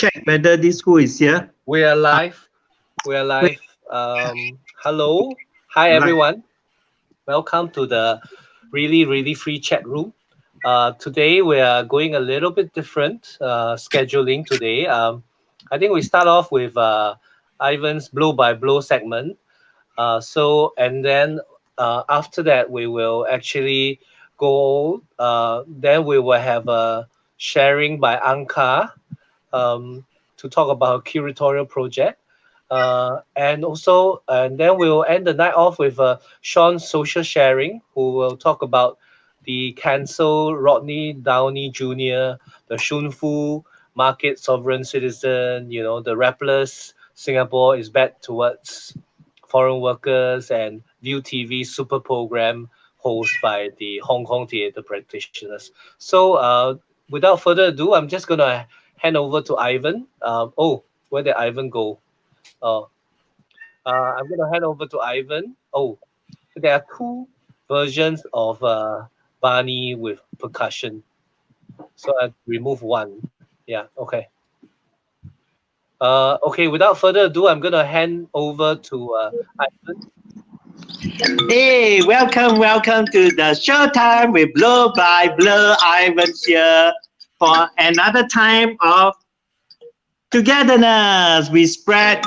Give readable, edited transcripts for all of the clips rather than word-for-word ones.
check whether this who is here. We are live. We are live. Hello. Hi, everyone. Welcome to the really free chat room. Today, we are going a little bit different scheduling today. I think we start off with Ivan's blow by blow segment. And then after that, we will actually go. Then we will have a sharing by Anca to talk about curatorial project. And then we'll end the night off with Sean's social sharing, who will talk about the cancel Rodney, Downey Jr., the Shunfu, market sovereign citizen, the Rapplers, Singapore is back towards foreign workers, and View TV super program hosted by the Hong Kong theatre practitioners. So without further ado, I'm just going to hand over to Ivan. Where did Ivan go? I'm going to hand over to Ivan. There are two versions of Barney with percussion. So I remove one. Yeah, okay. Okay, without further ado, I'm going to hand over to Ivan. Hey, welcome to the showtime with Blow by Blow. Ivan's here for another time of togetherness. We spread.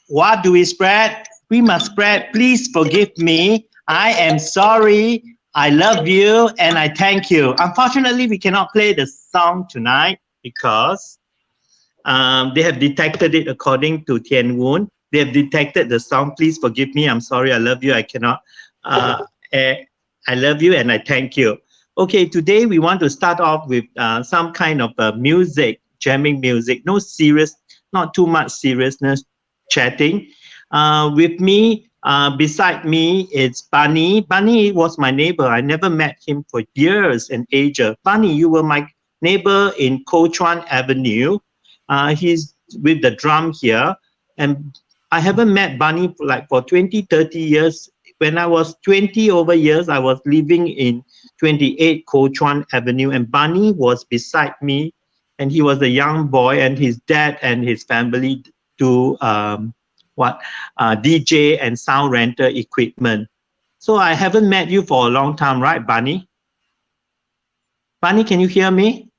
What do we spread? We must spread. Please forgive me. I am sorry. I love you and I thank you. Unfortunately, we cannot play the song tonight because they have detected it according to Tian Woon. They have detected the song. Please forgive me. I'm sorry. I love you. I cannot. I love you and I thank you. Okay, today we want to start off with some kind of music, jamming music. No serious, not too much seriousness chatting. With me, beside me, it's Bunny. Bunny was my neighbor. I never met him for years and ages. Bunny, you were my neighbor in Kuo Chuan Avenue. He's with the drum here. And I haven't met Bunny for 20, 30 years. When I was 20 over years, I was living in 28 Kuo Chuan Avenue, and Bunny was beside me, and he was a young boy, and his dad and his family do DJ and sound rental equipment. So I haven't met you for a long time, right, Bunny? Bunny, can you hear me?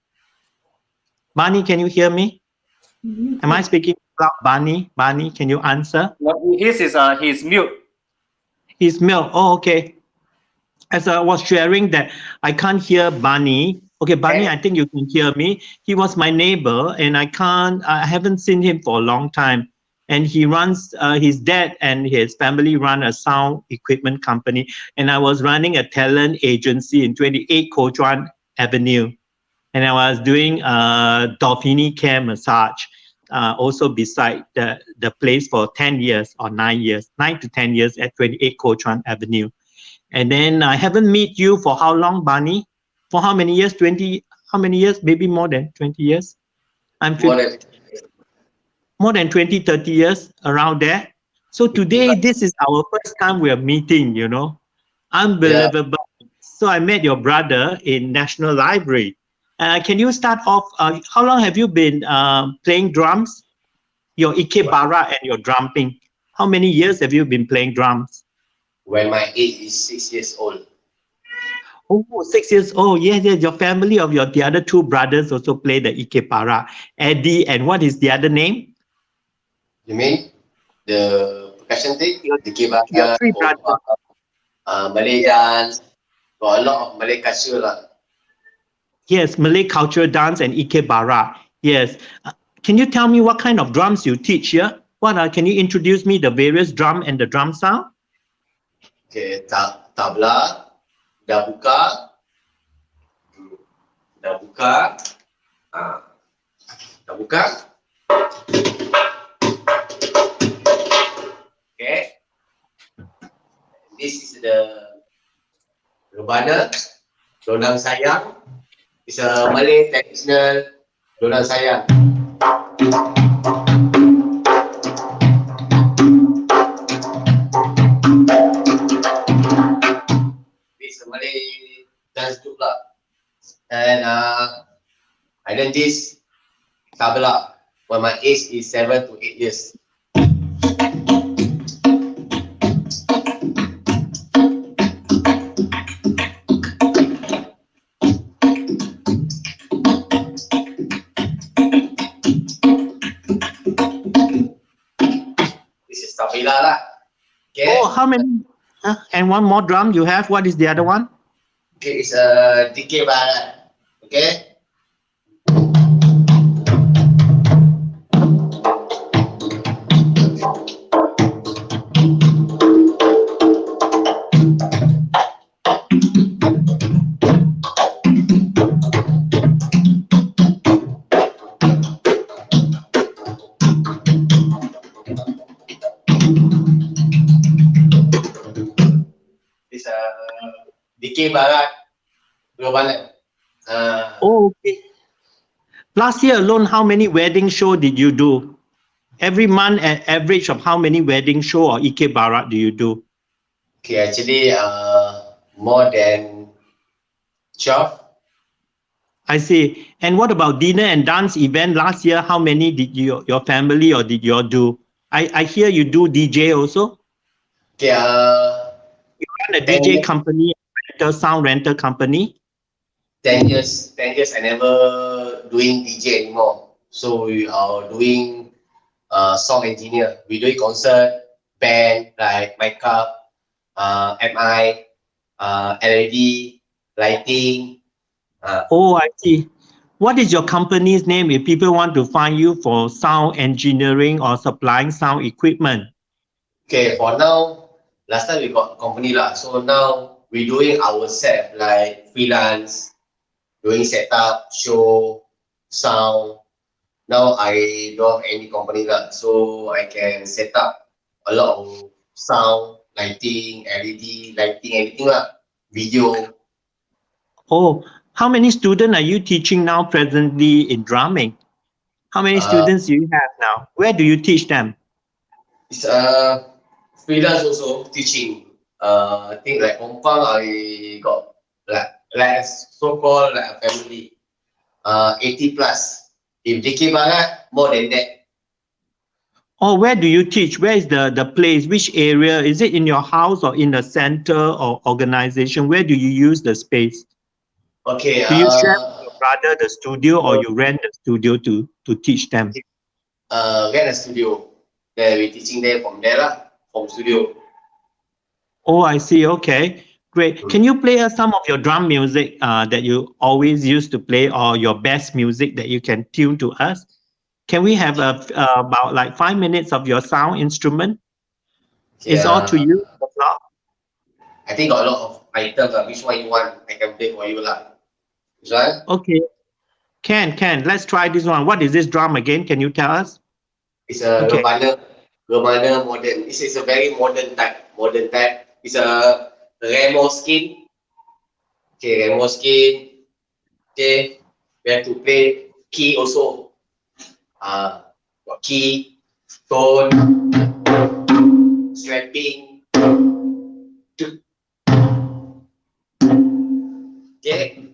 Bunny, can you hear me? Am I speaking loud, Bunny? Bunny, can you answer? No, he's mute. He's mute. Oh, okay. As I was sharing that I can't hear Bunny. Okay, Bunny, I think you can hear me. He was my neighbor, and I haven't seen him for a long time. And he runs, his dad and his family run a sound equipment company. And I was running a talent agency in 28 Kuo Chuan Avenue. And I was doing Dolphini care massage, also beside the place for 10 years or 9 years, 9 to 10 years at 28 Kuo Chuan Avenue. And then I haven't met you for how long, Bunny? For how many years? 20, how many years? Maybe more than 20 years? More than 20, 30 years, around there. So today, this is our first time we are meeting, Unbelievable. Yeah. So I met your brother in National Library. Can you start off, how long have you been playing drums? Your ikebara and your drumming. How many years have you been playing drums? When my age is 6 years old. Oh, 6 years old. Yes. Your family of the other two brothers also play the ikebara. Eddie, and what is the other name? You mean the percussion thing? The ikebara. Your three brothers. Malay dance. Got a lot of Malay culture. Yes, Malay culture dance and ikebara. Yes. Can you tell me what kind of drums you teach here? Can you introduce me the various drum and the drum sound? Okay, tabla, dabuka, okay. This is the rebana, dondang sayang. It's a Malay traditional dondang sayang. It's a Malay dance group lah. And then this tabla. When my age is 7 to 8 years. This is tabila lah. Okay. Oh, how many? And one more drum you have. What is the other one? Okay, it's a DK barat. Okay. It's a DK barat. Oh, okay. Last year alone, how many wedding show did you do? Every month, an average of how many wedding show or Ike Barat do you do? Okay, actually, more than 12. I see. And what about dinner and dance event? Last year, how many did your family or did you all do? I hear you do DJ also. Okay, You run a DJ company, sound rental company. 10 years I never doing DJ anymore. So we are doing song engineer. We doing concert, band, like makeup, MI, LED, lighting. Oh, I see. What is your company's name if people want to find you for sound engineering or supplying sound equipment? Okay, for now, last time we got company lah. So now we doing ourselves like freelance, doing setup, show, sound. Now I don't have any company lah, so I can set up a lot of sound, lighting, LED, lighting, anything lah, video. Oh, how many students are you teaching now presently in drumming? How many students do you have now? Where do you teach them? It's freelance also teaching. I think like Kompang I got like so-called like a family. 80 plus. If DK Barat, more than that. Oh, where do you teach? Where is the place? Which area? Is it in your house or in a center or organization? Where do you use the space? Okay. Do you share with your brother the studio or you rent the studio to teach them? Rent a studio. Then we teaching there from there lah, from studio. Oh, I see. Okay, great. Can you play us some of your drum music that you always used to play, or your best music that you can tune to us? Can we have about like 5 minutes of your sound instrument? It's all to you. I think got a lot of items. Which one you want? I can play for you lah. Which one? Okay. Can. Let's try this one. What is this drum again? Can you tell us? It's a Romana modern. This is a very modern type. It's a Remo skin. Okay, Remo skin. Okay, we have to play key also. Got key, tone, strapping. Okay.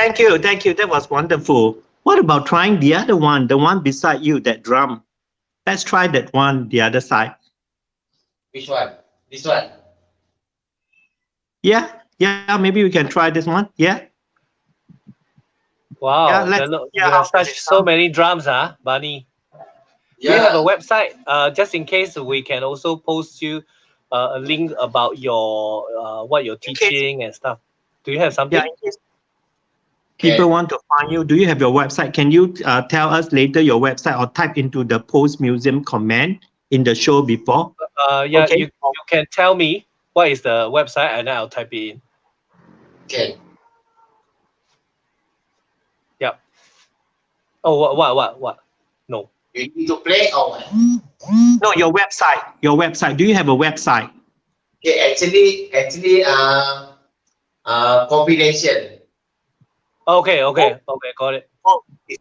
Thank you. That was wonderful. What about trying the other one, the one beside you, that drum? Let's try that one, the other side. Which one? This one? Yeah, maybe we can try this one. Yeah. Wow, Yeah, you have so many drums, huh, Bunny? Yeah. Do you have a website? Just in case, we can also post you a link about your what you're teaching and stuff. Do you have something? Yeah, in case people want to find you, do you have your website? Can you tell us later your website, or type into the Post Museum comment in the show before? Yeah, okay. you can tell me what is the website, and I'll type it in. Okay. Yep. Oh, what? No. You need to play or what? No, your website. Do you have a website? Okay, actually, confidential. Okay, got it.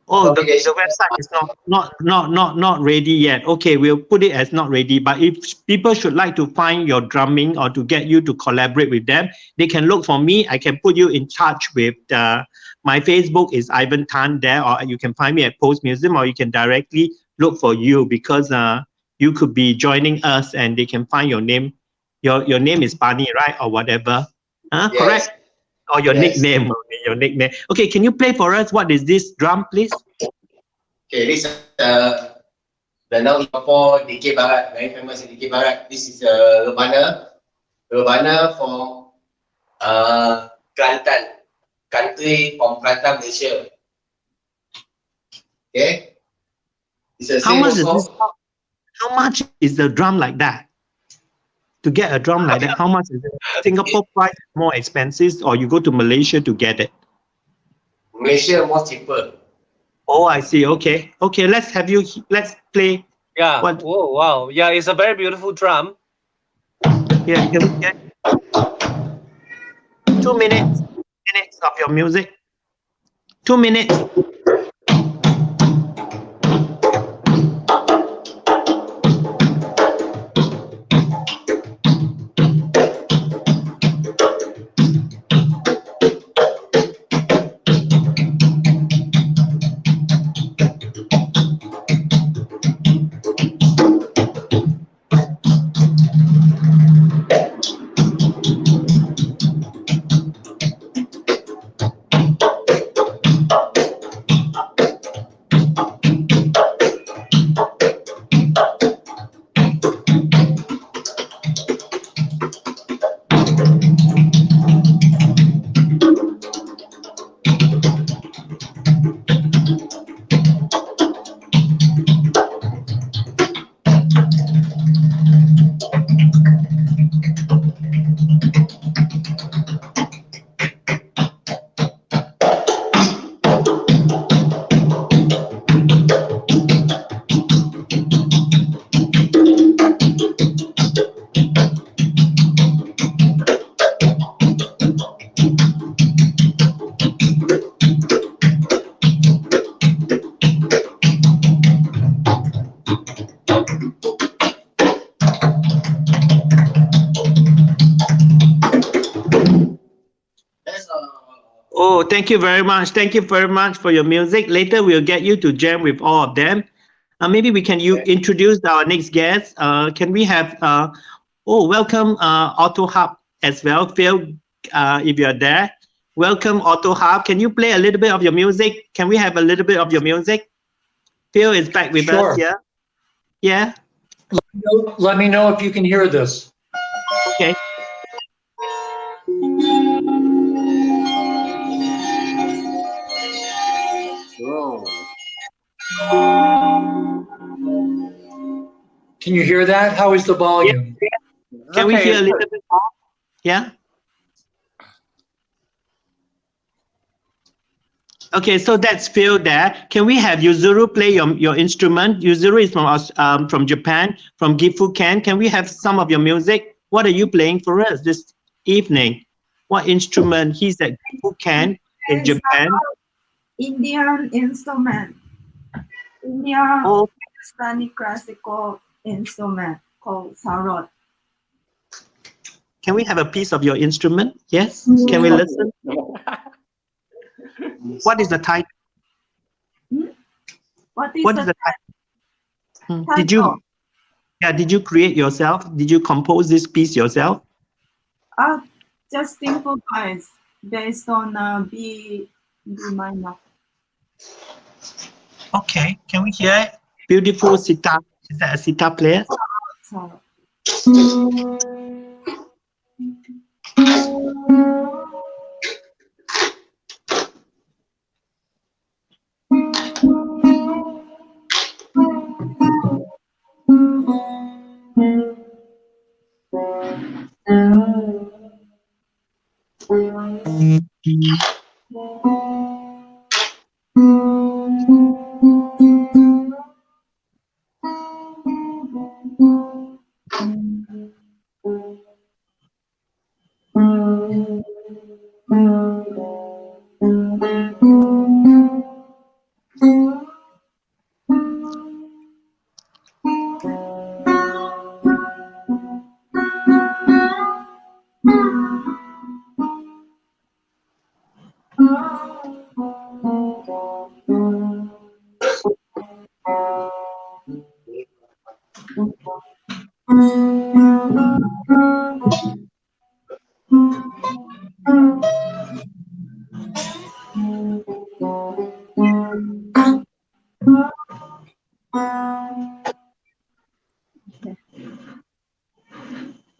Oh, the website is not ready yet. Okay, we'll put it as not ready. But if people should like to find your drumming or to get you to collaborate with them, they can look for me. I can put you in touch with my Facebook is Ivan Tan there, or you can find me at Post Museum, or you can directly look for you, because you could be joining us and they can find your name. Your name is Bunny, right, or whatever? Yes. Correct? Or your Yes. nickname, Okay, can you play for us? What is this drum, please? Okay, this the now Singapore DK Barat, very famous in DK Barat. This is Rebana from Kelantan, country from Kelantan, Malaysia. Okay. It's the same How much is the drum like that? To get a drum like that, how much is it? Singapore price more expensive, or you go to Malaysia to get it? Malaysia more cheaper. Oh, I see. Okay, let's play. Yeah. What? Oh, wow. Yeah, it's a very beautiful drum. Yeah, can we get 2 minutes of your music? 2 minutes. Oh, thank you very much. Thank you very much for your music. Later, we'll get you to jam with all of them. Maybe we can introduce our next guest. Can we have, welcome Auto Hub as well. Phil, if you're there. Welcome Auto Hub. Can you play a little bit of your music? Can we have a little bit of your music? Phil is back with us, yeah? Yeah? Let me know if you can hear this. Okay. Can you hear that? How is the volume? Yeah. Can we hear a little bit more? Yeah? Okay, so that's Phil there. Can we have Yuzuru play your instrument? Yuzuru is from us, from Japan, from Gifu Ken. Can we have some of your music? What are you playing for us this evening? What instrument? He's at Gifu Ken in Japan. Indian instrument. Indian Pakistani classical instrument called sarod. Can we have a piece of your instrument? Yes? Can we listen? What is the title? What is What the is the title? Did you create yourself? Did you compose this piece yourself? Just improvise based on B minor. Okay, can we hear beautiful sitar? Is that a sitar player? So,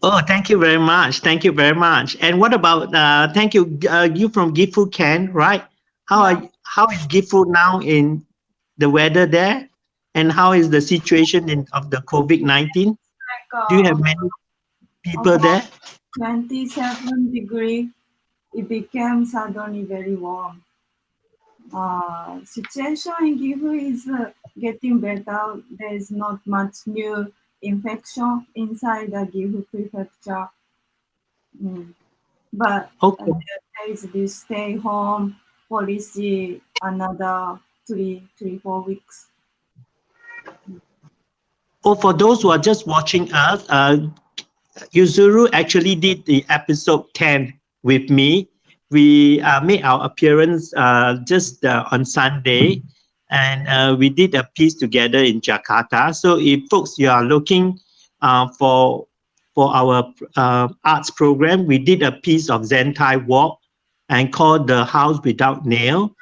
Oh, thank you very much. Thank you very much. And what about thank you? You from Gifu, Ken, right? How is Gifu now in the weather there, and how is the situation of the COVID-19? like, Do you have many people there? 27 degree. It became suddenly very warm. Situation in Gifu is getting better. There is not much new infection inside the Gifu prefecture. But Okay. there is this stay home policy another 4 weeks. Oh, for those who are just watching us, Yuzuru actually did the episode 10 with me. We made our appearance just on Sunday, and we did a piece together in Jakarta. So if folks, you are looking for our arts program, we did a piece of Zentai Walk and called The House Without Nail.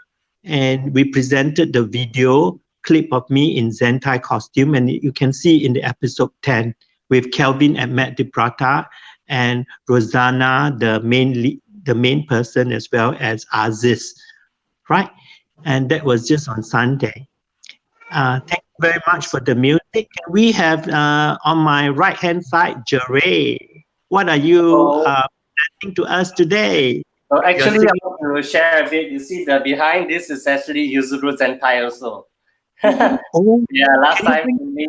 And we presented the video clip of me in Zentai costume, and you can see in the episode 10 with Kelvin and Matt DePrata and Rosanna, the main person, as well as Aziz, right? And that was just on Sunday. Thank you very much for the music. We have on my right-hand side, Jeray. What are you presenting to us today? So actually, I want to share a bit. You see, the behind this is actually Yuzuru Zentai also. Oh, Yeah, last time there's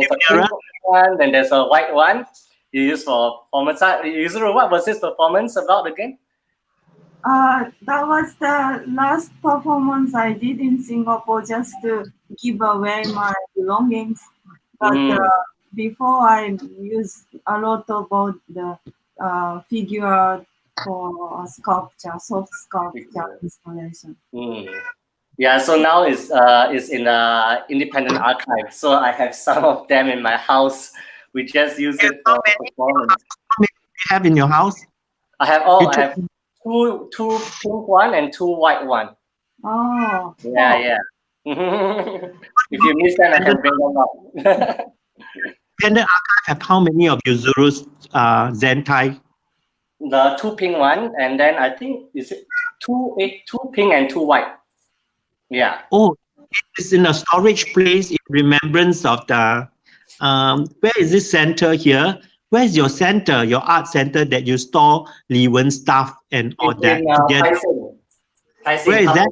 a pink one, then there's a white one. You use for performance art. Yuzuru, what was this performance about again? That was the last performance I did in Singapore just to give away my belongings. But before I used a lot about the figure for sculpture, soft sculpture installation. Yeah, so now it's in the independent archive. So I have some of them in my house. We just use it for performance. How many do you have in your house? I have I have two pink one and two white one. Oh. Yeah. If you miss them, I can bring them up. Independent archive have how many of Yuzuru's Zentai? The two pink one, and then I think is it two pink and two white. Yeah. Oh, it's in a storage place in remembrance of the. Where is this center here? Where is your center, your art center that you store Li Wen stuff and all that together? Where is that?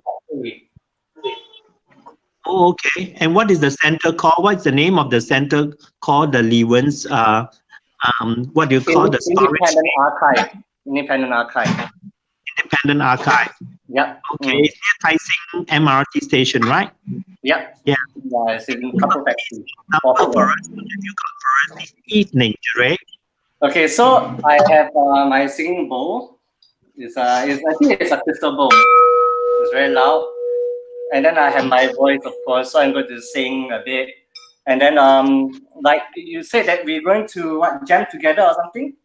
Oh, okay. And what is the center called? What's the name of the center called? The Li Wen's what do you call the storage? Independent archive. Independent archive. Yeah. Okay, it's near Tai Seng MRT station, right? Yeah. Yeah. It's in a couple factories. For us, what have you got for us this evening, Jeray? Okay, so I have my singing bowl. I think it's a crystal bowl. It's very loud. And then I have my voice, of course, so I'm going to sing a bit. And then, like you said that we're going to jam together or something?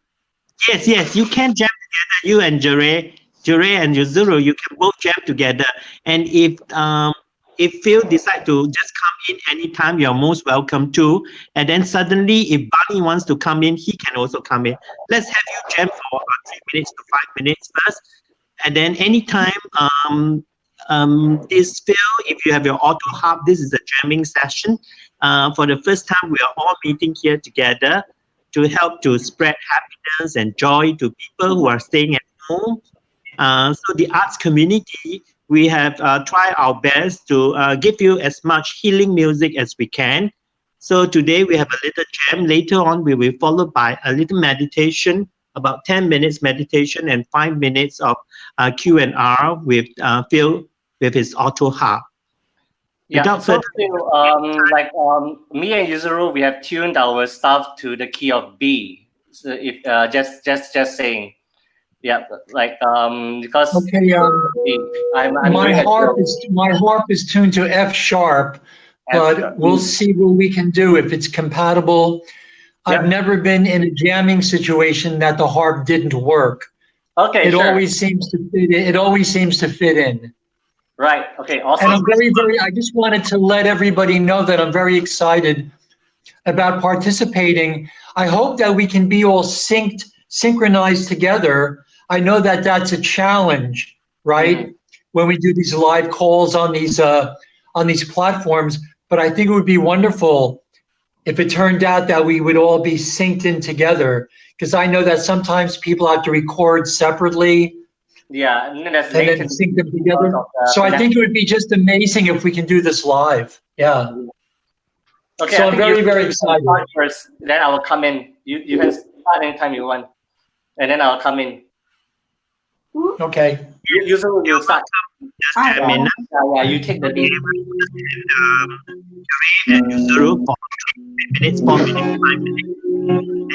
Yes, you can jam together. You and Jure and Yuzuru, you can both jam together. And if Phil decide to just come in anytime, you're most welcome to. And then suddenly, if Barney wants to come in, he can also come in. Let's have you jam for about 3 minutes to 5 minutes first. And then anytime, this Phil, if you have your auto harp, this is a jamming session. For the first time, we are all meeting here together to help to spread happiness and joy to people who are staying at home. So the arts community, we have tried our best to give you as much healing music as we can. So today we have a little jam. Later on, we will follow by a little meditation, about 10 minutes meditation and 5 minutes of Q&R with Phil with his auto harp. Yeah, Without so further me and Yuzuru, we have tuned our stuff to the key of B. So if just saying, yeah, like because Okay, I'm my doing harp is tuned to F sharp, but we'll see what we can do if it's compatible. I've never been in a jamming situation that the harp didn't work. Okay, It always seems to fit in. It always seems to fit in. Right. Okay. Awesome. And I'm I just wanted to let everybody know that I'm very excited about participating. I hope that we can be all synchronized together. I know that that's a challenge, right? Mm-hmm. When we do these live calls on these platforms, but I think it would be wonderful if it turned out that we would all be synced in together, because I know that sometimes people have to record separately. Yeah, and then sync them together. So I think it would be just amazing if we can do this live. Yeah. Okay. So I'm very, very excited. First, then I will come in. You can start anytime you want, and then I'll come in. Okay. Usually you start. Yeah, you take the lead. And Yuzuru for 3 minutes, 4 minutes, 5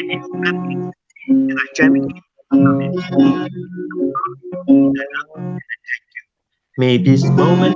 minutes. And I jam May this moment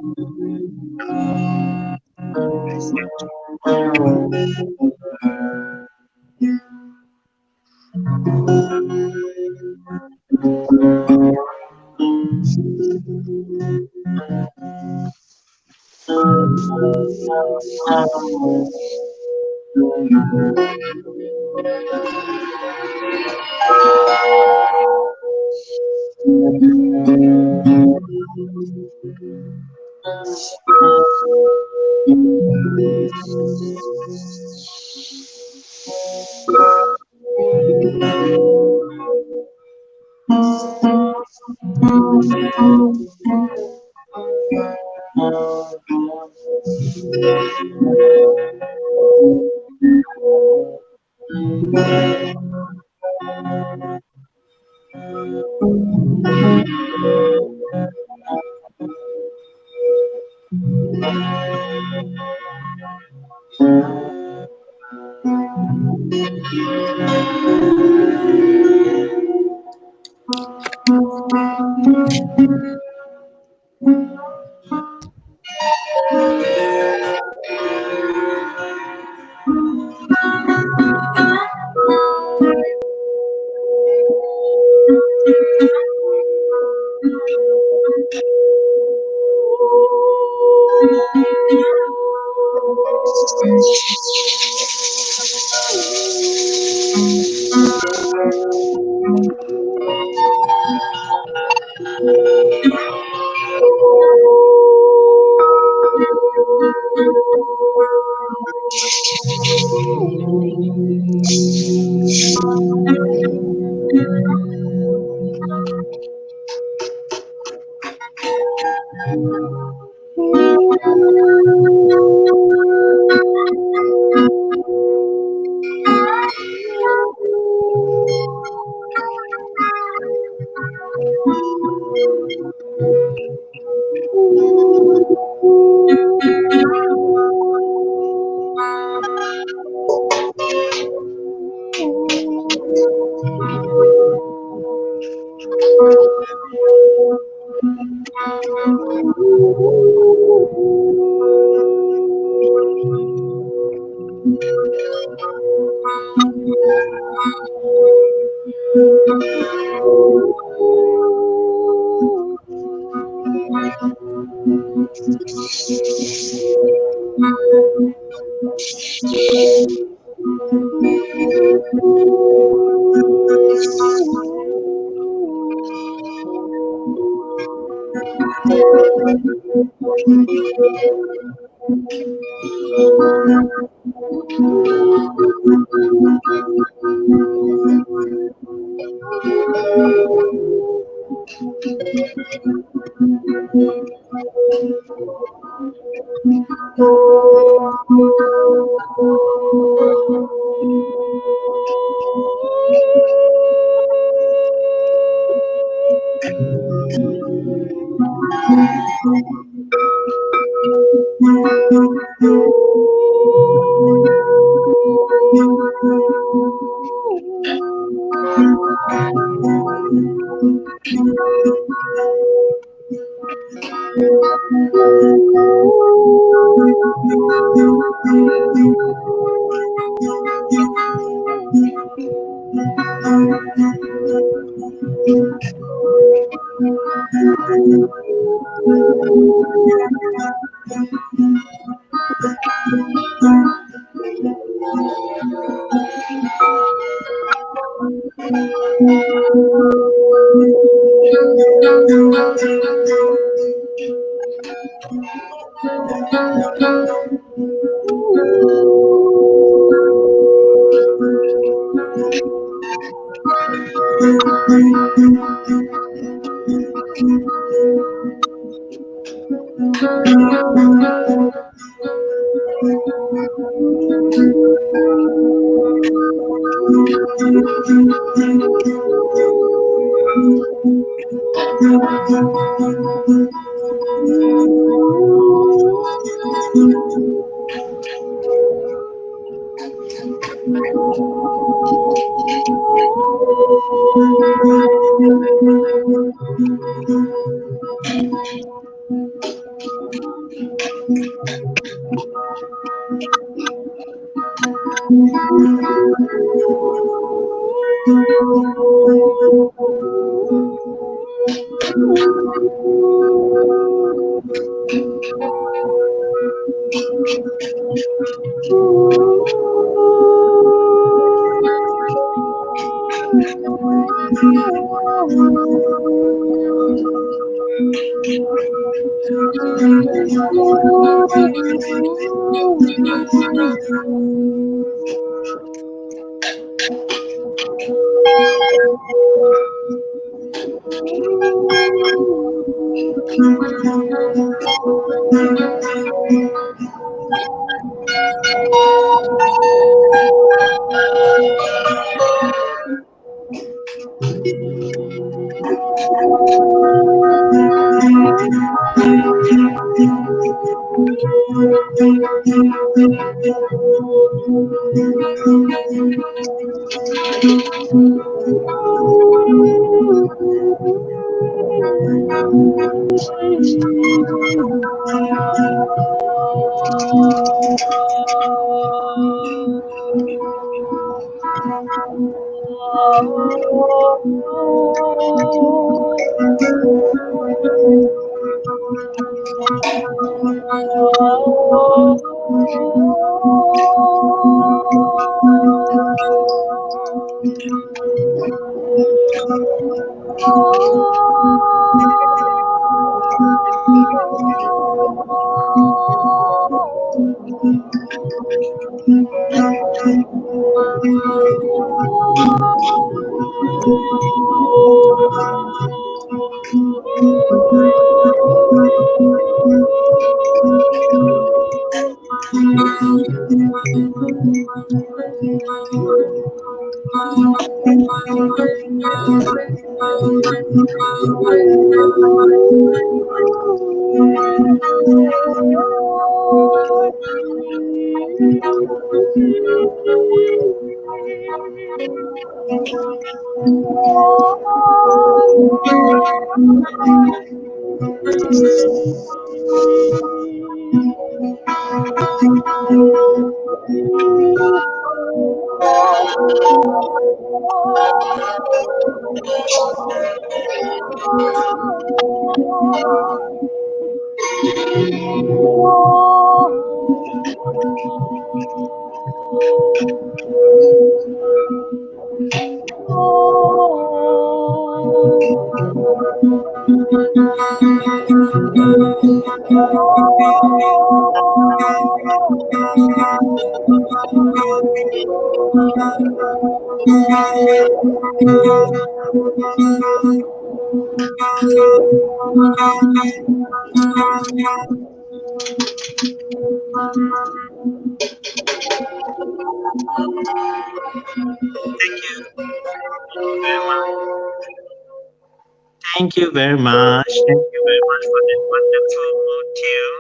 Thank you very much. Thank you very much for that wonderful tune,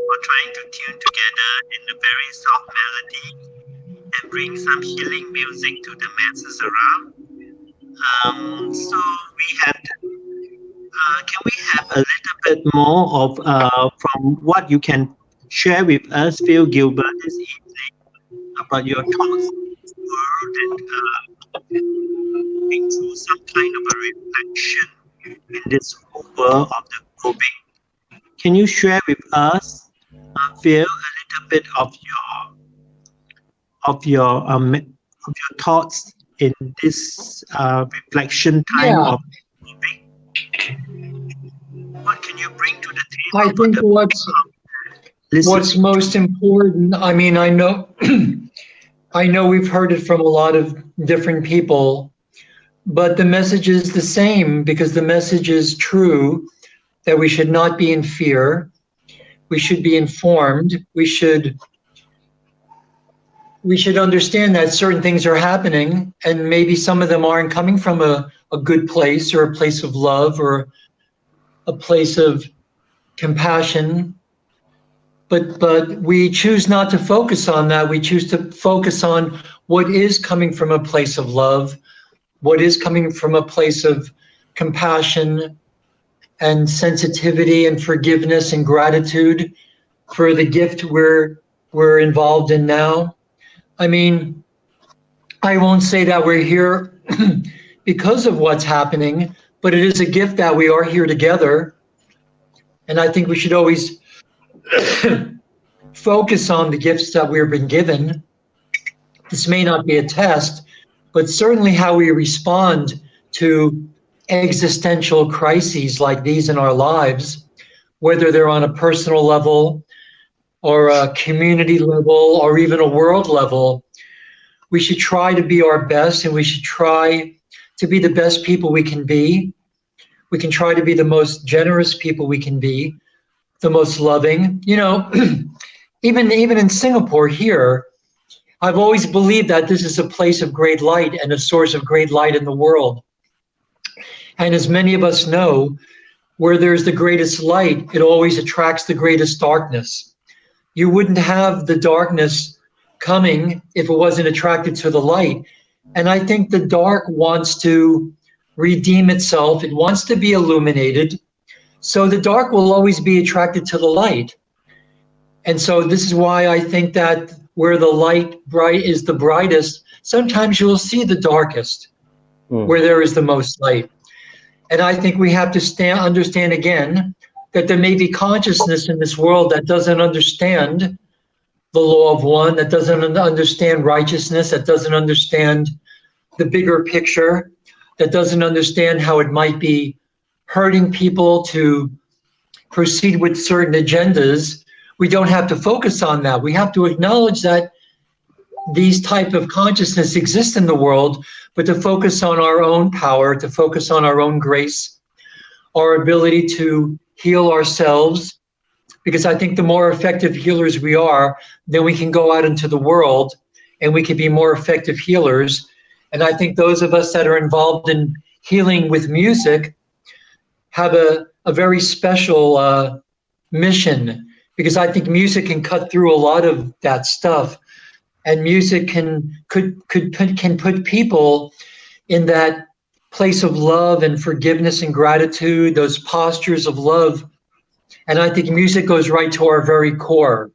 for trying to tune together in a very soft melody and bring some healing music to the masses around. So we had, can we have a little bit more of from what you can share with us, Phil Gilbert, this evening about your thoughts on this world and going through some kind of a reflection in this whole world of the coping. Can you share with us, Phil, a little bit of your thoughts in this reflection time of coping? What can you bring to the table? I think what's most important, I mean, I know I know we've heard it from a lot of different people, but the message is the same, because the message is true, that we should not be in fear. We should be informed. We should understand that certain things are happening, and maybe some of them aren't coming from a good place, or a place of love, or a place of compassion. But we choose not to focus on that. We choose to focus on what is coming from a place of love, what is coming from a place of compassion and sensitivity and forgiveness and gratitude for the gift we're involved in now. I mean, I won't say that we're here because of what's happening, but it is a gift that we are here together. And I think we should always focus on the gifts that we've been given. This may not be a test, but certainly how we respond to existential crises like these in our lives, whether they're on a personal level or a community level or even a world level, we should try to be our best, and we should try to be the best people we can be. We can try to be the most generous people we can be, the most loving. You know, even in Singapore here, I've always believed that this is a place of great light and a source of great light in the world. And as many of us know, where there's the greatest light, it always attracts the greatest darkness. You wouldn't have the darkness coming if it wasn't attracted to the light. And I think the dark wants to redeem itself. It wants to be illuminated. So the dark will always be attracted to the light. And so this is why I think that where the light is the brightest, sometimes you'll see the darkest, where there is the most light. And I think we have to understand again that there may be consciousness in this world that doesn't understand the law of one, that doesn't understand righteousness, that doesn't understand the bigger picture, that doesn't understand how it might be hurting people to proceed with certain agendas. We don't have to focus on that. We have to acknowledge that these type of consciousness exist in the world, but to focus on our own power, to focus on our own grace, our ability to heal ourselves, because I think the more effective healers we are, then we can go out into the world and we can be more effective healers. And I think those of us that are involved in healing with music have a very special mission, because I think music can cut through a lot of that stuff, and music can put people in that place of love and forgiveness and gratitude, those postures of love And I think music goes right to our very core.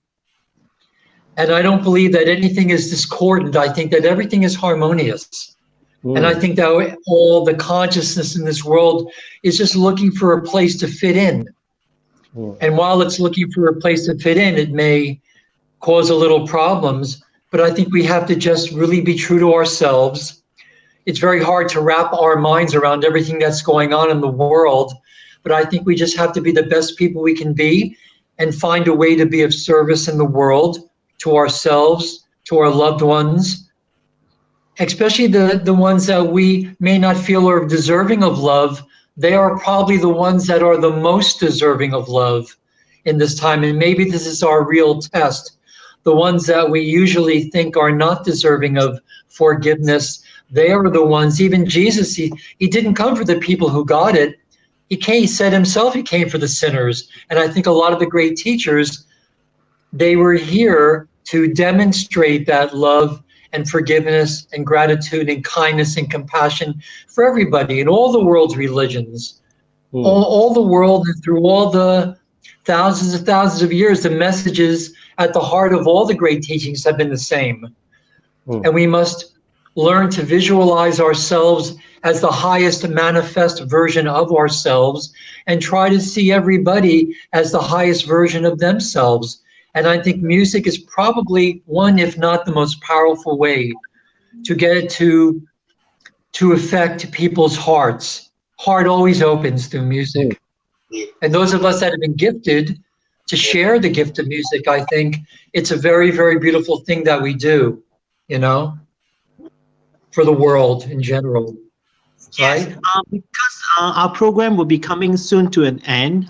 And I don't believe that anything is discordant. I think that everything is harmonious. And I think that all the consciousness in this world is just looking for a place to fit in. And while it's looking for a place to fit in, it may cause a little problems, but I think we have to just really be true to ourselves. It's very hard to wrap our minds around everything that's going on in the world, but I think we just have to be the best people we can be and find a way to be of service in the world, to ourselves, to our loved ones, especially the ones that we may not feel are deserving of love. They are probably the ones that are the most deserving of love in this time. And maybe this is our real test. The ones that we usually think are not deserving of forgiveness, they are the ones, even Jesus, he didn't come for the people who got it. He said himself he came for the sinners. And I think a lot of the great teachers, they were here to demonstrate that love and forgiveness and gratitude and kindness and compassion for everybody in all the world's religions, all the world, and through all the thousands of years, the messages at the heart of all the great teachings have been the same. And we must learn to visualize ourselves as the highest manifest version of ourselves and try to see everybody as the highest version of themselves. And I think music is probably one, if not the most powerful way to get it to affect people's hearts. Heart always opens through music. And those of us that have been gifted to share the gift of music, I think it's a very, very beautiful thing that we do, you know, for the world in general. Yes, right? Because our program will be coming soon to an end.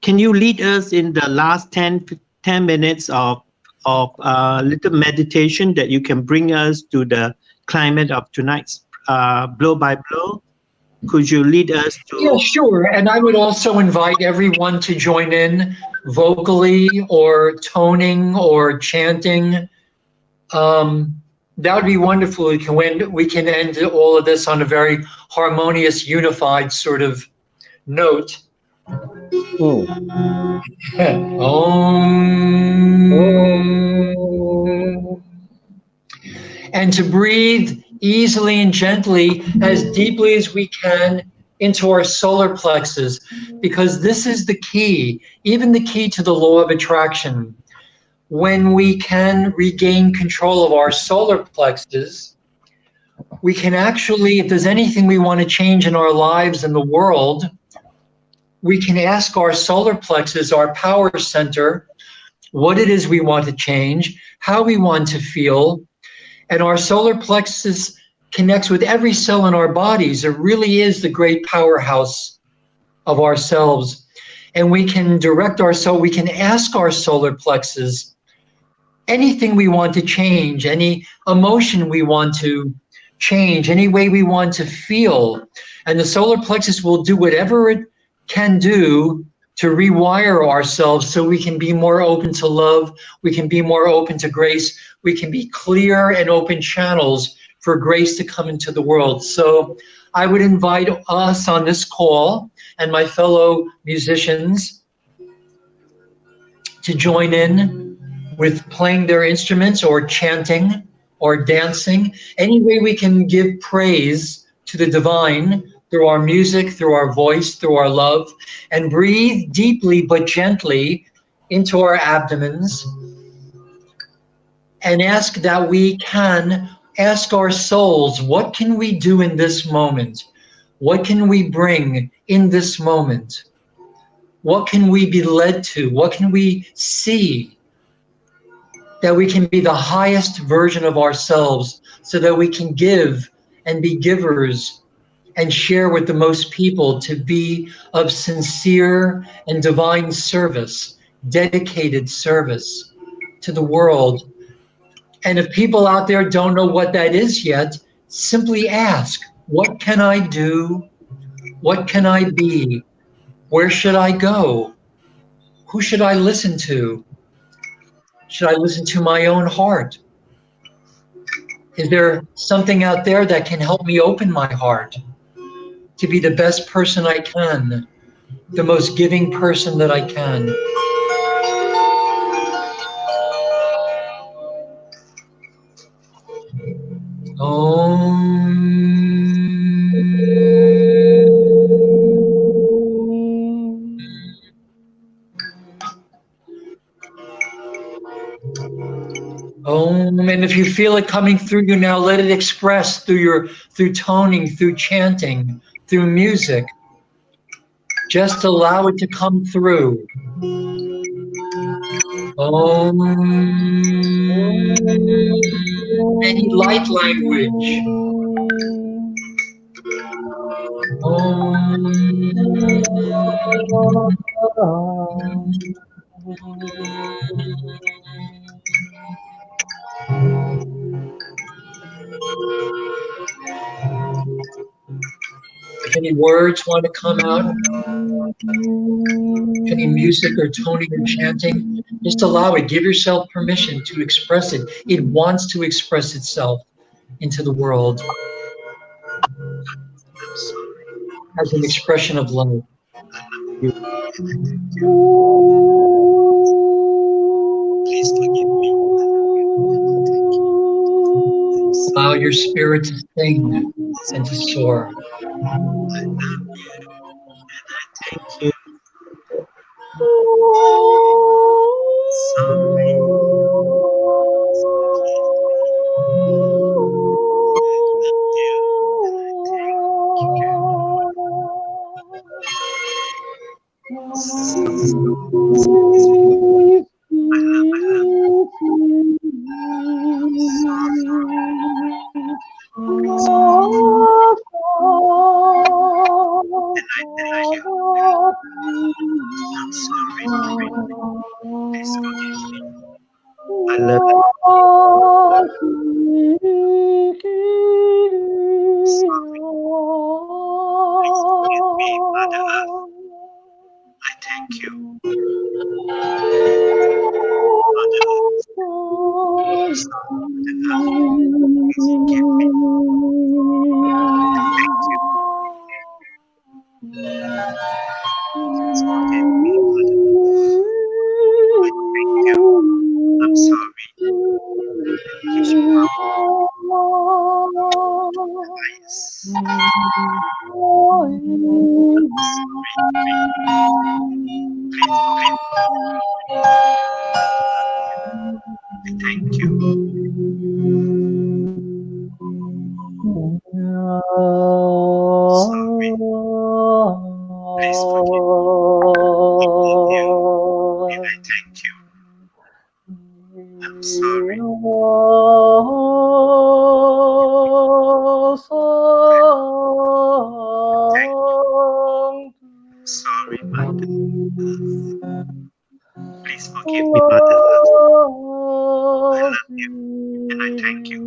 Can you lead us in the last 10 minutes of little meditation that you can bring us to the climate of tonight's blow by blow? Could you lead us to? Yeah, sure. And I would also invite everyone to join in vocally or toning or chanting. That would be wonderful. We can end all of this on a very harmonious, unified sort of note. And to breathe easily and gently, as deeply as we can, into our solar plexus, because this is the key, even the key to the law of attraction. When we can regain control of our solar plexus, we can actually, if there's anything we want to change in our lives and the world, we can ask our solar plexus, our power center, what it is we want to change, how we want to feel. And our solar plexus connects with every cell in our bodies. It really is the great powerhouse of ourselves. And we can direct our soul, we can ask our solar plexus anything we want to change, any emotion we want to change, any way we want to feel. And the solar plexus will do whatever it can do to rewire ourselves so we can be more open to love, we can be more open to grace, we can be clear and open channels for grace to come into the world. So I would invite us on this call and my fellow musicians to join in with playing their instruments or chanting or dancing, any way we can give praise to the divine through our music, through our voice, through our love, and breathe deeply but gently into our abdomens and ask that we can ask our souls, what can we do in this moment? What can we bring in this moment? What can we be led to? What can we see? That we can be the highest version of ourselves so that we can give and be givers and share with the most people, to be of sincere and divine service, dedicated service to the world. And if people out there don't know what that is yet, simply ask, what can I do? What can I be? Where should I go? Who should I listen to? Should I listen to my own heart? Is there something out there that can help me open my heart to be the best person I can, the most giving person that I can. And if you feel it coming through you now, let it express through toning, through chanting, through music. Just allow it to come through. Any light language. If any words want to come out, any music or toning or chanting, just allow it. Give yourself permission to express it. It wants to express itself into the world as an expression of love. Please forgive me. Allow your spirit to sing and to soar. Thank you. Sorry. I love you. I thank you. I'm sorry. Thank you. Sorry. Please forgive me. I love you and I thank you. I'm sorry. Sorry, Mother. Please forgive me, Mother. I love you and I thank you.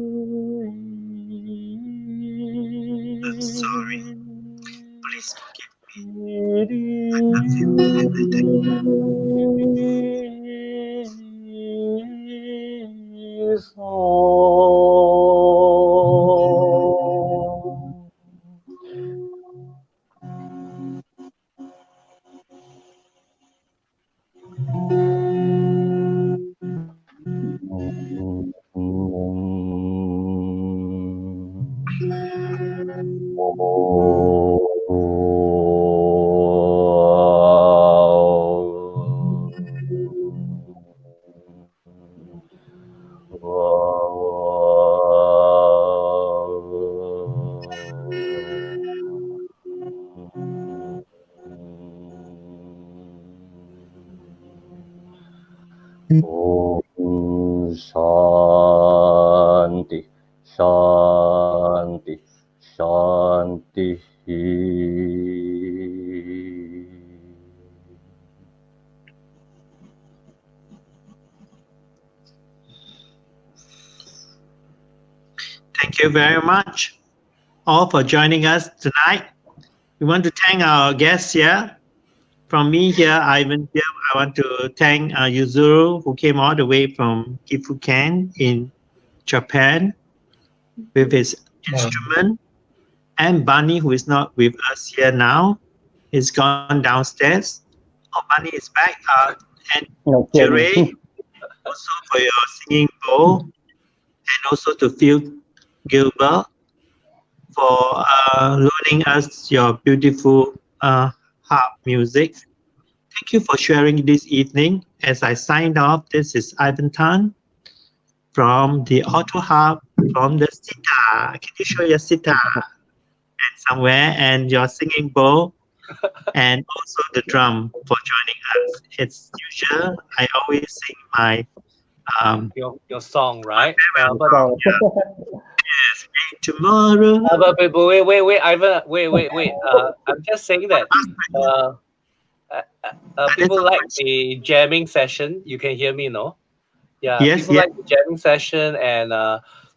I'm sorry. Please forgive me. I love you and I thank Shanti, Shanti, Shanti. Thank you very much all for joining us tonight. We want to thank our guests here. From me here, Ivan here, I want to thank Yuzuru, who came all the way from Kifuken in Japan with his instrument, and Bunny, who is not with us here now. He's gone downstairs. Oh, Bunny is back. And No Jure, kidding. also for your singing bowl, and also to Phil Gilbert for loaning us your beautiful harp music. Thank you for sharing this evening. As I signed off, this is Ivan Tan from the auto harp, from the sitar. Can you show your sitar? And somewhere, and your singing bowl, and also the drum for joining us. It's usual. I always sing my Your song, right? So, yes, tomorrow. But wait, Ivan, wait. I'm just saying that people like the jamming session. You can hear me, no? Yeah, Yes, people yes. like the jamming session, and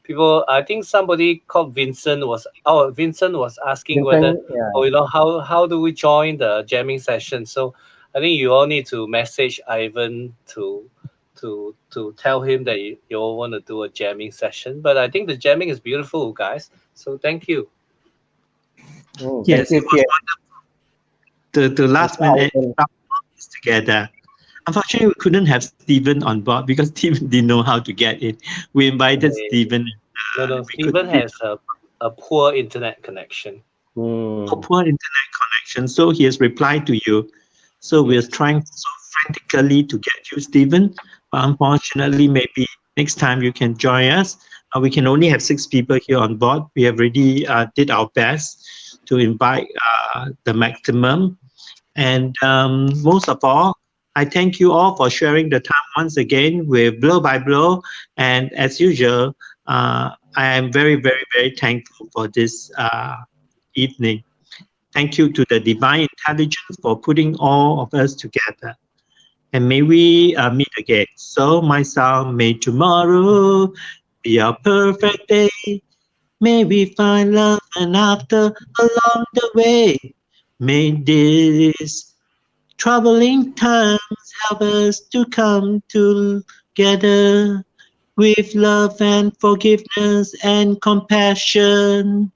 people. I think somebody called Vincent was. Oh, Vincent was asking whether, yeah. how do we join the jamming session? So I think you all need to message Ivan to tell him that you all want to do a jamming session. But I think the jamming is beautiful, guys. So thank you. Yes, Thank it you, was the last minute Ivan. together. Unfortunately, we couldn't have Stephen on board because Stephen didn't know how to get in. We invited Stephen. No, We Stephen couldn't has a poor internet connection. poor internet connection, so he has replied to you. So we're trying so frantically to get you, Stephen. But unfortunately, maybe next time you can join us. We can only have 6 people here on board. We have already did our best to invite the maximum. And most of all, I thank you all for sharing the time once again with Blow by Blow. And as usual, I am very, very, very thankful for this evening. Thank you to the divine intelligence for putting all of us together. And may we meet again. So, my son, may tomorrow be a perfect day. May we find love and laughter along the way. May this troubling times help us to come together with love and forgiveness and compassion,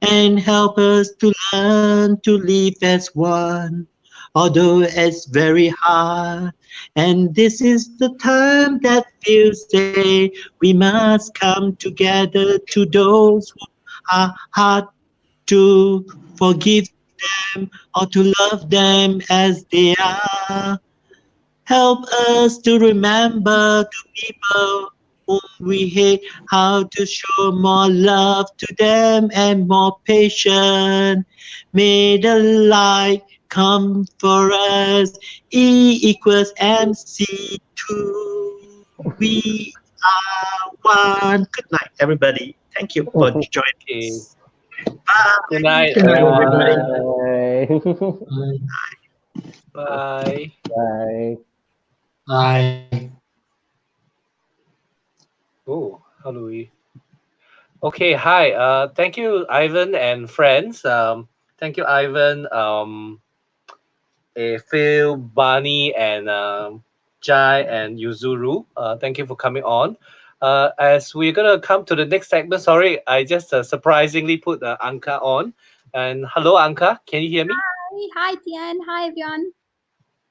and help us to learn to live as one, although it's very hard. And this is the time that feels say we must come together to those who are hard to forgive them or to love them as they are. Help us to remember the people whom we hate, how to show more love to them and more patience. May the light come for us. E equals MC2. We are one. Good night, everybody. Thank you for joining us. Bye. Good night, Good night, everyone. Bye. Bye. Bye. Bye. Oh, how do we? Okay, hi. Thank you, Ivan and friends. Thank you, Ivan. Phil, Barney, and Jai and Yuzuru. Thank you for coming on. As we're gonna come to the next segment, sorry, I just surprisingly put Anca on. And hello, Anca. Can you hear me? Hi, Tian. Hi, everyone.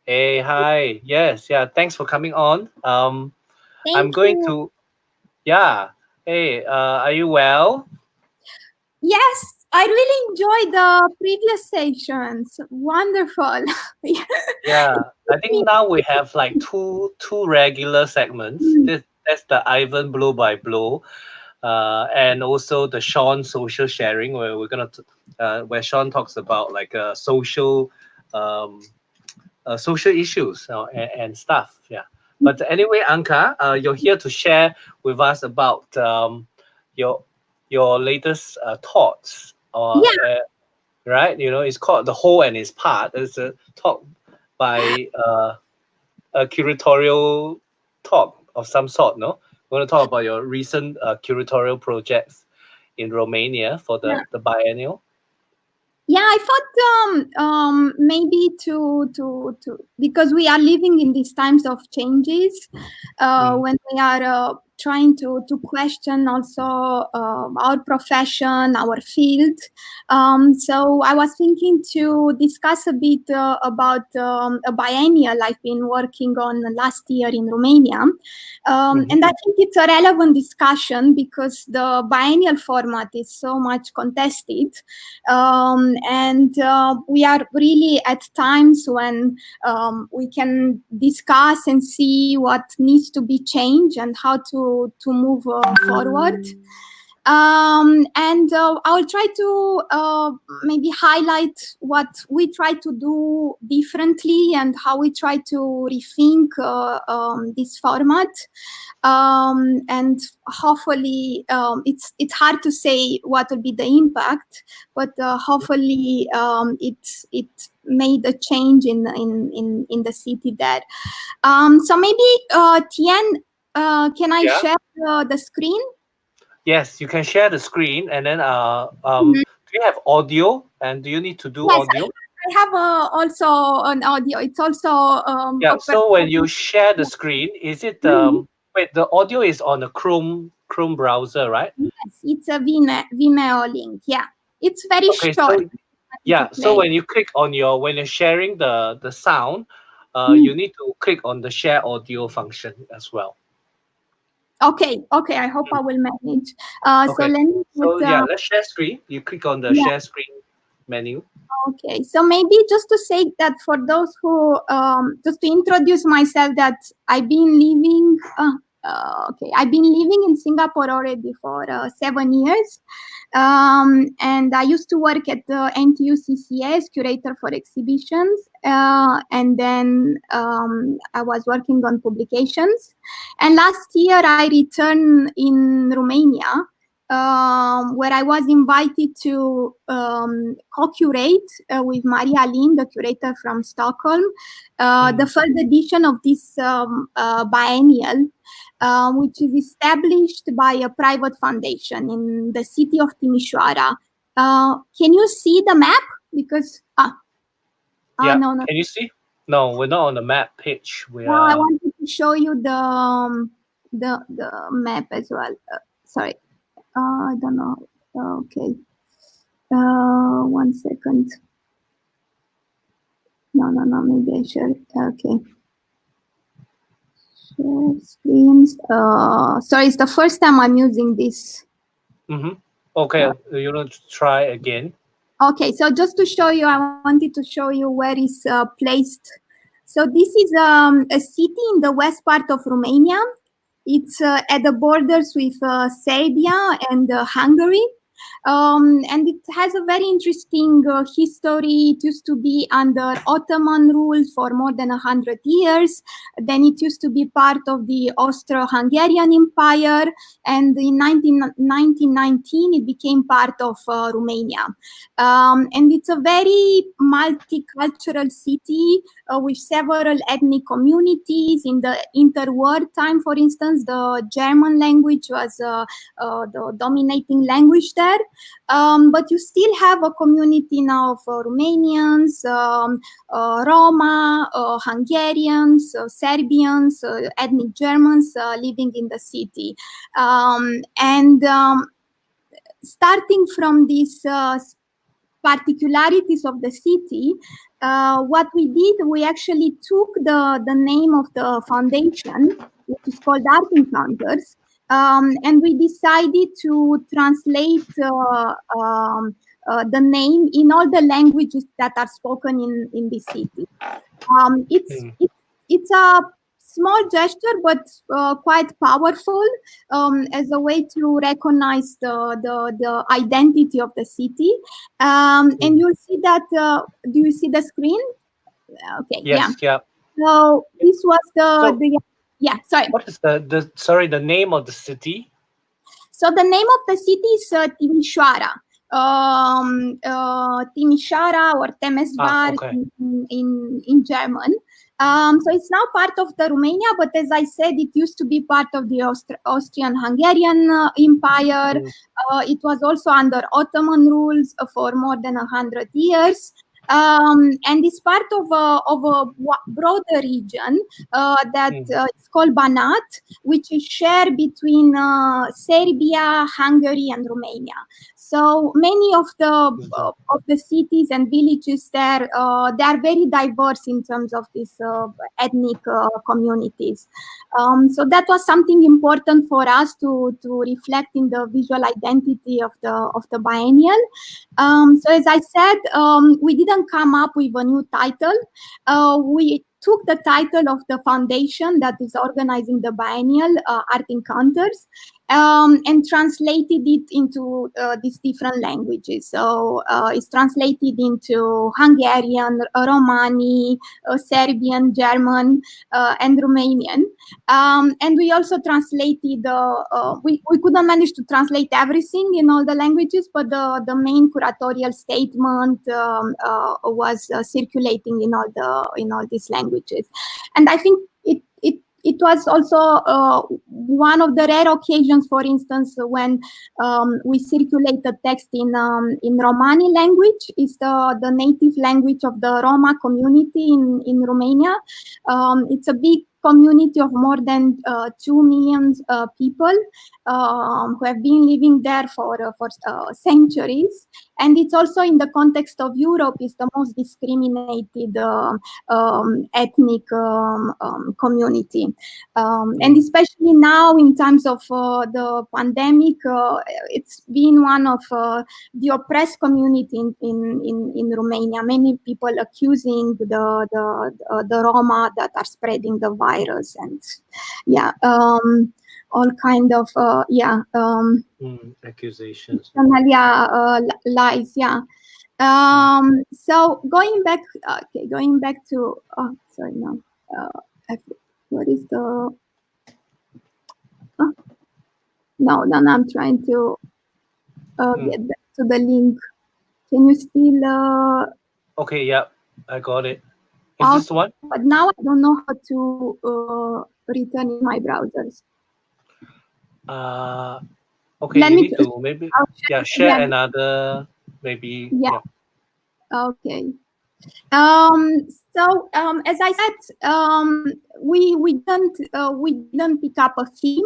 Hey, hi. Yes, yeah. Thanks for coming on. I'm going to. Yeah. Hey, are you well? Yes, I really enjoyed the previous sessions. Wonderful. Yeah, I think now we have like two regular segments. That's the Ivan Blow by Blow, and also the Sean social sharing, where we're gonna where Sean talks about like social social issues and stuff. Yeah. But anyway, Anca, you're here to share with us about your latest thoughts. Right? You know, it's called The Whole and Its Part. It's a talk by a curatorial talk of some sort, no? You want to talk about your recent curatorial projects in Romania for the biennial? Yeah, I thought maybe to because we are living in these times of changes, when we are trying to question also our profession, our field. So I was thinking to discuss a bit about a biennial I've been working on last year in Romania. And I think it's a relevant discussion because the biennial format is so much contested. And we are really at times when we can discuss and see what needs to be changed and how to move forward. And I'll try to maybe highlight what we try to do differently and how we try to rethink this format. And hopefully, it's hard to say what will be the impact, but hopefully it made a change in the city there. So maybe Tien, can I share the screen? Yes, you can share the screen, and then do you have audio? And do you need to do audio? I have also an audio. It's also yeah. So when you share the screen, is it wait? The audio is on a Chrome browser, right? Yes, it's a Vimeo link. Yeah, it's very short. So, yeah. So when you click on when you're sharing the sound, you need to click on the share audio function as well. Okay. I hope I will manage. So let me put, let's share screen. You click on the share screen menu. Okay, so maybe just to say that for those who, just to introduce myself, that I've been living, I've been living in Singapore already for 7 years. And I used to work at the NTU CCA as curator for exhibitions. And then I was working on publications. And last year I returned in Romania, where I was invited to co-curate with Maria Lind, the curator from Stockholm, the first edition of this biennial, which is established by a private foundation in the city of Timișoara. Can you see the map? Because no. Can you see? No, we're not on the map page. I wanted to show you the map as well. Sorry. I don't know. Okay. 1 second. No. Maybe I should. Okay. Share screens. Sorry, it's the first time I'm using this. Okay. You want to try again? Okay. So just to show you, I wanted to show you where it's placed. So this is a city in the west part of Romania. It's at the borders with Serbia and Hungary. And it has a very interesting history. It used to be under Ottoman rule for more than 100 years. Then it used to be part of the Austro-Hungarian Empire. And in 1919, it became part of Romania. And it's a very multicultural city with several ethnic communities. In the interwar time, for instance, the German language was the dominating language there. But you still have a community now of Romanians, Roma, Hungarians, Serbians, ethnic Germans living in the city. And starting from these particularities of the city, what we did, we actually took the name of the foundation, which is called Art Encounters, and we decided to translate the name in all the languages that are spoken in the city. It's a small gesture, but quite powerful as a way to recognize the identity of the city. And you'll see that. Do you see the screen? Okay. Yes. Yeah. So this was sorry. What is the name of the city? So the name of the city is Timișoara. Timișoara or Temesvar in German. So it's now part of the Romania, but as I said, it used to be part of the Austrian-Hungarian Empire. It was also under Ottoman rules for more than 100 years. And it's part of a broader region that is called Banat, which is shared between Serbia, Hungary, and Romania. So many of the cities and villages there, they are very diverse in terms of these ethnic communities. So that was something important for us to reflect in the visual identity of the biennial. So as I said, we didn't come up with a new title. We took the title of the foundation that is organizing the biennial, Art Encounters, and translated it into these different languages. So it's translated into Hungarian, Romani, Serbian, German, and Romanian. And we also translated, we couldn't manage to translate everything in all the languages, but the main curatorial statement was circulating in all these languages. And I think it was also one of the rare occasions, for instance, when we circulate the text in Romani language. It's the native language of the Roma community in Romania. It's a big community of more than 2 million people who have been living there for centuries. And it's also in the context of Europe, is the most discriminated ethnic community. And especially now in terms of the pandemic, it's been one of the oppressed community in Romania. Many people accusing the Roma that are spreading the virus, and all kind of accusations, lies. So going back to what is the no, I'm trying to get back to the link. Can you still okay, yeah, I got it. Is this one? But now I don't know how to return in my browsers. Okay, you need to maybe share another maybe. Yeah. Okay. So as I said, we didn't pick up a theme.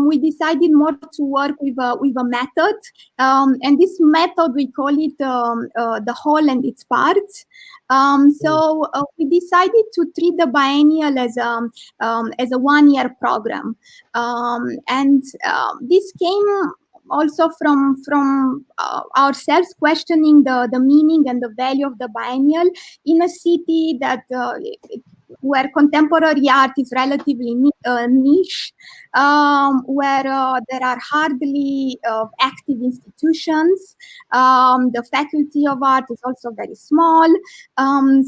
We decided more to work with a method, and this method we call it the whole and its parts. So we decided to treat the biennial as a one-year program, and this came also from ourselves questioning the meaning and the value of the biennial in a city that where contemporary art is relatively niche, where there are hardly active institutions. The faculty of art is also very small.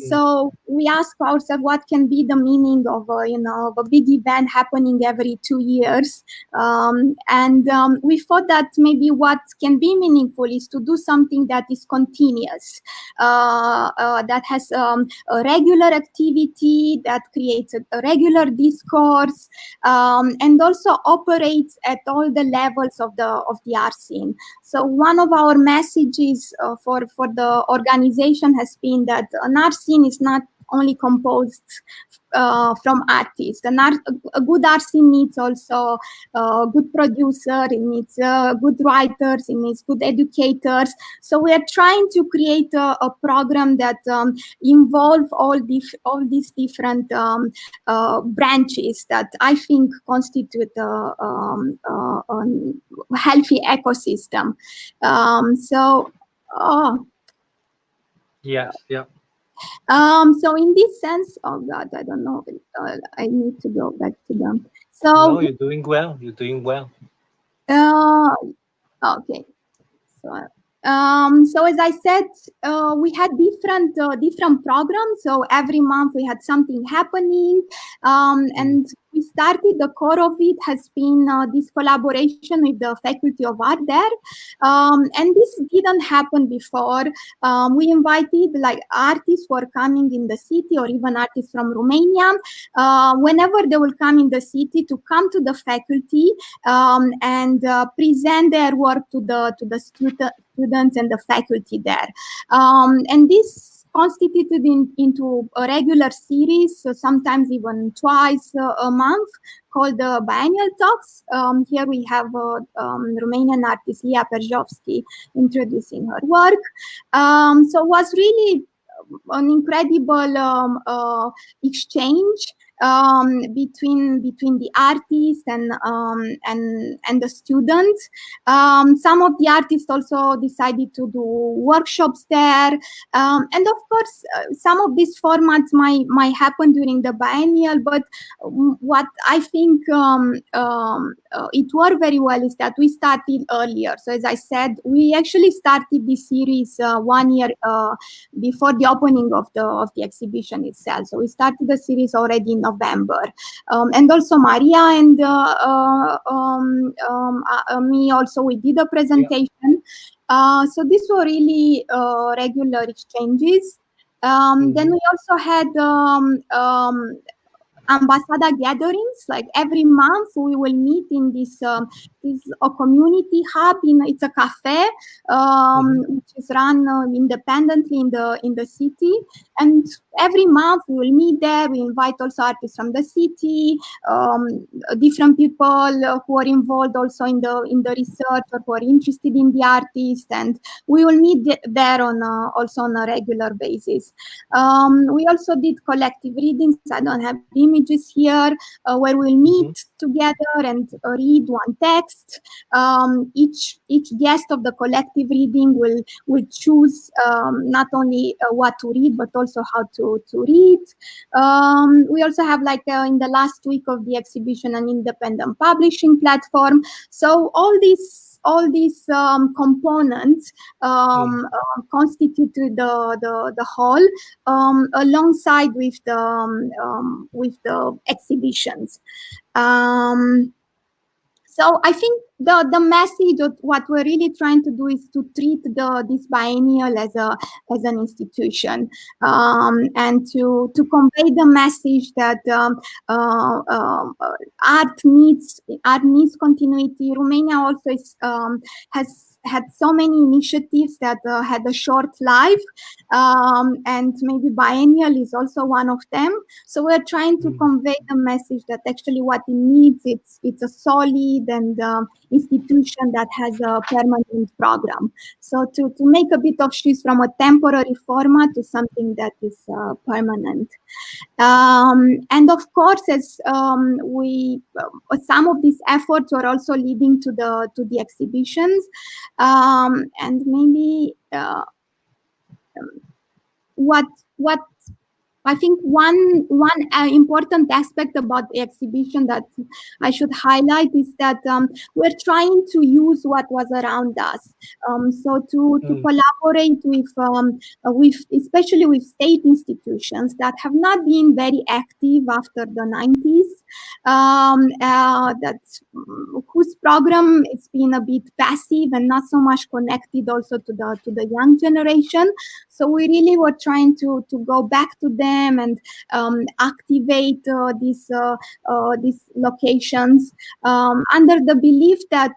So we ask ourselves what can be the meaning of a big event happening every 2 years. And we thought that maybe what can be meaningful is to do something that is continuous, that has a regular activity, that creates a regular discourse, and also operates at all the levels of the art scene. So one of our messages for the organization has been that an art scene is not only composed from artists. A good art scene needs also a good producer, it needs good writers, it needs good educators. So we are trying to create a program that involve all these different branches that I think constitute a healthy ecosystem. So in this sense, oh God, I don't know. I need to go back to them. So no, you're doing well. You're doing well. Okay. So as I said, we had different programs. So every month we had something happening, and we started. The core of it has been this collaboration with the Faculty of Art there, and this didn't happen before. We invited like artists who are coming in the city, or even artists from Romania, whenever they will come in the city, to come to the faculty and present their work to the students and the faculty there. And this constituted into a regular series, so sometimes even twice a month, called the Biennial Talks. Here we have Romanian artist Lia Perzhovski introducing her work. So it was really an incredible exchange between the artists and the students. Some of the artists also decided to do workshops there, and of course, some of these formats might happen during the biennial. But what I think it worked very well is that we started earlier. So as I said, we actually started this series 1 year before the opening of the exhibition itself. So we started the series already in November, and also Maria and me also, we did a presentation. So these were really regular exchanges. Then we also had Ambassador gatherings. Like every month we will meet in this a community hub. It's a cafe which is run independently in the city, and every month we will meet there. We invite also artists from the city, different people who are involved also in the research or who are interested in the artist, and we will meet there also on a regular basis. We also did collective readings. I don't have images here, where we'll meet together and read one text. Each guest of the collective reading will choose not only what to read, but also how to read. We also have, like in the last week of the exhibition, an independent publishing platform. So all these components constitute the whole, alongside with the exhibitions. So I think the message of what we're really trying to do is to treat this biennial as an institution, and to convey the message that art needs continuity. Romania also has had so many initiatives that had a short life, and maybe biennial is also one of them. So we're trying to convey the message that actually what it needs, it's a solid and institution that has a permanent program. So to make a bit of shift from a temporary format to something that is permanent. And of course, as some of these efforts are also leading to the exhibitions, and maybe what I think one important aspect about the exhibition that I should highlight is that we're trying to use what was around us. So to collaborate with especially with state institutions that have not been very active after the 90s, whose program has been a bit passive and not so much connected also to the young generation. So we really were trying to go back to them and activate these locations under the belief that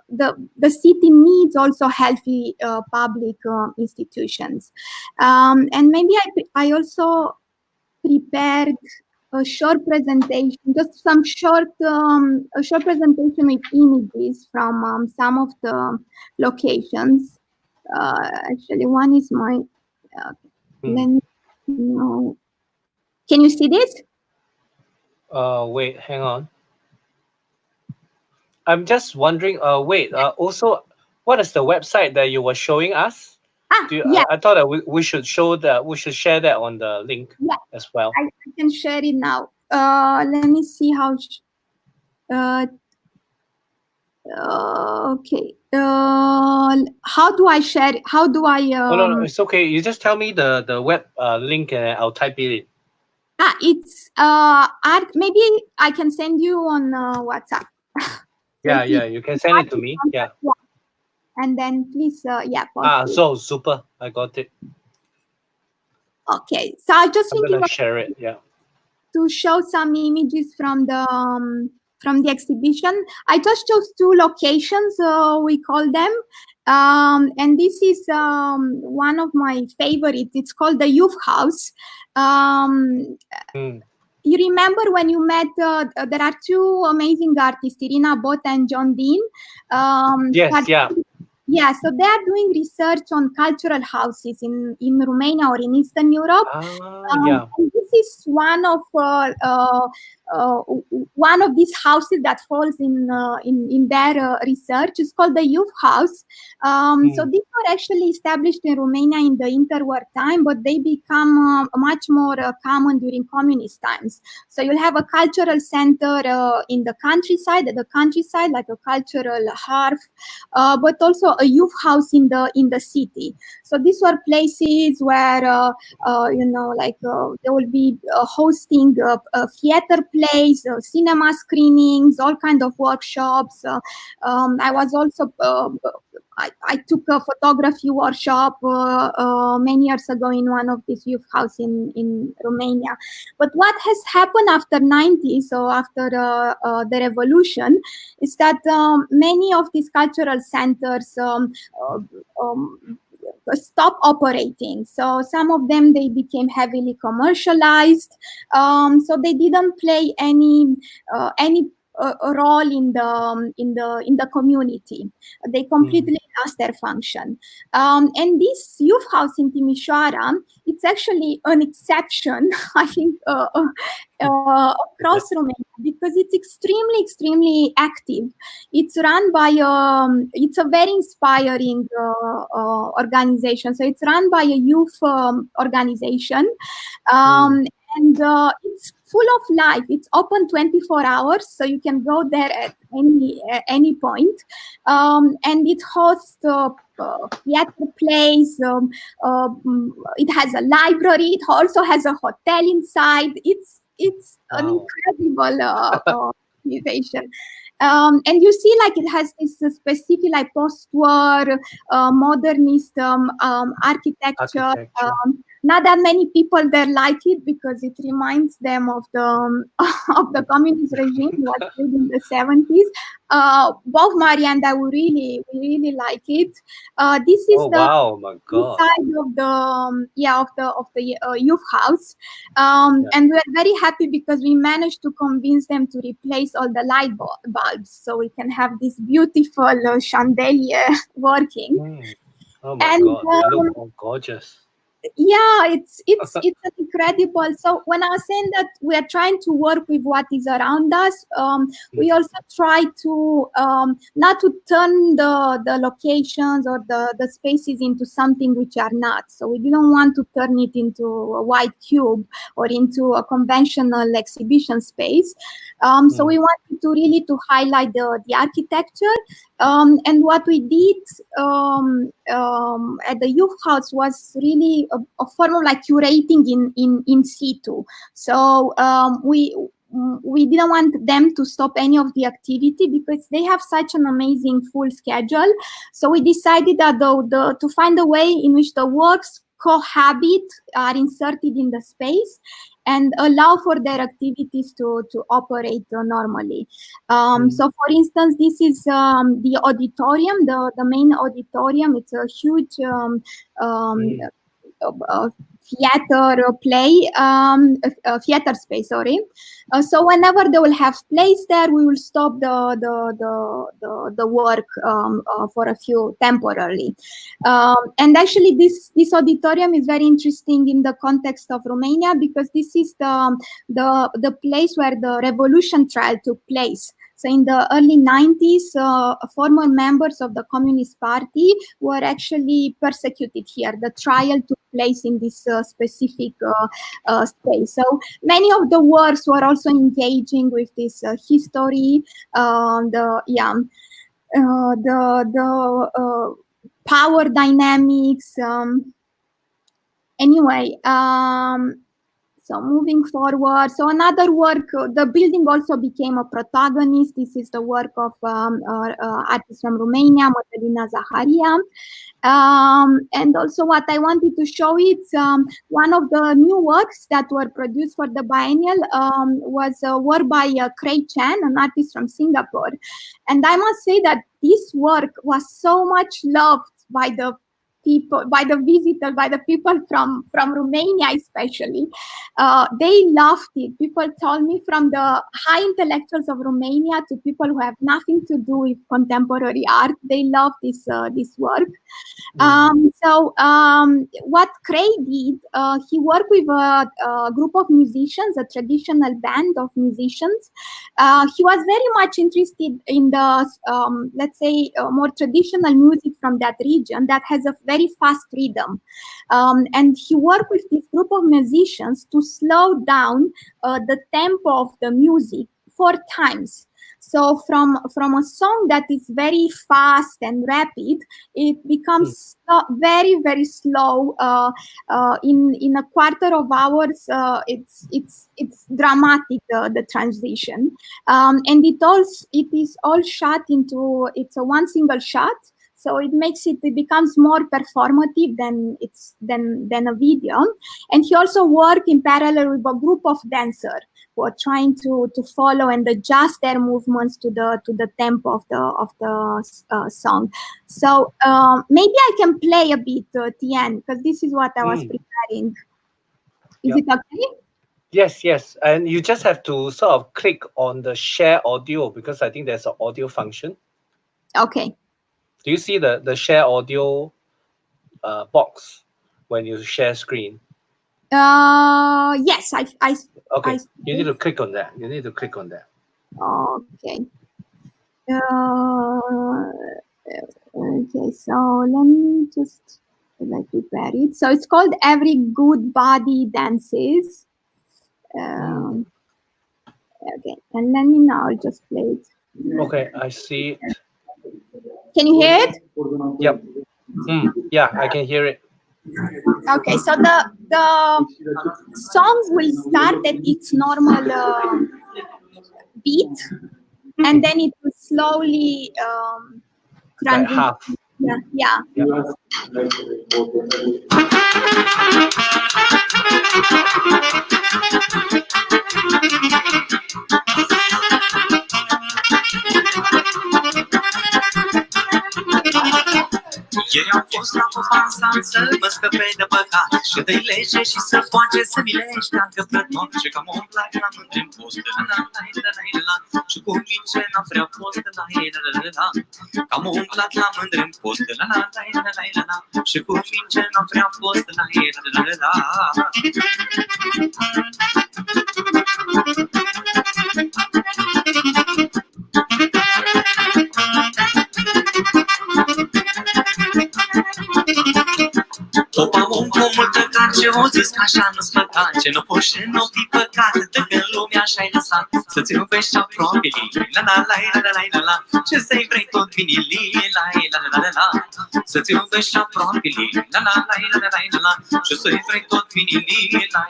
the city needs also healthy public institutions. And maybe I also prepared a short presentation, just some short presentation with images from some of the locations. Actually, one is my. Let me know. Can you see this? Wait, hang on. I'm just wondering. Also, what is the website that you were showing us? Yeah. I thought that we should show that. We should share that on the link as well. I can share it now. Let me see how. Okay. How do I share it? How do I? No, it's okay. You just tell me the web link and I'll type it in. It's art. Maybe I can send you on WhatsApp. Yeah, you can send it to me. Yeah. And then please, so super. I got it. Okay, so I just I'm thinking gonna share it. Yeah. To show some images from the exhibition. I just chose 2 locations, we call them. And this is one of my favorites. It's called the Youth House. You remember when you met, there are 2 amazing artists, Irina Bot and John Dean. Yes, yeah. Yeah, so they are doing research on cultural houses in Romania or in Eastern Europe. Yeah. And this is one of these houses that falls in their research. It's called the Youth House. So these were actually established in Romania in the interwar time, but they become much more common during communist times. So you'll have a cultural center in the countryside, like a cultural hearth, but also a youth house in the city. So these were places where they will be hosting theater plays, cinema screenings, all kind of workshops. I was also I took a photography workshop many years ago in one of these youth house in Romania. But what has happened after 90s, so after the revolution, is that many of these cultural centers stop operating. So some of them, they became heavily commercialized. So they didn't play any role in the community. They completely lost their function. And this youth house in Timișoara, it's actually an exception, I think, across Romania, because it's extremely active. It's run by it's a very inspiring organization. So it's run by a youth organization. And it's full of life. It's open 24 hours, so you can go there at any point. And it hosts theater plays. It has a library. It also has a hotel inside. It's an incredible organization. And you see, like, it has this specific, like, post-war modernist architecture. Not that many people there like it because it reminds them of the of the communist regime was in the 70s. Both Maria and I, we really like it. This is side of the youth house, and we're very happy because we managed to convince them to replace all the light bulbs, so we can have this beautiful chandelier working. Oh my God, they look all gorgeous. Yeah, it's incredible. So when I was saying that we are trying to work with what is around us, we also try to not to turn the locations or the spaces into something which are not. So we didn't want to turn it into a white cube or into a conventional exhibition space. So we wanted to really to highlight the architecture. And what we did at the youth house was really a form of like curating in situ. So we didn't want them to stop any of the activity because they have such an amazing full schedule. So we decided that to find a way in which the works cohabit, are inserted in the space, and allow for their activities to operate normally. So, for instance, this is the auditorium, the main auditorium. It's a huge theater play, theater space. Sorry. So whenever they will have plays there, we will stop the work for a few temporarily. And actually, this auditorium is very interesting in the context of Romania because this is the place where the revolution trial took place. So in the early 90s, former members of the Communist Party were actually persecuted here. The trial took place in this specific space. So many of the works were also engaging with this history, the power dynamics. Anyway. So moving forward, so another work, the building also became a protagonist. This is the work of artist from Romania, Mădălina Zaharia. And also what I wanted to show is one of the new works that were produced for the biennial was a work by Craig Chan, an artist from Singapore. And I must say that this work was so much loved by the people, by the visitors, by the people from Romania especially. They loved it. People told me, from the high intellectuals of Romania to people who have nothing to do with contemporary art, they love this work. What Craig did, he worked with a group of musicians, a traditional band of musicians. He was very much interested in the, let's say, more traditional music from that region that has a very fast rhythm. And he worked with this group of musicians to slow down the tempo of the music 4 times. So from a song that is very fast and rapid, it becomes very, very slow. In a quarter of hours, it's dramatic, the transition, and it is all shot into, it's a one single shot. So it becomes more performative than a video. And he also worked in parallel with a group of dancers who are trying to follow and adjust their movements to the tempo of the song. So maybe I can play a bit, Tian, because this is what I was preparing. Is it okay? Yes. And you just have to sort of click on the share audio, because I think there's an audio function. Okay. Do you see the share audio box when you share screen? Yes, Okay, you need to click on that. Okay. Okay, so let me just prepare it. So it's called Every Good Body Dances. Okay, and let me now just play it. Okay, I see it. Can you hear it? Yep. Yeah, I can hear it. Okay, so the song will start at its normal beat, and then it will slowly Like half. Yeah. Ieri am fost la o pansant să mă scăpe de păcat și de lege și să poate să mi le șteargă plăton. Și că m-am umplat la mândri-n post la și cu minge n-am prea fost la că m-am umplat la mândri-n post la și cu minge n-am prea fost la Popa om cu multă carce o zis că așa nu-ți păcat, ce nu poți și nu fi păcat, dacă în lumea așa-ai lăsat, să-ți iubești aproape la ce să-i vrei tot vinili, la să-ți iubești aproape la ce să-i vrei tot vinili, la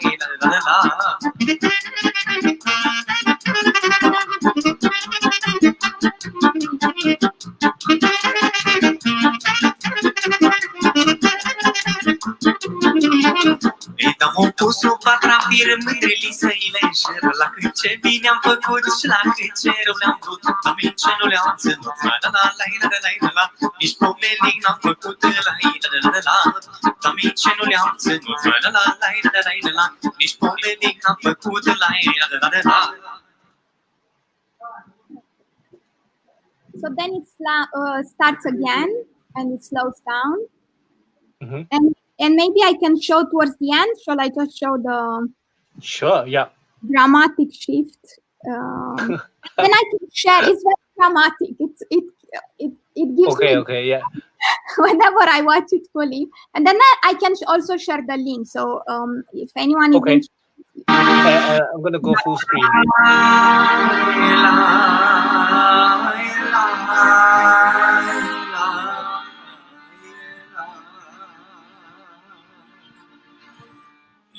Îi dăm un pus sub patrafir, mândrilii să-i le înșeră, la cât ce bine am făcut și la cât ce rău le-am vrut, la mine ce nu le-am ținut, la nici pomenic n-am făcut, la mine ce nu le-am ținut, la nici pomenic n-am făcut, So then it starts again and it slows down. And maybe I can show towards the end. Shall I just show the Sure, yeah. dramatic shift? Then I can share. It's very dramatic. It gives me Okay, yeah. whenever I watch it fully, and then I can also share the link. So if anyone is interested. I'm gonna go full screen.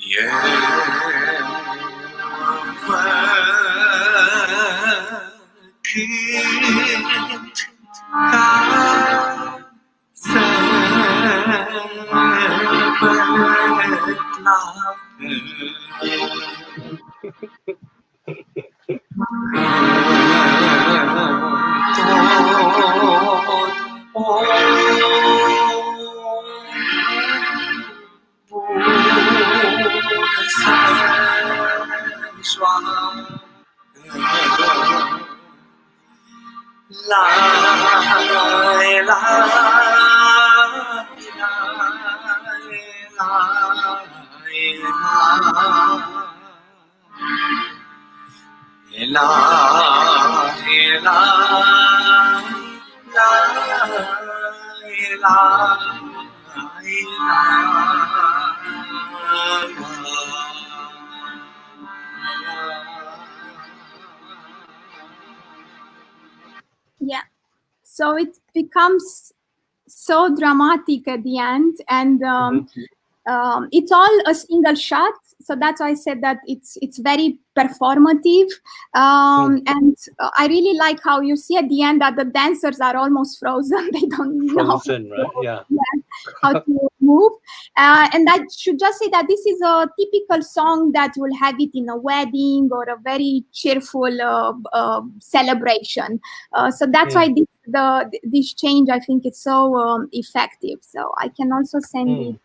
Yeah. Yeah, so it becomes so dramatic at the end, and it's all a single shot. So that's why I said that it's very performative, and I really like how you see at the end that the dancers are almost frozen. They don't know right? Yeah. how to move. And I should just say that this is a typical song that will have it in a wedding or a very cheerful celebration. So that's why this change, I think, is so effective. So I can also send it.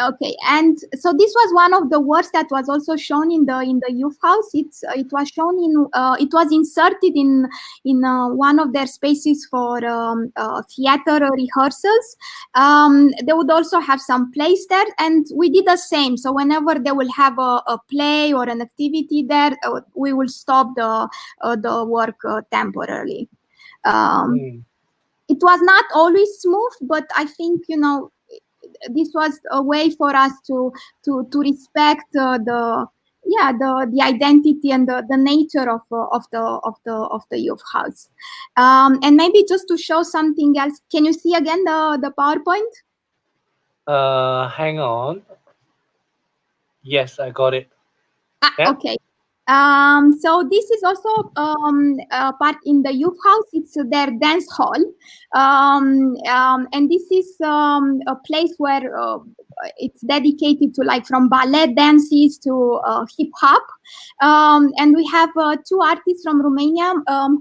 Okay, and so this was one of the works that was also shown in the youth house. It was shown in it was inserted in one of their spaces for theater rehearsals. They would also have some plays there, and we did the same. So whenever they will have a play or an activity there, we will stop the work temporarily. It was not always smooth, but I think, you know, this was a way for us to respect the identity and the nature of the youth house. And maybe just to show something else, can you see again the PowerPoint? Hang on. Yes, I got it. Okay. So this is also part in the youth house. It's their dance hall, and this is a place where it's dedicated to, like, from ballet dances to hip hop. And we have two artists from Romania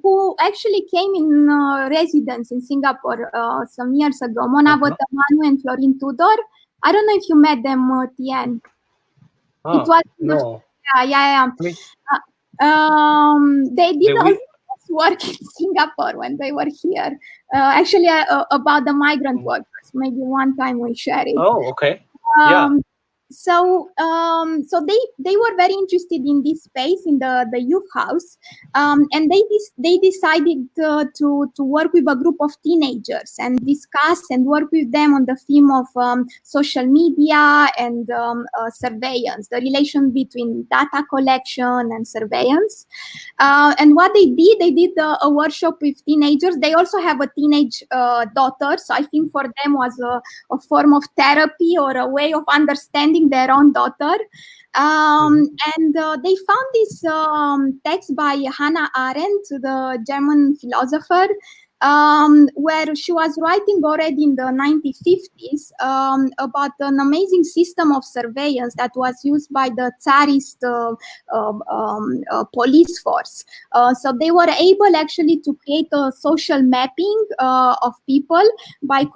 who actually came in residence in Singapore some years ago, Mona Vătămanu and Florin Tudor. I don't know if you met them, Tian. It was no. Yeah. They did also work in Singapore when they were here. Actually, about the migrant workers. Maybe one time we shared it. Oh, okay. So they were very interested in this space in the youth house, and they decided to work with a group of teenagers and discuss and work with them on the theme of social media and surveillance, the relation between data collection and surveillance. And what they did a workshop with teenagers. They also have a teenage daughter, so I think for them was a form of therapy or a way of understanding their own daughter. And they found this text by Hannah Arendt, the German philosopher, where she was writing already in the 1950s about an amazing system of surveillance that was used by the Tsarist police force. So they were able actually to create a social mapping of people by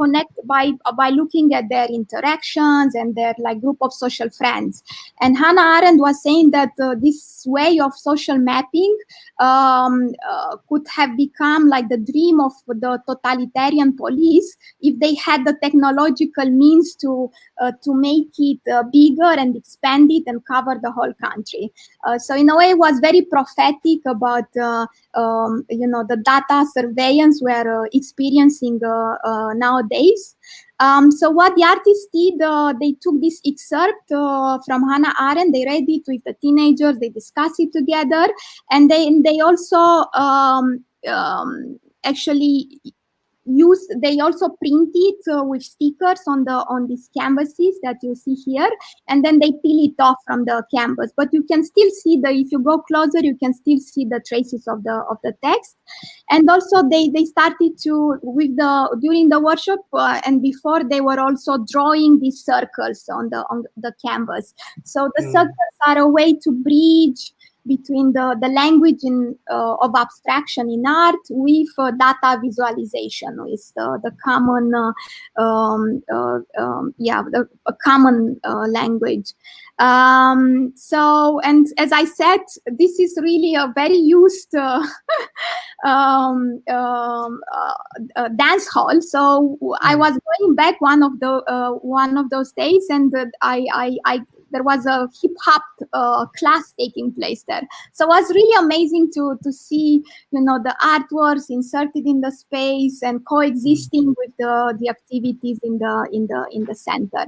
looking at their interactions and their, like, group of social friends. And Hannah Arendt was saying that this way of social mapping could have become like the dream of the totalitarian police if they had the technological means to make it bigger and expand it and cover the whole country. So in a way, it was very prophetic about the data surveillance we're experiencing nowadays. So what the artists did, they took this excerpt from Hannah Arendt, they read it with the teenagers, they discussed it together, and they also actually they also print it with stickers on these canvases that you see here, and then they peel it off from the canvas. But you can still see if you go closer, you can still see the traces of the text. And also they started to during the workshop and before, they were also drawing these circles on the canvas. So the circles are a way to bridge between the language of abstraction in art with data visualization, is the common a common language. So, and as I said, this is really a very used dance hall. So I was going back one of those days, and there was a hip hop class taking place there. So it was really amazing to see, the artworks inserted in the space and coexisting with the activities in the center.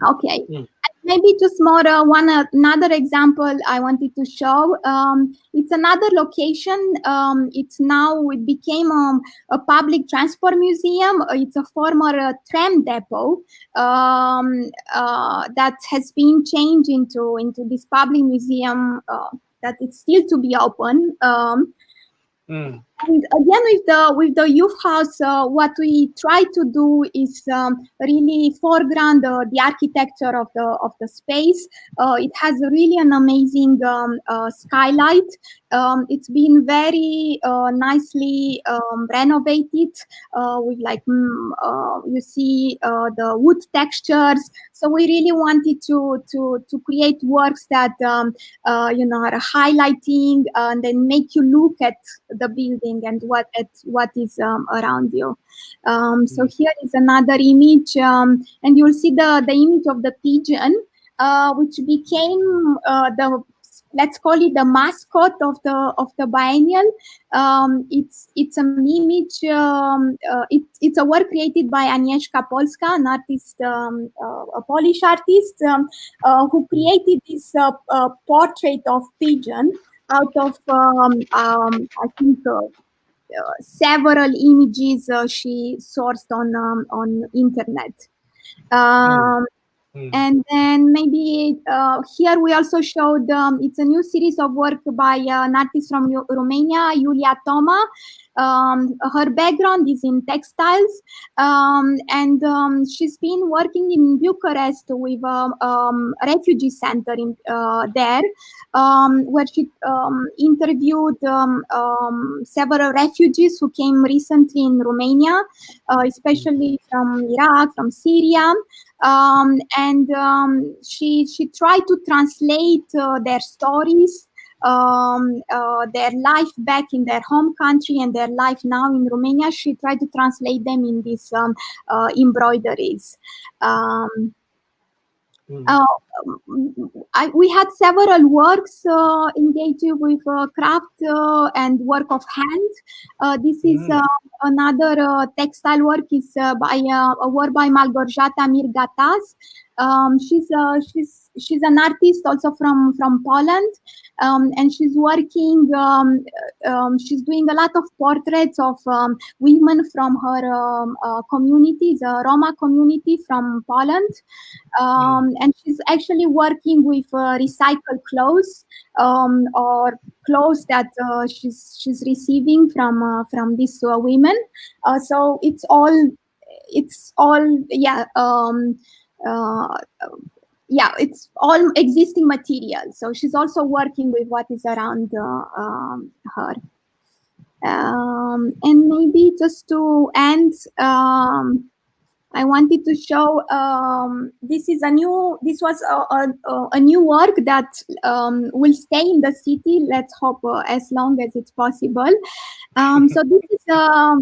Okay. Maybe just more another example I wanted to show. It's another location. It became a public transport museum. It's a former tram depot that has been changed into this public museum that it's still to be open. And again, with the youth house, what we try to do is really foreground the architecture of the space. It has really an amazing skylight. It's been very nicely renovated with you see the wood textures. So we really wanted to create works that are highlighting and then make you look at the building and what is around you. So here is another image, and you'll see the image of the pigeon, which became let's call it the mascot of the biennial. It's an image. It's a work created by Agnieszka Polska, an artist, a Polish artist, who created this portrait of pigeon out of I think several images she sourced on internet. And then maybe here we also showed, it's a new series of work by an artist from Romania, Iulia Toma. Her background is in textiles, and she's been working in Bucharest with a refugee center there, where she interviewed several refugees who came recently in Romania, especially from Iraq, from Syria. And she tried to translate their stories, their life back in their home country and their life now in Romania. She tried to translate them in these embroideries. We had several works engaging with craft and work of hand. This is another textile work, is by a work by Malgorzata Mirgatas. She's an artist also from Poland, and she's working. She's doing a lot of portraits of women from her community, the Roma community from Poland, and she's actually working with recycled clothes or clothes that she's receiving from these women. So it's all it's all existing material. So she's also working with what is around her. And maybe just to end, I wanted to show this was a new work that will stay in the city. Let's hope as long as it's possible. So this is a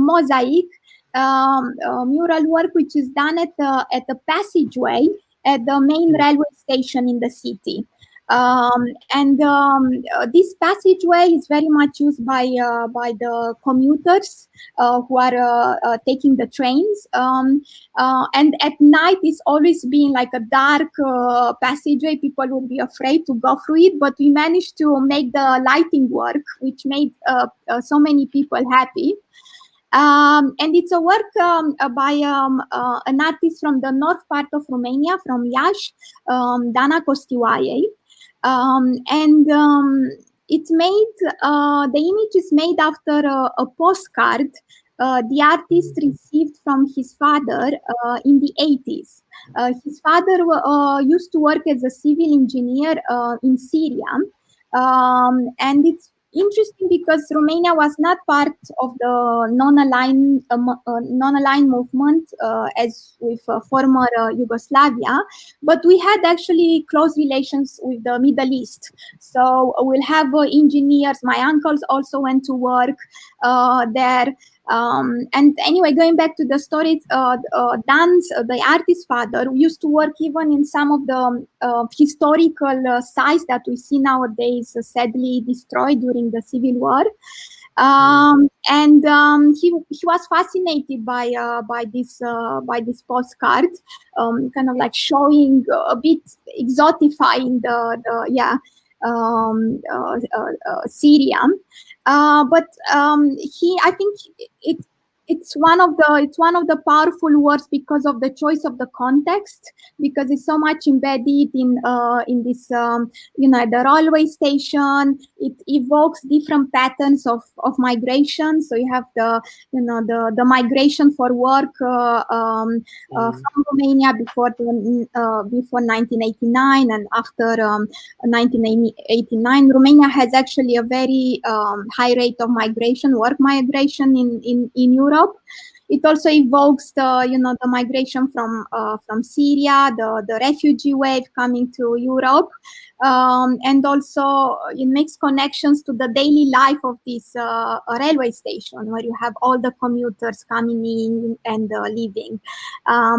mosaic. Mural work which is done at the passageway at the main railway station in the city. This passageway is very much used by the commuters who are taking the trains. And at night, it's always been like a dark passageway. People would be afraid to go through it, but we managed to make the lighting work, which made so many people happy. And it's a work by an artist from the north part of Romania, from Iași, Dana Costiuaie. It's made, the image is made after a postcard the artist received from his father in the 80s. His father used to work as a civil engineer in Syria. And it's interesting because Romania was not part of the non-aligned movement as with former Yugoslavia, but we had actually close relations with the Middle East. So we'll have engineers. My uncles also went to work there. And anyway, going back to the story, Dan's, the artist's father, used to work even in some of the historical sites that we see nowadays sadly destroyed during the Civil War. He was fascinated by this postcard, kind of like showing a bit exotifying Syria. But I think it's one of the powerful works because of the choice of the context, because it's so much embedded in this the railway station. It evokes different patterns of migration. So you have the migration for work from Romania before 1989 and after 1989. Romania has actually a very high rate of migration, work migration in Europe. It also evokes the migration from Syria, the refugee wave coming to Europe, and also it makes connections to the daily life of this railway station where you have all the commuters coming in and leaving.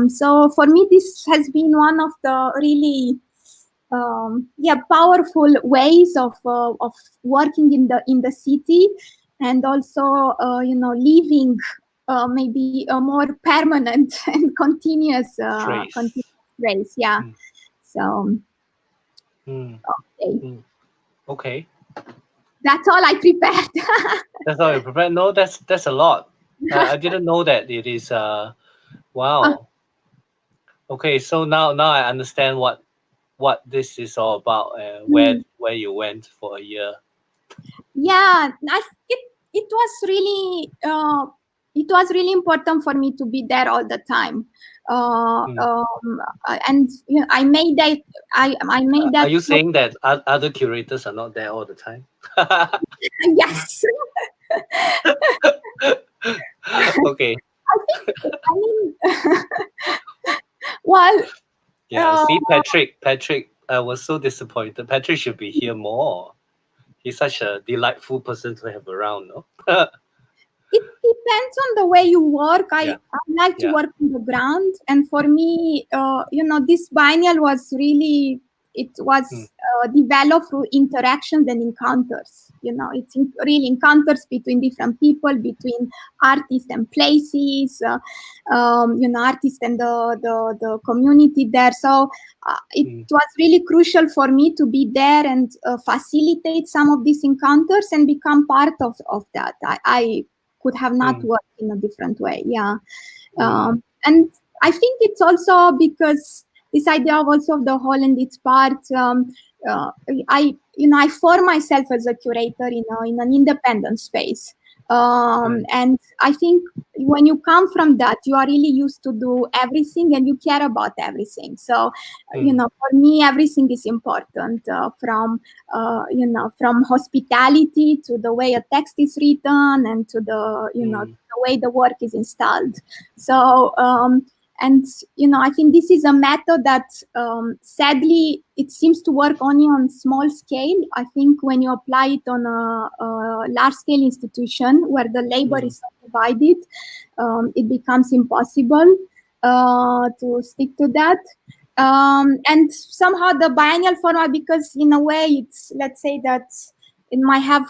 So for me, this has been one of the really powerful ways of working in the city, and also leaving maybe a more permanent and continuous trace. Yeah. So okay. That's all I prepared. That's all you prepared. No, that's a lot. I didn't know that it is. Wow. Okay, so now I understand what this is all about and where you went for a year. Yeah, it was really important for me to be there all the time. And I made that. I made that. Are you saying that other curators are not there all the time? Yes. Okay. I mean, well. Yeah. See, Patrick, I was so disappointed. Patrick should be here more. He's such a delightful person to have around, no? It depends on the way you work. I like to work on the ground, and for me, this biennial was really developed through interactions and encounters. It's really encounters between different people, between artists and places, artists and the community there. So it was really crucial for me to be there and facilitate some of these encounters and become part of that. I could have not worked in a different way. Yeah. And I think it's also because this idea of also of the whole and its part, I form myself as a curator in an independent space. And I think when you come from that, you are really used to do everything and you care about everything. So, for me, everything is important, from hospitality to the way a text is written and to the way the work is installed. So, and I think this is a method that sadly it seems to work only on small scale. I think when you apply it on a large scale institution where the labor is divided, it becomes impossible to stick to that. And somehow the biennial format, because in a way it's, let's say that it might have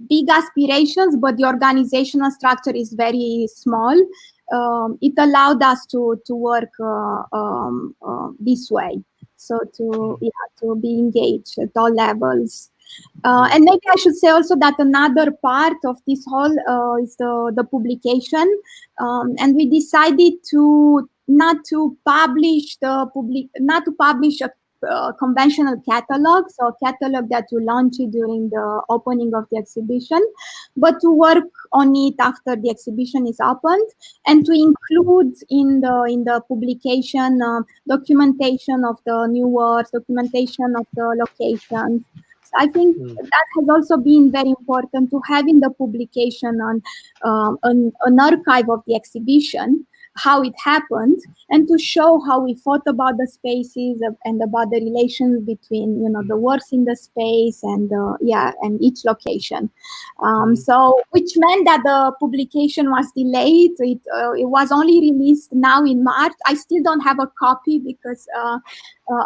big aspirations, but the organizational structure is very small. It allowed us to work this way. So to be engaged at all levels. And maybe I should say also that another part of this whole is the publication, and we decided not to publish a conventional catalog, so a catalog that you launch it during the opening of the exhibition, but to work on it after the exhibition is opened, and to include in the publication documentation of the new works, documentation of the locations. So I think that has also been very important to have in the publication on an archive of the exhibition, how it happened, and to show how we thought about the spaces and about the relations between the works in the space and and each location. So which meant that the publication was delayed. It was only released now in March. I still don't have a copy because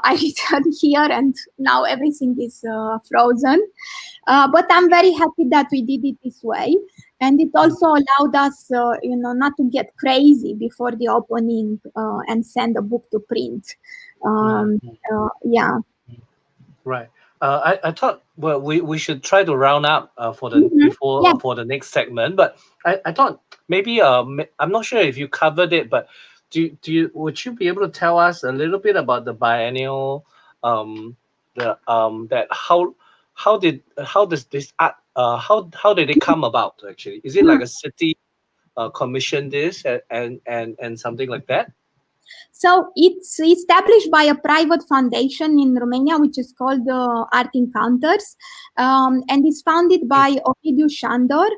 I returned here and now everything is frozen. But I'm very happy that we did it this way. And it also allowed us, not to get crazy before the opening and send a book to print. Right. I thought, well, we should try to round up for the for the next segment. But I thought maybe I'm not sure if you covered it, but would you be able to tell us a little bit about the biennial? That how does this art how did it come about actually? Is it like a city commissioned this and something like that? So it's established by a private foundation in Romania, which is called Art Encounters, and it's founded by Ovidiu Sandor.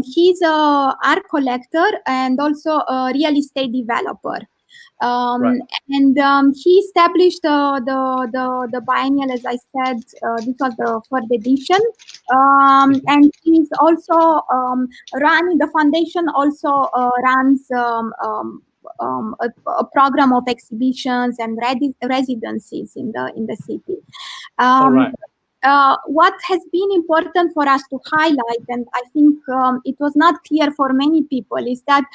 He's a art collector and also a real estate developer. And he established the biennial, as I said. This was the fourth edition, and he's also running. The foundation also runs a program of exhibitions and residencies in the city. What has been important for us to highlight, and I think it was not clear for many people, is that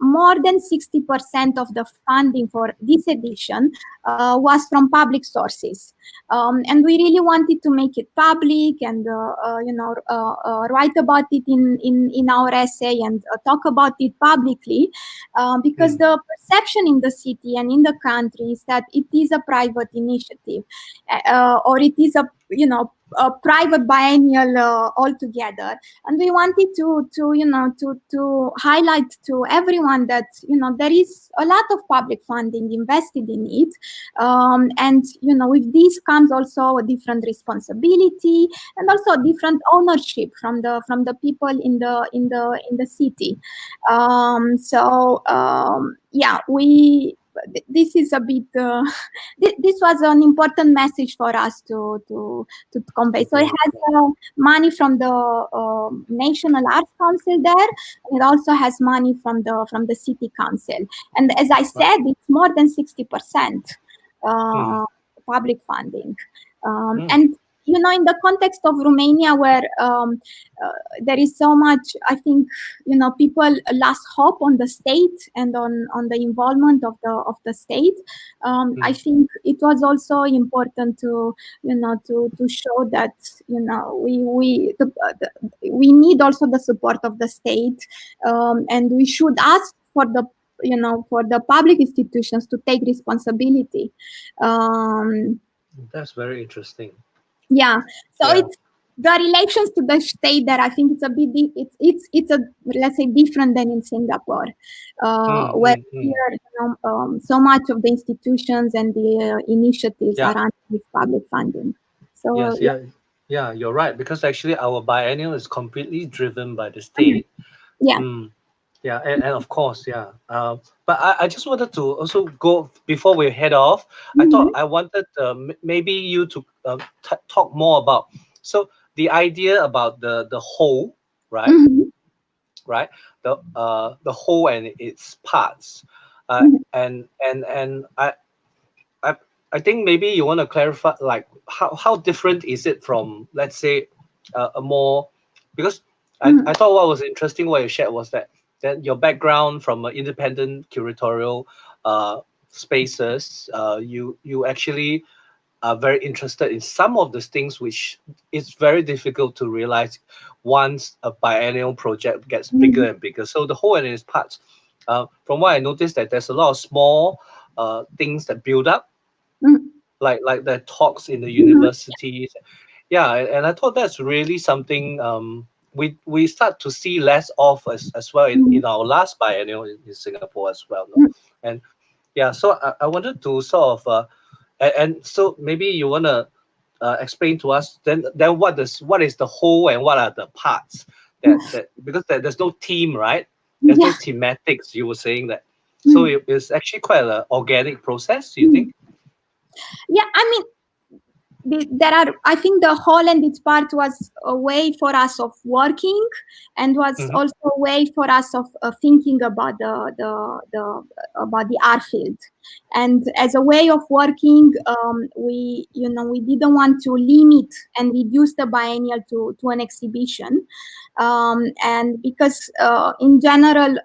more than 60% of the funding for this edition was from public sources, and we really wanted to make it public and write about it in our essay and talk about it publicly, because the perception in the city and in the country is that it is a private initiative, or it is a private biennial altogether. And we wanted to highlight to everyone that there is a lot of public funding invested in it, and with this comes also a different responsibility and also a different ownership from the people in the city. This is a bit. This was an important message for us to convey. So it has money from the National Arts Council there. It also has money from the City Council, and as I said, it's more than 60% public funding, and. In the context of Romania, where there is so much, I think, people lost hope on the state and on the involvement of the state. I think it was also important to show that we need also the support of the state, and we should ask for the public institutions to take responsibility. That's very interesting. It's the relations to the state that I think it's a bit it's a, let's say, different than in Singapore, where here so much of the institutions and the initiatives are under with public funding. So you're right, because actually our biennial is completely driven by the state. And of course, but I just wanted to also go, before we head off, I thought I wanted maybe you to talk more about, so the idea about the whole, right? Right, the whole and its parts, and I think maybe you want to clarify, like how different is it from, let's say, a more, because I thought what was interesting what you shared was that your background from independent curatorial spaces, you actually are very interested in some of the things which is very difficult to realize once a biennial project gets bigger and bigger. So the whole and its parts, from what I noticed, that there's a lot of small things that build up, like the talks in the universities. Yeah, and I thought that's really something we start to see less of as well in our last biennial in Singapore as well. No? And yeah, so I wanted to sort of and so maybe you want to explain to us then what is the whole and what are the parts that because there's no theme, right? There's no thematics. You were saying that, so it's actually quite an organic process. Do you think? Yeah, I mean, I think the whole and its part was a way for us of working, and was also a way for us of thinking about about the art field. And as a way of working, we didn't want to limit and reduce the biennial to an exhibition, and because in general,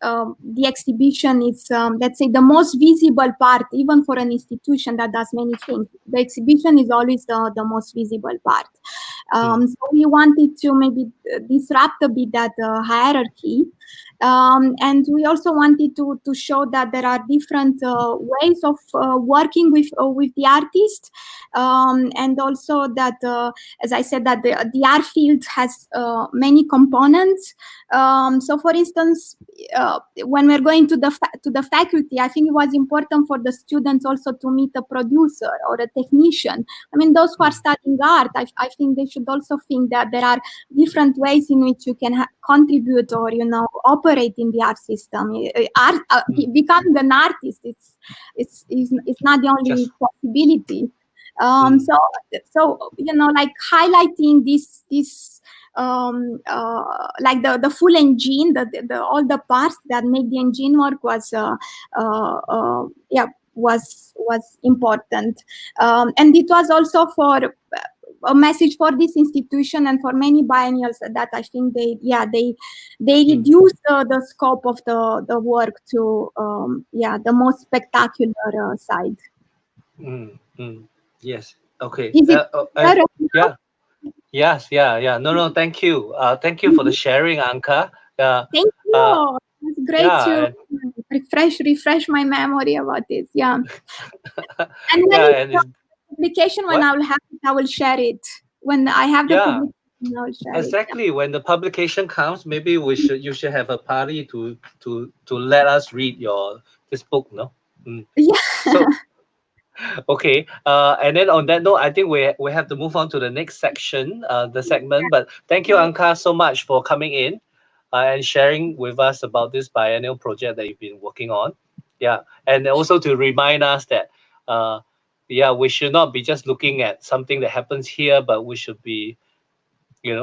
the exhibition is, let's say, the most visible part, even for an institution that does many things. The exhibition is always the most visible part. So we wanted to maybe disrupt a bit that hierarchy. And we also wanted to show that there are different ways of working with the artist, and also that, as I said, that the art field has many components. So, for instance, when we're going to the faculty, I think it was important for the students also to meet a producer or a technician. I mean, those who are studying art, I think they should also think that there are different ways in which you can contribute or operate in the art system. Becoming an artist, it's not the only possibility. So like highlighting this like the full engine, the all the parts that make the engine work was important, and it was also for a message for this institution and for many biennials that I think they reduce the scope of the work to the most spectacular side. Yes. Okay. Is it yeah. Yes. Yeah. No. Thank you. Thank you for the sharing, Anca. Thank you. It's great to refresh my memory about this. Yeah. And then publication, when I will have it, I will share it. When I have the publication, I will share exactly. When the publication comes, maybe you should have a party to let us read this book, no? Yeah. So, okay. And then on that note, I think we have to move on to the next section, the segment. But thank you, Anca, so much for coming in and sharing with us about this biennial project that you've been working on. Yeah, and also to remind us that we should not be just looking at something that happens here, but we should be,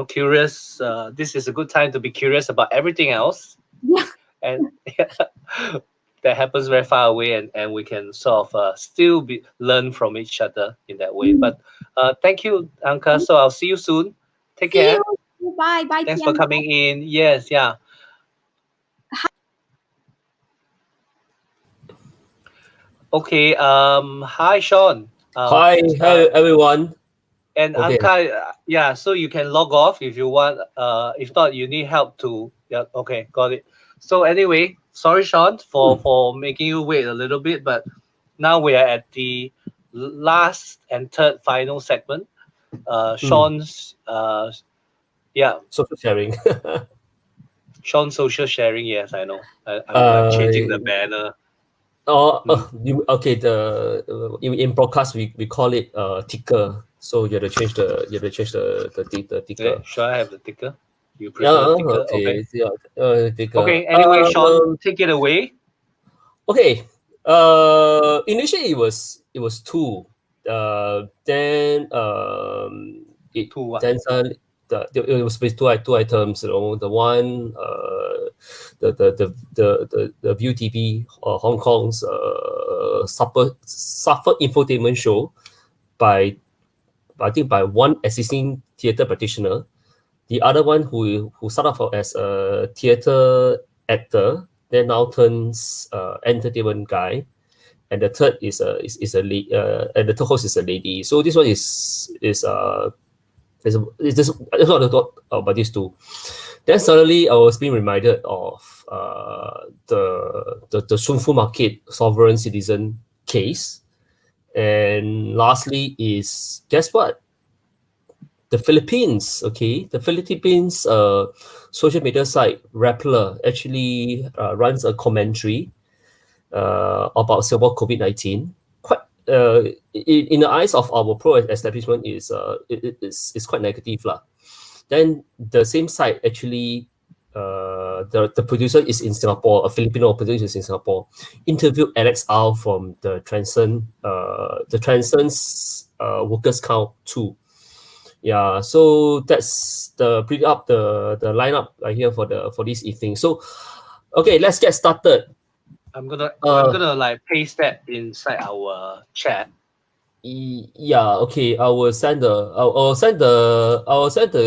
curious. This is a good time to be curious about everything else. Yeah. And that happens very far away, and we can sort of still learn from each other in that way. But thank you, Anca. So I'll see you soon. Take care. Bye. Thanks for coming in. Yes, yeah. Okay. Hi, Sean. Hi everyone. And Anca, so you can log off if you want. If not, you need help to. Yeah. Okay, got it. So anyway, sorry, Sean, for making you wait a little bit, but now we are at the last and third final segment. Sean's social sharing. Sean's social sharing. Yes, I know. I'm changing the banner. Okay. In broadcast we call it ticker. So you have to change the ticker. Okay, should I have the ticker? You prefer ticker? Okay. Ticker. Okay. Anyway, Sean, take it away. Okay. Initially it was 2. Then it was based 2 items. The one the View TV Hong Kong's suffer infotainment show by one existing theatre practitioner. The other one who started off as a theatre actor, then now turns entertainment guy, and the third is a and the third host is a lady. So this one is just I just want to talk about these two. Then suddenly I was being reminded of the Shunfu market sovereign citizen case, and lastly is, guess what? The Philippines, okay? The Philippines social media site Rappler actually runs a commentary about Singapore COVID-19. Quite in the eyes of our pro-establishment is quite negative lah. Then the same site actually the producer is in Singapore, a Filipino producer is in Singapore, interviewed Alex Au from the Transcend's Workers' Count 2. Yeah, so that's the bring up the lineup here for this evening. So, okay, let's get started. I'm gonna like paste that inside our chat. Yeah, okay. I will send the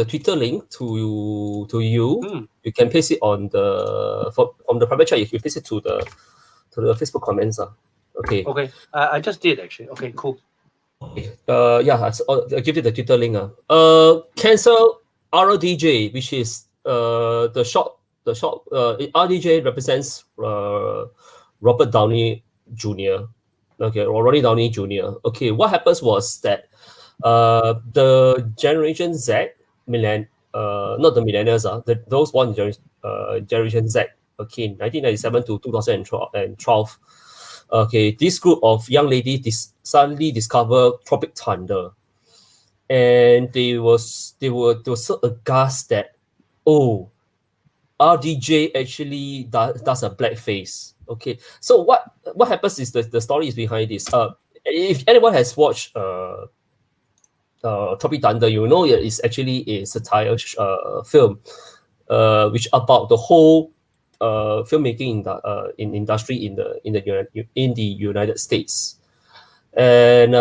Twitter link to you. You can paste it on from the private chat. You can paste it to the Facebook comments. Okay. Okay. I just did actually. Okay, cool. Okay. Yeah, I'll give you the Twitter link. Cancel RDJ, which is the short RDJ represents Robert Downey Jr. Okay, or Rodney Downey Jr. Okay, what happens was that the Generation Z, not the millennials, those born in Generation Z, okay, 1997 to 2012. Okay, this group of young ladies suddenly discover Tropic Thunder, and they were so aghast that, oh, RDJ actually does a blackface. Okay, so what happens is the story is behind this. If anyone has watched Tropic Thunder, you know it is actually a satire film, which about the whole filmmaking in industry in the United States, and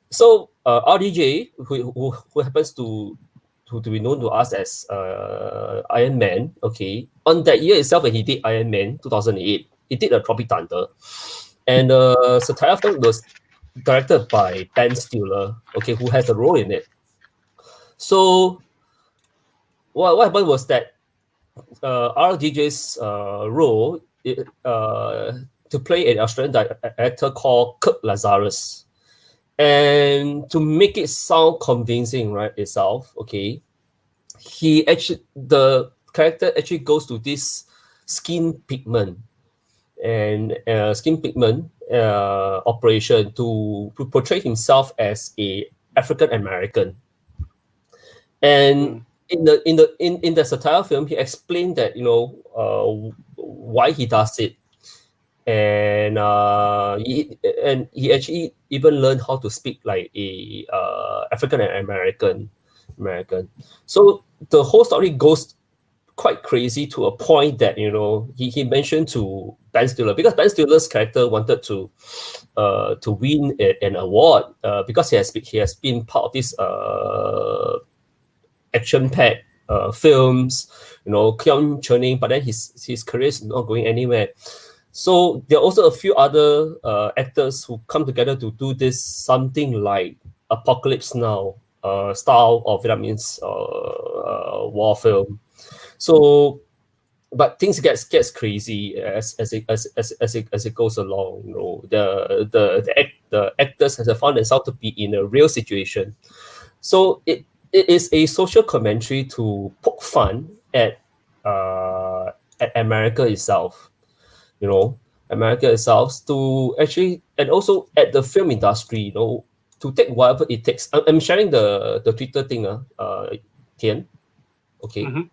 so RDJ, who happens to be known to us as Iron Man, okay, on that year itself when he did Iron Man 2008, he did a Tropic Thunder, and satire film was directed by Ben Stiller, okay, who has a role in it. So what happened was that RDJ's role to play an Australian actor called Kirk Lazarus, and to make it sound convincing, right, itself, okay, the character actually goes to this skin pigment operation to portray himself as a African American, and in the satire film, he explained that, you know, why he does it, and he actually even learned how to speak like a African American. So the whole story goes quite crazy to a point that, you know, he mentioned to Ben Stiller, because Ben Stiller's character wanted to win an award because he has been part of this action-packed films, you know, keep on churning, but then his career is not going anywhere. So there are also a few other actors who come together to do this something like Apocalypse Now style of Vietnamese war film. So, but things gets crazy as it goes along. You know, the actors have found themselves to be in a real situation. So it is a social commentary to poke fun at America itself. You know, America itself, to actually, and also at the film industry, you know, to take whatever it takes. I'm sharing the Twitter thing, Tian. Okay. Mm-hmm.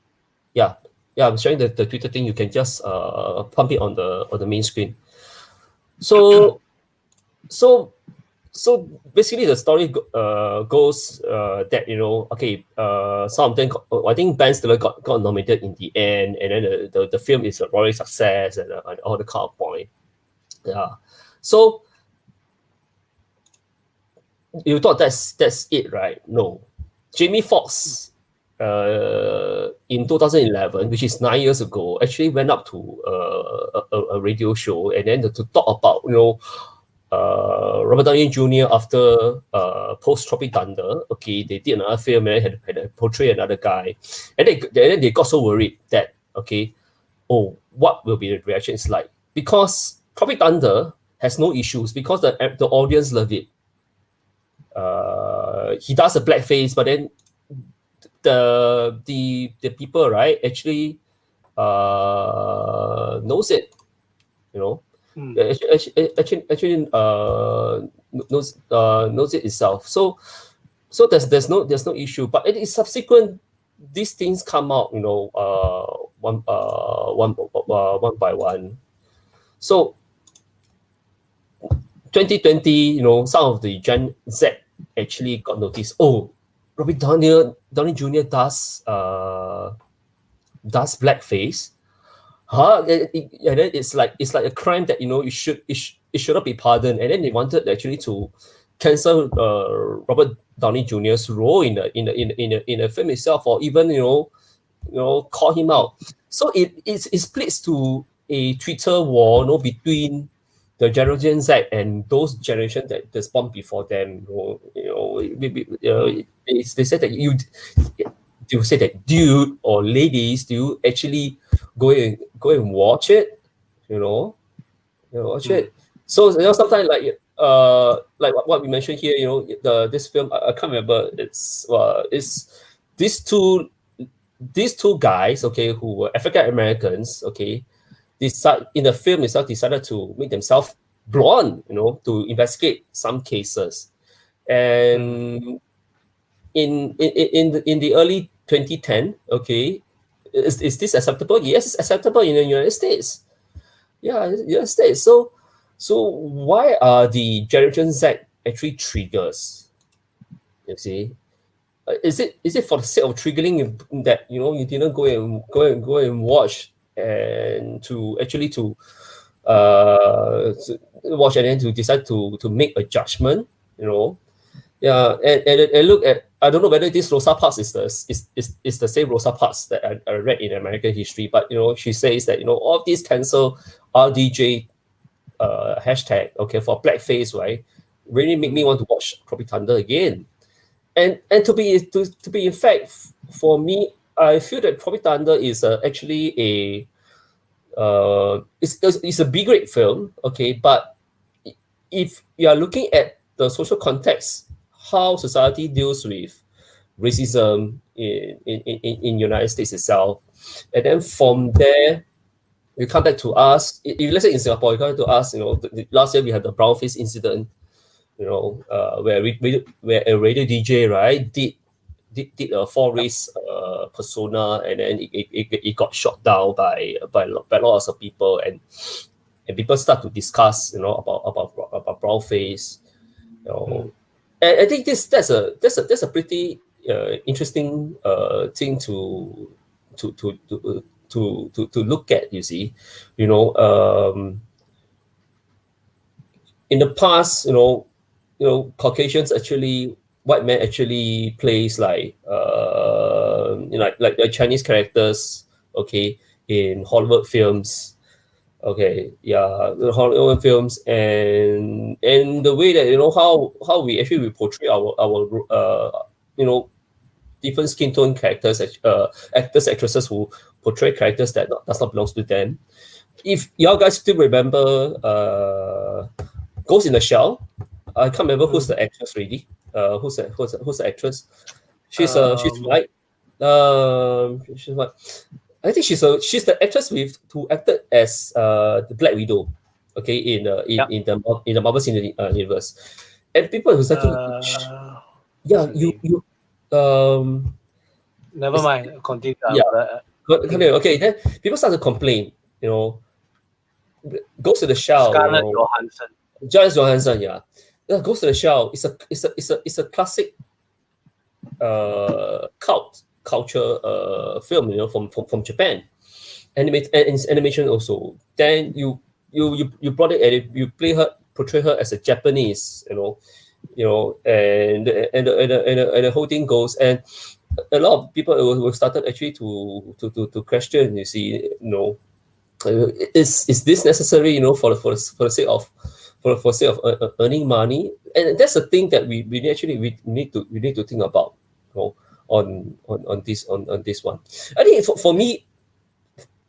Yeah, I'm sharing the Twitter thing. You can just pump it on the main screen. So basically the story goes that, you know, okay, some of them, I think Ben Stiller got nominated in the end, and then the film is a roaring success and all the kind of point. Yeah. So you thought that's it, right? No. Jamie Foxx in 2011, which is 9 years ago, actually went up to a radio show and then to talk about, Robert Downey Jr. after post Tropic Thunder. Okay, they did another film and had to portray another guy, and then they got so worried that, okay, oh, what will be the reaction? It's like, because Tropic Thunder has no issues because the audience love it. He does a blackface, but then the people, right, actually knows it, actually knows it itself. So there's no issue. But it is subsequent, these things come out, one by one. So 2020, some of the Gen Z actually got noticed. Oh, Robert Downey Jr. does blackface. And then it's like a crime that it should not be pardoned. And then they wanted actually to cancel Robert Downey Jr.'s role in the film itself, or even call him out. So it splits to a Twitter war, between the generation Z and those generations that was born before them. They said that you say that, dude or ladies, do you actually go and watch it? Watch it. So sometimes like what we mentioned here, this film, I can't remember. It's these two guys, okay, who were African Americans, okay, in the film itself decided to make themselves blonde, to investigate some cases, and in the early 2010, okay, is this acceptable? Yes, it's acceptable in the United States. Yeah, United States. So why are the Generation Z actually triggers? You see, is it for the sake of triggering that you didn't go and watch and to watch and then to decide to make a judgment? Yeah, and look at, I don't know whether this Rosa Parks is the same Rosa Parks that I read in American history, but she says that all of these cancel RDJ hashtag, okay, for blackface, right, really make me want to watch Tropic Thunder again. And to be in fact, for me, I feel that Tropic Thunder is actually it's a B-grade film, okay, but if you are looking at the social context, how society deals with racism in United States itself, and then from there you come back to us. If let's say in Singapore, you come back to us, last year we had the brownface incident, where a radio DJ, right, did a four race persona, and then it got shot down by lots of people, and people start to discuss about brownface. And I think that's a pretty interesting thing to look at. You see, in the past, Caucasians actually, white men actually plays like Chinese characters, okay, in Hollywood films. Okay, yeah, the Hollywood films, and the way that how we actually portray our different skin tone characters, actors, actresses who portray characters that does not belong to them. If y'all guys still remember Ghost in the Shell, I can't remember who's the actress really. Who's the actress? She's white. She's white. I think she's the actress who acted as the Black Widow, okay, in the Marvel Cinematic Universe, and people who started, never mind, continue. Okay, then people start to complain, Ghost to the Shell, Scarlett Johansson, yeah, Ghost to the Shell is a classic culture film, from Japan, animation also. Then you you brought it and you portray her as a Japanese, and the whole thing goes, and a lot of people were started actually to question. You see, is this necessary? For the sake of earning money, and that's the thing that we need to think about. On this one, I think for me,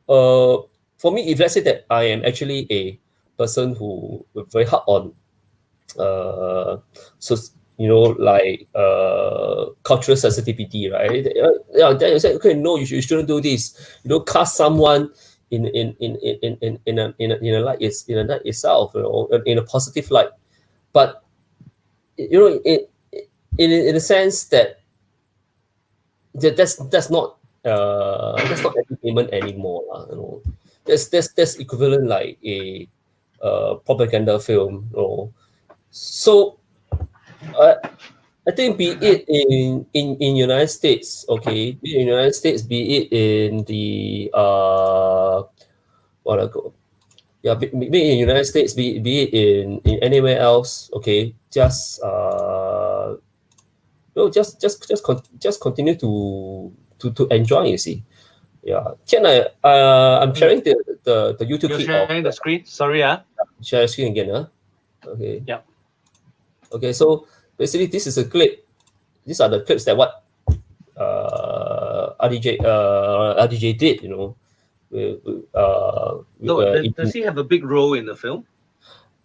if let's say that I am actually a person who very hard on cultural sensitivity, right? Then you say, okay, no, you shouldn't do this. Cast someone in a light itself, in a positive light. But in a sense that's not entertainment anymore. That's equivalent like a propaganda film. So I think be it in United States, okay, be it in United States, be it in the be it in United States, be it in anywhere else, okay, just continue to enjoy. You see, yeah. I'm sharing the YouTube You're clip. Sharing the screen. Sorry, share the screen again, Okay. Yeah. Okay, so basically this is a clip. These are the clips that what RDJ did. Does he have a big role in the film?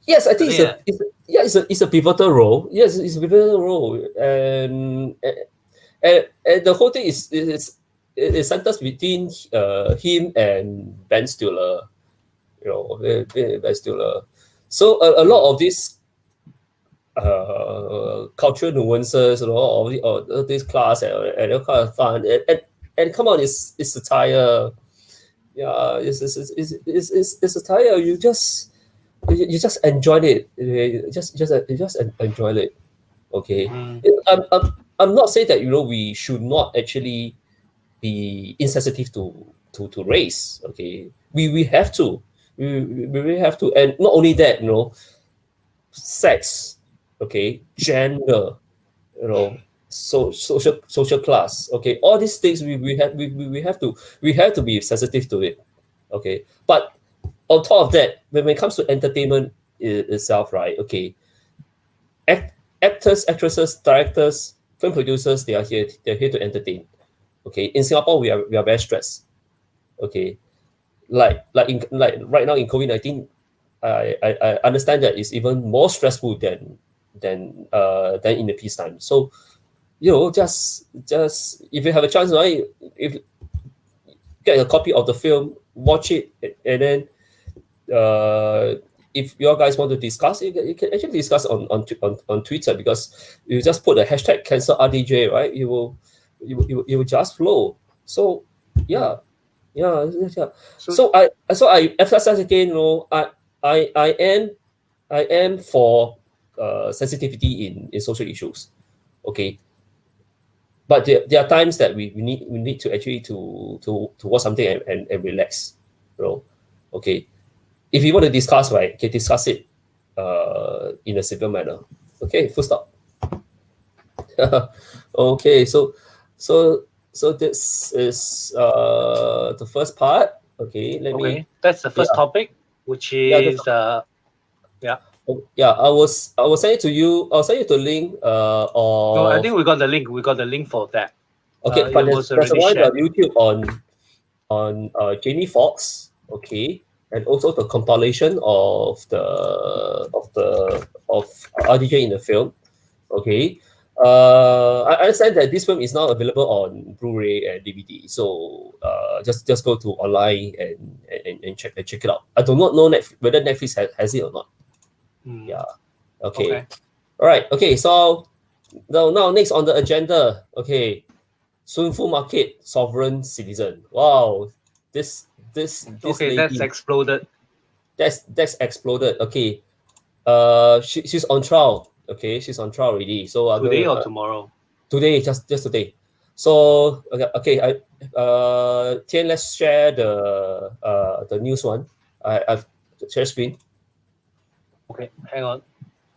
Yes, I think it's a pivotal role. Yes, it's a pivotal role, and the whole thing is centers between him and Ben Stiller. Ben Stiller. So a lot of these cultural nuances, all this class and all kind of fun, and come on, it's satire. Yeah, it's satire. You just enjoyed it. You just enjoyed it. Okay. I'm not saying that we should not actually be insensitive to race. Okay, we have to. We really have to, and not only that, sex, okay, gender, social class, okay, all these things we have to be sensitive to it, okay. But on top of that, when it comes to entertainment itself, right, okay, actors, actresses, directors, film producers, they're here to entertain, okay. In Singapore, we are very stressed, okay. Like right now in COVID-19, I understand that it's even more stressful than in the peacetime. So, just if you have a chance, right, if get a copy of the film, watch it, and then if you guys want to discuss, you can actually discuss on Twitter, because you just put the hashtag cancel RDJ, right? You will just flow. So yeah. So I emphasize again, I am for sensitivity in social issues, okay. But there are times that we need to actually to watch something and relax, okay. If you want to discuss, right, okay, discuss it in a civil manner, okay. Full stop. Okay, so this is the first part. Okay, that's the first topic, which is I will send it to you. I'll send you the link. No, I think we got the link. We got the link for that. Okay, but there's one on YouTube on Jamie Foxx. Okay, and also the compilation of RDJ in the film. Okay. I understand that this film is now available on Blu-ray and DVD. So just go to online and check it out. I do not know whether Netflix has it or not. Yeah. Okay. All right. Okay. So now next on the agenda. Okay. Shunfu Market Sovereign Citizen. Wow. This okay, lady, that's exploded. That's exploded. Okay. She's on trial. Okay, she's on trial already. So today or tomorrow? Today, just today. So okay, Tian, let's share the news one. share screen. Okay, hang on.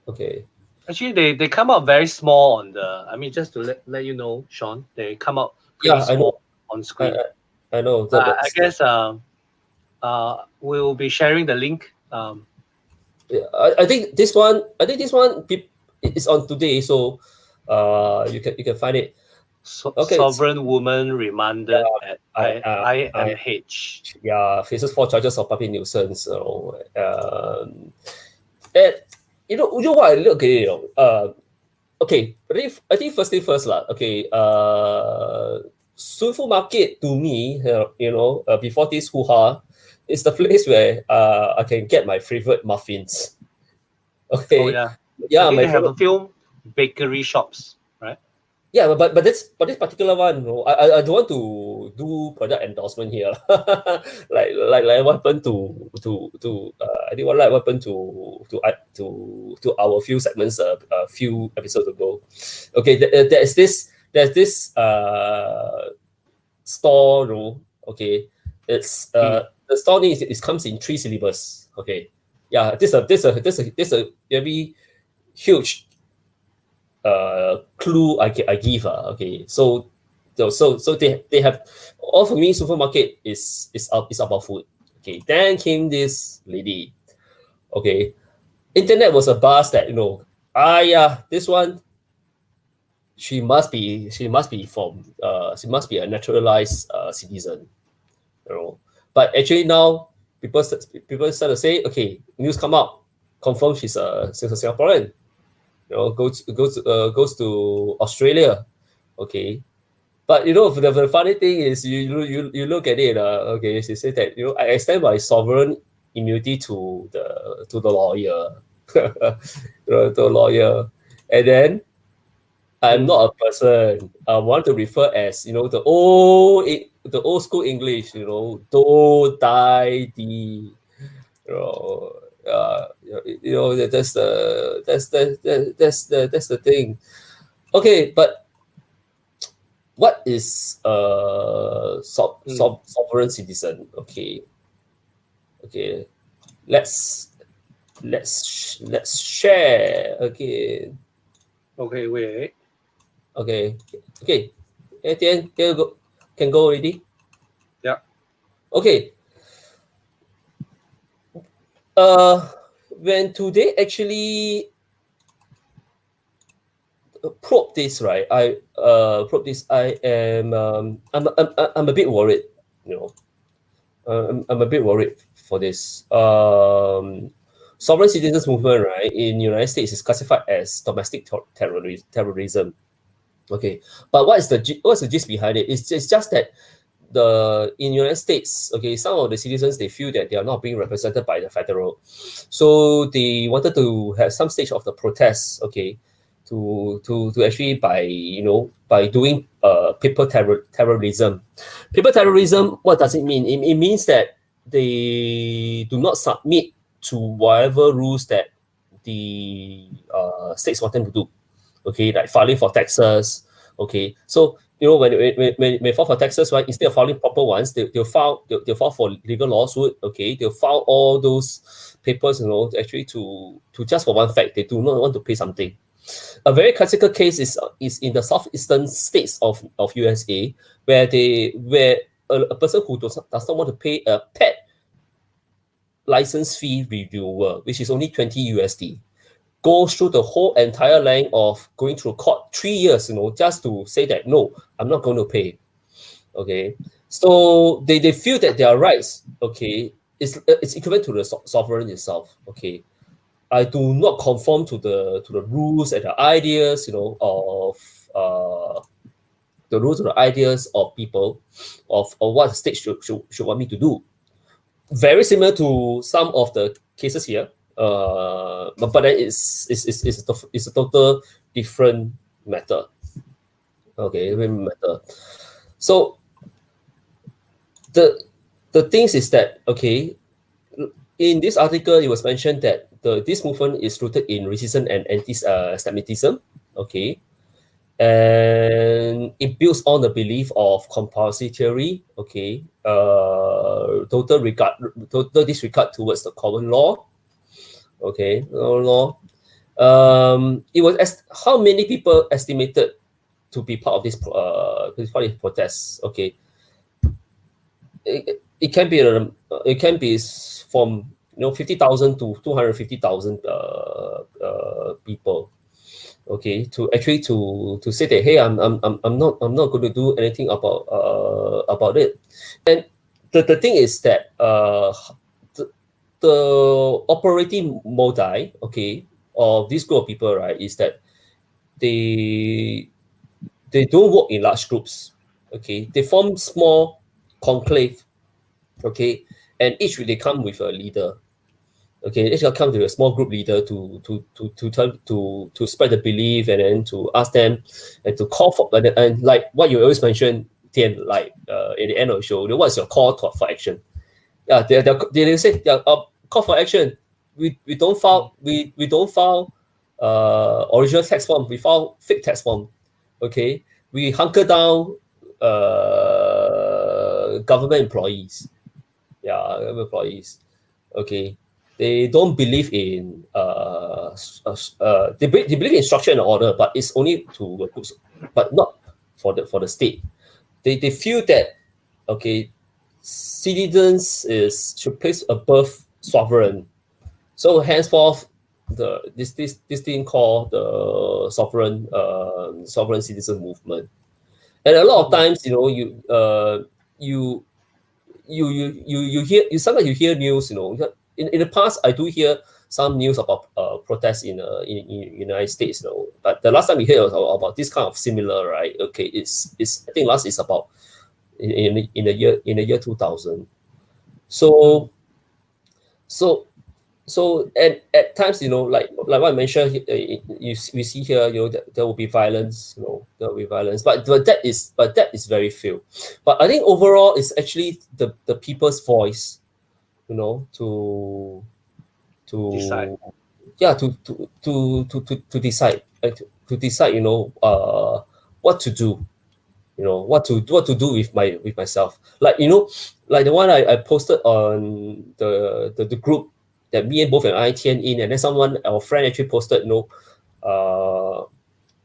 Okay. Actually, they come out very small on the. I mean, just to let you know, Sean, they come out pretty Yeah, I know. small on screen. I know. I guess we'll be sharing the link. Yeah, I think this one. It's on today, so you can find it. Okay. Sovereign woman remanded at IMH. Yeah, faces 4 charges of public nuisance. And you know what I look at it. Okay, I think first thing first lah. Okay, Shunfu Market to me, before this hoo-ha, is the place where I can get my favorite muffins. Okay. Oh yeah. Yeah, I think my they have favorite. a few bakery shops, right? Yeah, but this particular one, I don't want to do product endorsement here. like what happened to I think what happened to our few segments a few episodes ago. Okay, there's this store, okay. It's the store name is comes in 3 syllables. Okay. Yeah, this a very huge clue I give. Okay. So they have all for me supermarket is about food. Okay. Then came this lady. Okay. Internet was a buzz that this one she must be from she must be a naturalized citizen. But actually now people start to say, okay, news come out, confirm she's a Singaporean. Goes to Australia. Okay. But the funny thing is you look at it, okay, she said that I extend my sovereign immunity to the lawyer. To the lawyer. And then I'm not a person. I want to refer as the old school English, do, die, di. That's the thing. Okay, but what is sovereign citizen? Okay, let's share again. Okay, wait. Okay. At the end, can go already. Yeah. Okay. When today actually probe this, right? I am I'm a bit worried. I'm a bit worried for this. Sovereign citizens movement, right, in the United States is classified as domestic terrorism. Okay, but what's the gist behind it? It's just that in United States, okay, some of the citizens, they feel that they are not being represented by the federal, so they wanted to have some stage of the protest, okay, to actually by doing paper terrorism. Paper terrorism, what does it mean? It means that they do not submit to whatever rules that the states want them to do. Okay, like filing for taxes. Okay, so when they file for taxes, right, instead of filing proper ones, they'll file for legal lawsuit. Okay, they'll file all those papers, actually to just for one fact, they do not want to pay something. A very classical case is in the southeastern states of USA, where a person who does not want to pay a pet license fee reviewer, which is only 20 USD, goes through the whole entire length of going through court 3 years, just to say that no, I'm not going to pay. Okay, so they feel that their rights, okay, it's equivalent to the sovereign itself. Okay, I do not conform to the rules and the ideas, of the rules and the ideas of people of what the state should want me to do. Very similar to some of the cases here. But then it's a total different matter. Okay, different matter. So the things is that, okay, in this article it was mentioned that this movement is rooted in racism and anti-Semitism. Okay, and it builds on the belief of compulsory theory. Okay, total disregard towards the common law. Okay, law. It was how many people estimated to be part of this protest? Okay, it can be from 50,000 to 250,000 people. Okay, to say that, hey, I'm not going to do anything about it. And the thing is that the operating modi, okay, of this group of people, right, is that they don't work in large groups. Okay, they form small conclave. Okay, and each they come with a leader. Okay, each will come to a small group leader to spread the belief, and then to ask them and to call for, and like what you always mention, Tian, like at the end of the show, what's your call for action? Yeah, they say, call for action. We don't file original tax form. We file fake tax form. Okay, we hunker down government employees. Yeah, government employees. Okay. They don't believe in they believe in structure and order, but it's only to groups, but not for the state. They feel that, okay, citizens should place above sovereign. So henceforth, this thing called the sovereign citizen movement. And a lot of times, you hear sometimes you hear news, in the past, I do hear some news about protests in United States, but the last time we heard about this kind of similar, right? Okay, it's I think last is about in the year 2000. So and at times, like what I mentioned, we see here, there will be violence, there will be violence, but that is very few. But I think overall, it's actually the people's voice, to decide. Yeah, to decide, what to do, what to do with myself. Like, like the one I posted on the group that me and both and I Tian in, and then our friend actually posted,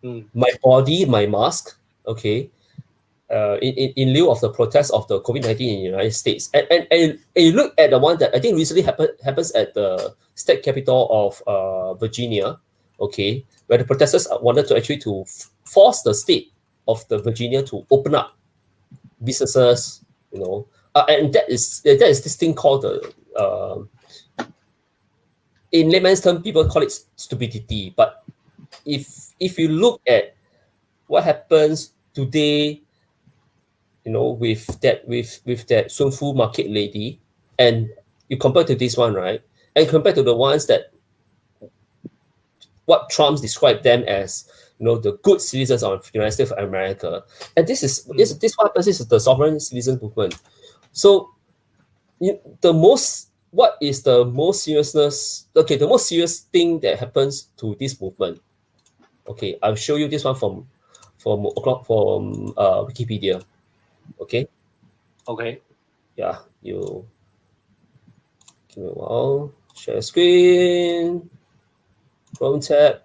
my body, my mask. Okay. In lieu of the protest of the COVID-19 in the United States. And you look at the one that I think recently happens at the state capital of Virginia, okay, where the protesters wanted to actually to force the state of the Virginia to open up businesses, and that is this thing called in layman's term, people call it stupidity. But if you look at what happens today, with that Shunfu market lady, and you compare to this one, right? And compare to the ones that what Trump described them as, the good citizens of the United States of America. And this is what happens. This is the sovereign citizen movement. So what is the most seriousness? Okay, the most serious thing that happens to this movement. Okay, I'll show you this one from Wikipedia. Okay. Yeah, you give me a while. Share screen. Chrome tab.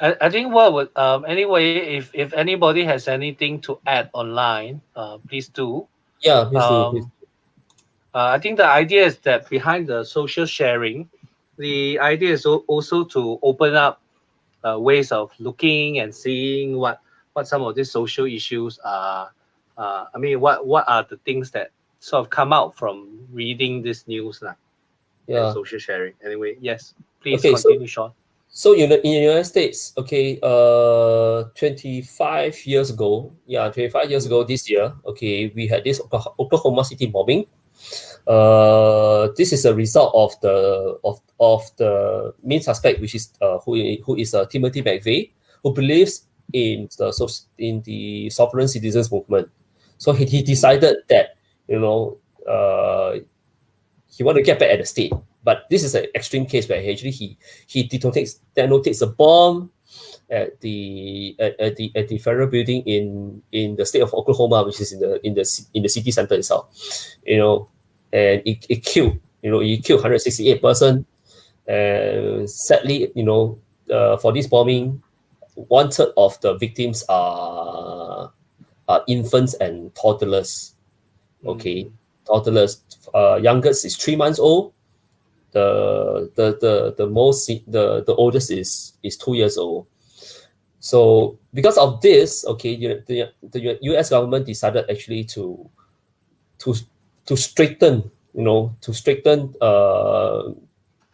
I think what would anyway, if anybody has anything to add online, please do. Yeah, please do. I think the idea is that behind the social sharing, the idea is also to open up ways of looking and seeing what some of these social issues are. I mean, what are the things that sort of come out from reading this news and social sharing? Anyway, yes, please continue, Sean. So in the United States, okay, 25 years ago this year, okay, we had this Oklahoma City bombing. This is a result of the main suspect, which is who is Timothy McVeigh, who believes in the sovereign citizens movement. So he decided that he want to get back at the state. But this is an extreme case where he detonates a bomb, at the federal building in the state of Oklahoma, which is in the city center itself, and it killed 168 person, and sadly, for this bombing, 1/3 of the victims are infants and toddlers. Okay, toddlers. Youngest is 3 months old. The oldest is 2 years old. So because of this, okay, the U.S. government decided actually to straighten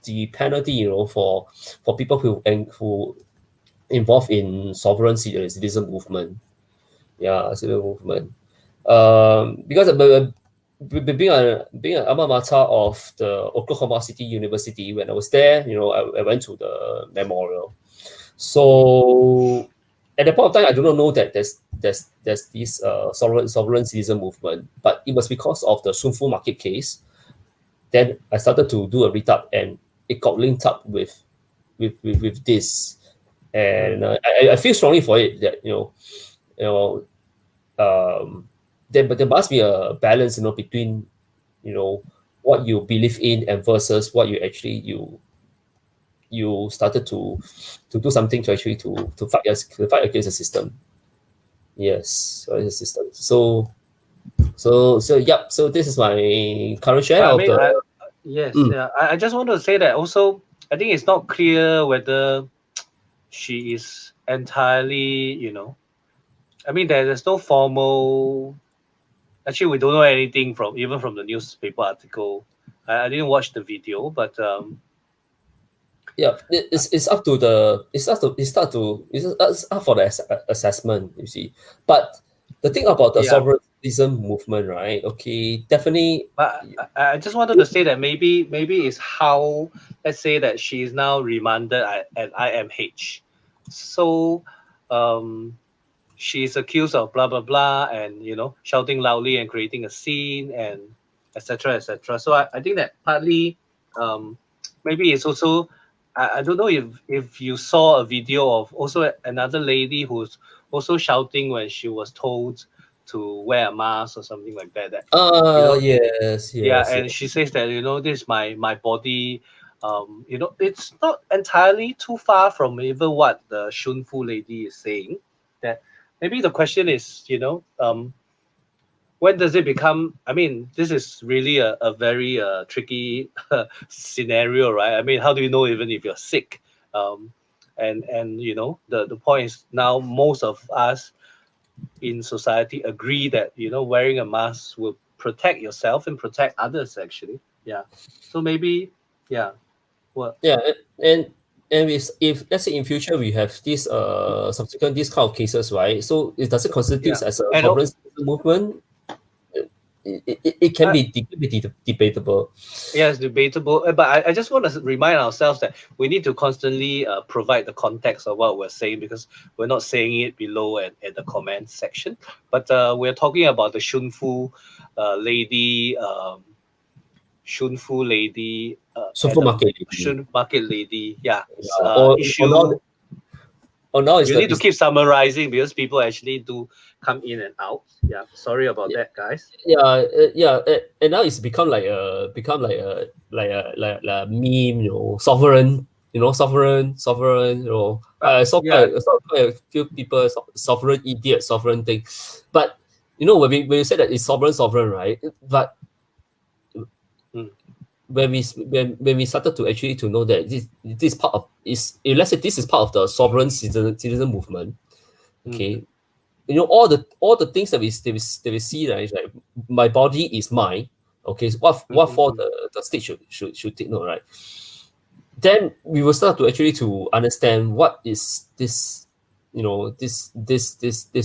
the penalty, for people who involved in sovereign citizen movement. Yeah, citizen movement. Because being an alma mater of the Oklahoma City University, when I was there, I went to the memorial. So at that point of time, I do not know that there's this sovereign citizen movement, but it was because of the Shunfu market case. Then I started to do a read-up, and it got linked up with this, and I feel strongly for it that there must be a balance, between what you believe in and versus what you actually you started to do something to actually to fight against the system. Yes, the system. So yep. So this is my current share of the. I just want to say that also, I think it's not clear whether she is entirely, I mean, there's no formal. Actually, we don't know anything from the newspaper article. I didn't watch the video, but yeah, it's up for the assessment, you see. But the thing about the sovereignism movement, right? Okay, definitely. But I just wanted to say that maybe it's how, let's say that she is now remanded at IMH, so she's accused of blah blah blah, and shouting loudly and creating a scene and etc. etc. So I think that partly maybe it's also. I don't know if you saw a video of also another lady who's also shouting when she was told to wear a mask or something like that. Yes. Yeah, and she says that this is my body. It's not entirely too far from even what the Shunfu lady is saying. That maybe the question is, when does it become? I mean, this is really a very tricky scenario, right? I mean, how do you know even if you're sick? And the point is now most of us in society agree that wearing a mask will protect yourself and protect others. Actually, yeah. So maybe, yeah. Well, yeah, and if let's say in future we have this subsequent these kind of cases, right? So does it constitute as a sovereign movement? It can be debatable. Yes, debatable. But I just want to remind ourselves that we need to constantly provide the context of what we're saying, because we're not saying it below at the comment section. But we're talking about the Shunfu lady. Shunfu lady. Shunfu market lady. Shunfu market lady. Yeah. Issue. Now you need to keep summarizing because people actually do come in and out. Yeah, sorry about that, guys. Yeah, and now it's become like a meme, sovereign, sovereign. I saw quite a few people sovereign idiot, sovereign thing, but when we say that it's sovereign, right? But when we started to actually to know that this part of let's say this is part of the sovereign citizen movement, okay, all the things that we see, right? Like my body is mine, okay. So what for the state should take note, right? Then we will start to actually to understand what is this, this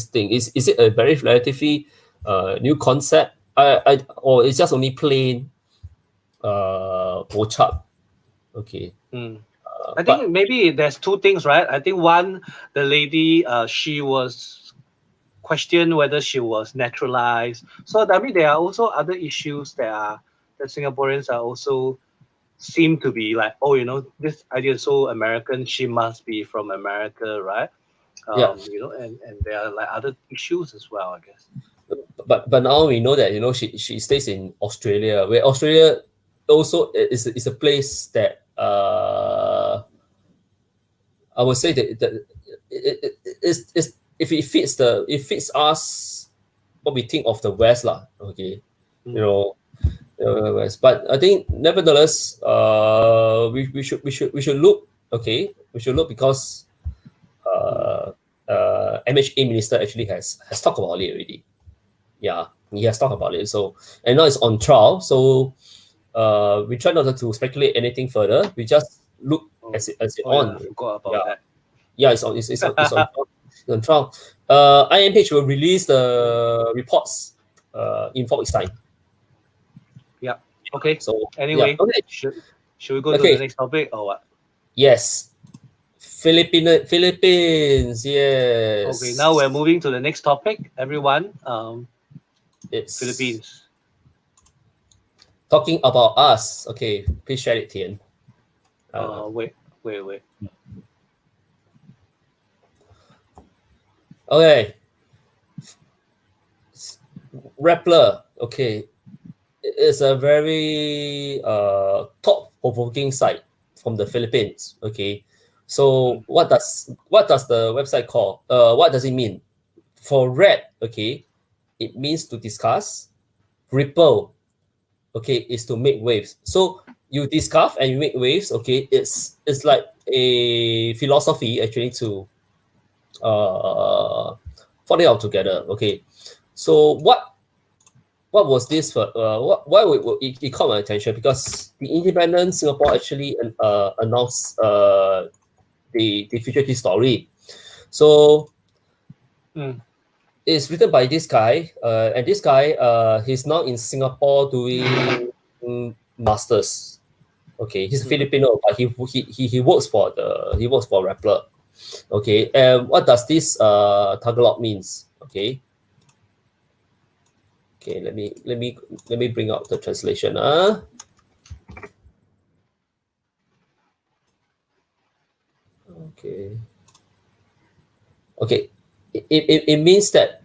thing is it a very relatively new concept, or it's just only plain pochap. Okay. I think maybe there's two things, right? I think one, the lady, she was questioned whether she was naturalized. So I mean, there are also other issues that Singaporeans are also seem to be like, oh, this idea is so American. She must be from America, right? Yeah. And there are like other issues as well, I guess. But now we know that she stays in Australia, where Australia also is a place that I would say that it's if it fits us what we think of the West lah. Okay, West. But I think nevertheless, we should look. Okay, we should look because MHA minister actually has talked about it already. Yeah, he has talked about it. So and now it's on trial. So we try not to speculate anything further. We just look as it on. Yeah, I forgot about that. Yeah, it's on trial. IMH will release the reports in 4 weeks' time. Yeah. Okay. So anyway, yeah. Okay. Should we go to the next topic or what? Yes. Philippines. Yes. Okay. Now we're moving to the next topic. Everyone. It's Philippines. Talking about us. Okay. Please share it, Tian. Wait. Okay. Rappler. Okay. It's a very thought-provoking site from the Philippines. Okay. So what does the website call? What does it mean? For rap, okay, it means to discuss. Ripple, okay, is to make waves. So you discuss and you make waves, okay, it's like a philosophy actually to put it all together. Okay. So what was this for? Why would it caught my attention? Because the Independent Singapore actually announced the future story. So it's written by this guy, and this guy he's now in Singapore doing masters. Okay, he's Filipino, but he works for Rappler. Okay, and what does this Tagalog means? Okay. Okay, let me bring out the translation. Okay. Okay. It means that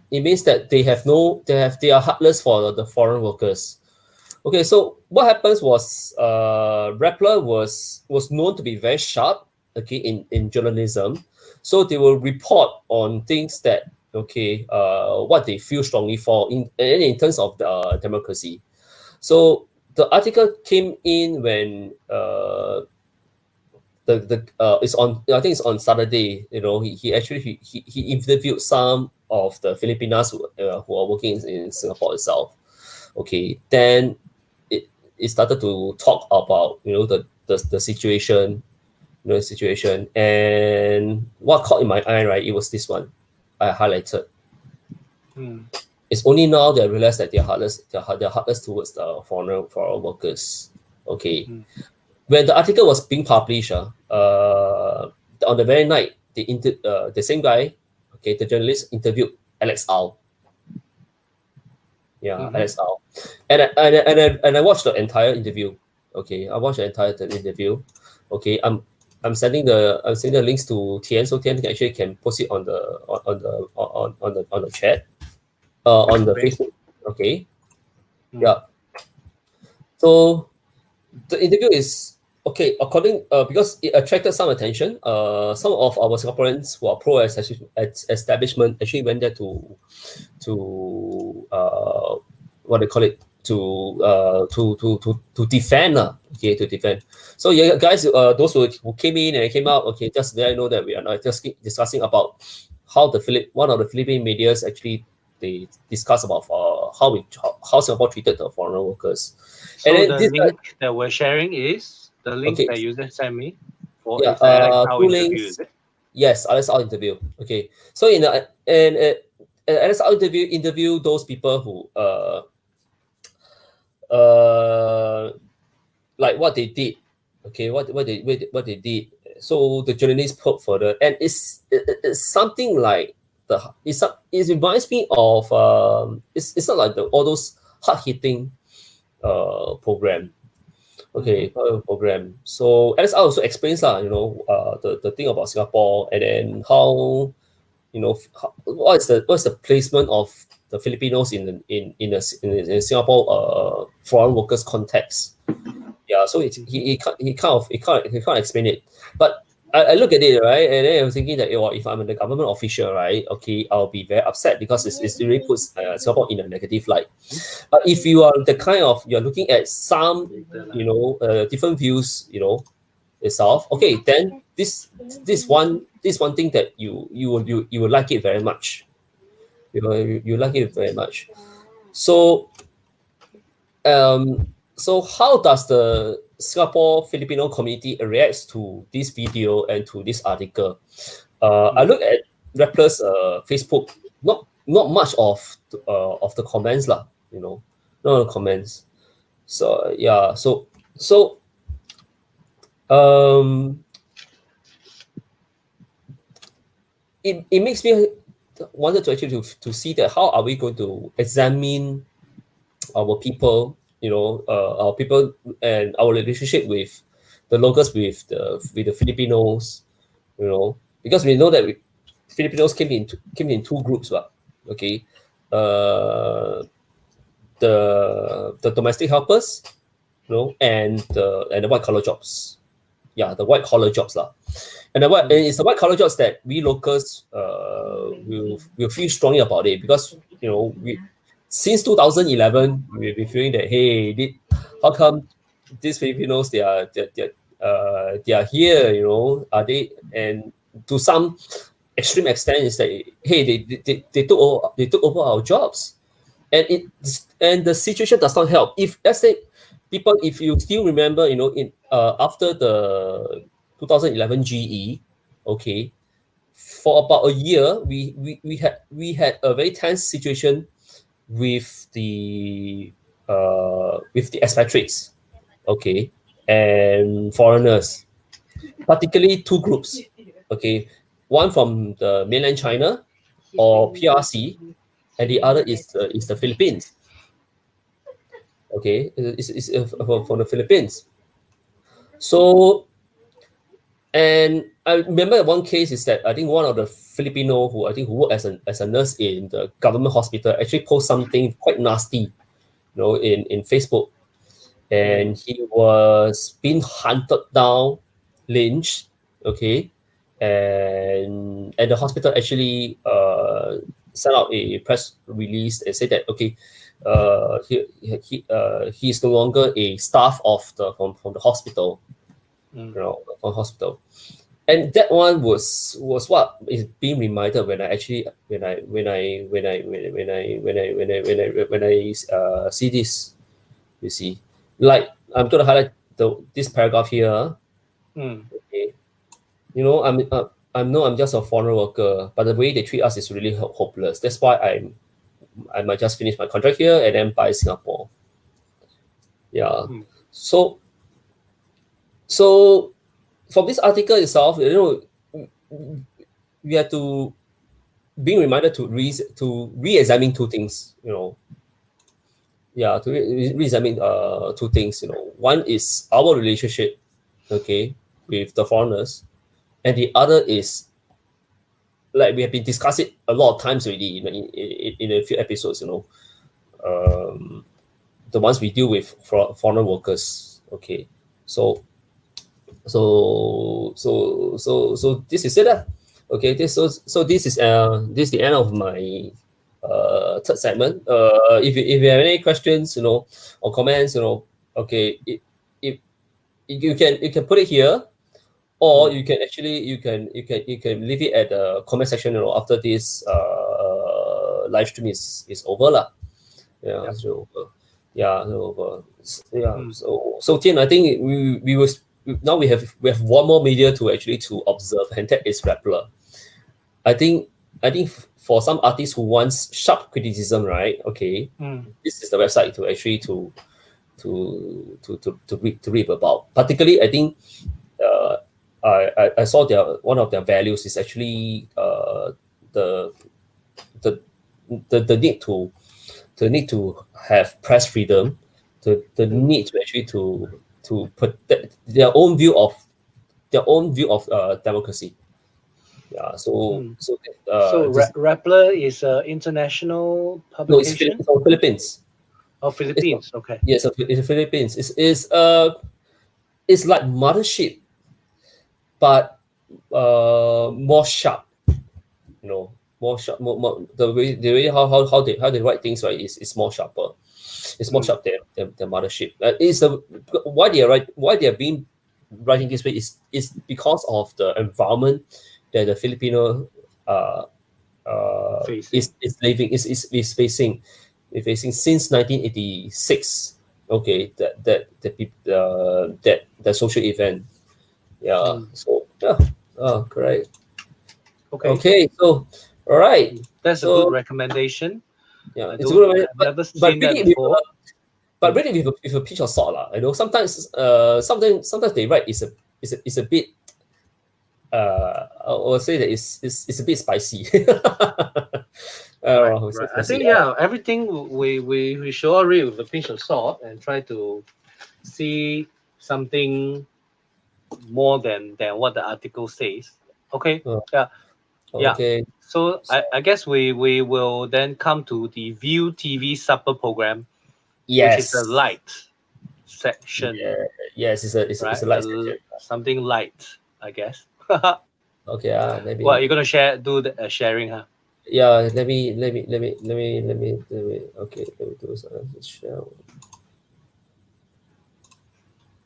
they are heartless for the foreign workers. Okay, so what happens was Rappler was known to be very sharp, okay, in journalism. So they will report on things that what they feel strongly for in terms of the democracy. So the article came in when it's on, I think it's on Saturday. He actually interviewed some of the Filipinas who are working in Singapore itself. Okay, then it started to talk about the situation, and what caught in my eye, right? It was this one I highlighted. It's only now that I realized that they're heartless towards the foreign workers. Okay. When the article was being published, on the very night, the same guy, okay, the journalist interviewed Alex Au. Yeah, Alex Au, and I watched the entire interview. Okay, I watched the entire interview. Okay, I'm sending the links to Tian, so Tian can post it on the chat, on the Facebook. Okay, yeah. So the interview is okay according because it attracted some attention. Some of our Singaporeans who are pro-establishment actually went there to what they call it, to defend. Okay, to defend. So yeah, guys, those who came in and came out, okay, just let I know that we are not just discussing about how one of the Philippine medias actually they discuss about how Singapore treated the foreign workers. So and then the link that we're sharing is the link that you just sent me for yeah, Alex two interview, links. is it? Yes, Alex Au interview. Okay, so Alex Au interview those people who like what they did. Okay, what they did. So the journalists put further, and it's something like it reminds me of it's not like all those hard hitting program. Okay, program. So as I also explains the thing about Singapore, and then how, what's the placement of the Filipinos in Singapore foreign workers context. Yeah, so he can't explain it, but I look at it, right, and then I'm thinking that if I'm the government official, right, okay, I'll be very upset because it really puts Singapore in a negative light. But if you are the kind of, you're looking at some different views, itself, okay, then this one thing that you will like it very much. You like it very much. So so how does the Singapore Filipino community reacts to this video and to this article? I look at Rappler's Facebook, not much of the comments lah, not comments. So yeah, so it makes me wanted to actually to see that how are we going to examine our people, our people and our relationship with the locals, with the Filipinos, because we know that Filipinos came in two groups, okay, the domestic helpers, and the white collar jobs, the white collar jobs lah. And it's the white collar jobs that we locals will feel strongly about it, because we since 2011 we've been feeling that, hey, how come these Filipinos they are here, are they, and to some extreme extent is that, hey, they took over our jobs, and the situation does not help. If let's say people, if you still remember, in after the 2011 GE, okay, for about a year, we had a very tense situation with the expatriates, okay, and foreigners, particularly two groups, okay, one from the mainland China or PRC, and the other is the Philippines. Okay, it's from the Philippines. So, and I remember one case is that I think one of the Filipino who worked as a nurse in the government hospital actually posted something quite nasty, in Facebook, and he was being hunted down, lynched, okay, and the hospital actually sent out a press release and said that, okay, he is no longer a staff of from the hospital, from hospital. And that one was what is being reminded when I see this. You see, like, I'm going to highlight this paragraph here. Okay, I'm just a foreign worker, but the way they treat us is really hopeless. That's why I might just finish my contract here and then buy Singapore. Yeah. So from this article itself, we have to being reminded to re-examine two things, to re-examine two things, One is our relationship, okay, with the foreigners, and the other is, like we have been discussing a lot of times already in a few episodes, the ones we deal with for foreign workers, okay. So this is it, okay. This is the end of my third segment. If you have any questions, or comments, okay, if you can put it here, or you can actually you can leave it at the comment section, after this live stream is over lah. Yeah, so so Tian, I think we will. Now we have one more media to observe, and that is Rappler. I think for some artists who wants sharp criticism, right? Okay, this is the website to actually to read about. Particularly, I think I saw one of their values is actually the need to have press freedom, the need to actually to to protect their own view of democracy. Yeah. So Rappler is an international no, it's publication. Philippines. Oh, Philippines. Okay. Yes, it's Philippines. It's like Mothership, but more sharp. You know, more sharp. More the way how they write things, right, is more sharper. It's more sharp than Mothership. Why they are being writing this way is because of the environment that the Filipino is facing since 1986. Okay, that social event. Yeah. So yeah. Oh, correct. Okay. So all right. That's a good recommendation. Yeah, it's a good recommendation. I've never seen that before. But really with a pinch of salt, lah. You know, sometimes they write is a bit. I will say that it's a bit spicy. Right. I think everything we should all read with a pinch of salt and try to see something more than what the article says. Okay. Yeah. Okay. So I guess we will then come to the View TV supper program. Yes. Which is a light section. Yeah. Yes, it's a light section. Something light, I guess. Okay. Maybe. Well, you're gonna do the sharing, huh? Yeah. Let me. Okay. Let me do some share.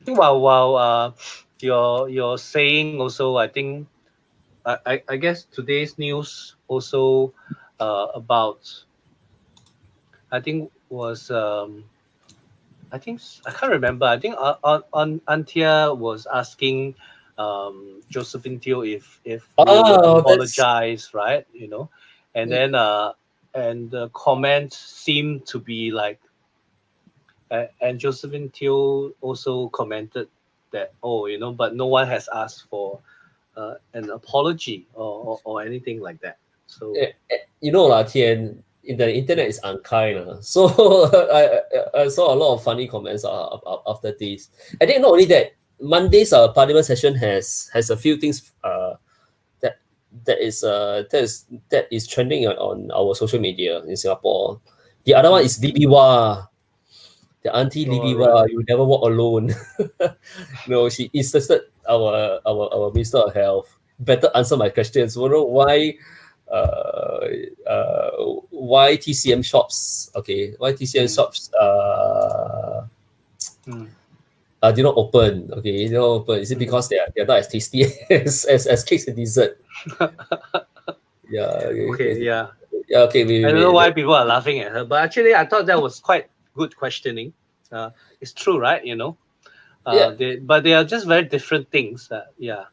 I think while you're saying also, I think I guess today's news also about I think was I can't remember. I think on Antia was asking Josephine Teo if we would apologize, right? You know, and then and the comment seemed to be like, and Josephine Teo also commented that but no one has asked for an apology or anything like that. So Tian, the internet is unkind. So I saw a lot of funny comments after this. I think not only that, Monday's parliament session has a few things that is trending on our social media in Singapore. The other one is Libiwa. The auntie Libiwa, you never walk alone. No, she insisted our Minister of Health better answer my questions. Why TCM shops? Okay, why TCM shops do not open? Okay, they don't open. Is it because they're not as tasty as cakes and dessert? Yeah. Okay. Yeah. Yeah. Okay. I don't know why people are laughing at her, but actually, I thought that was quite good questioning. It's true, right? But they are just very different things. Yeah.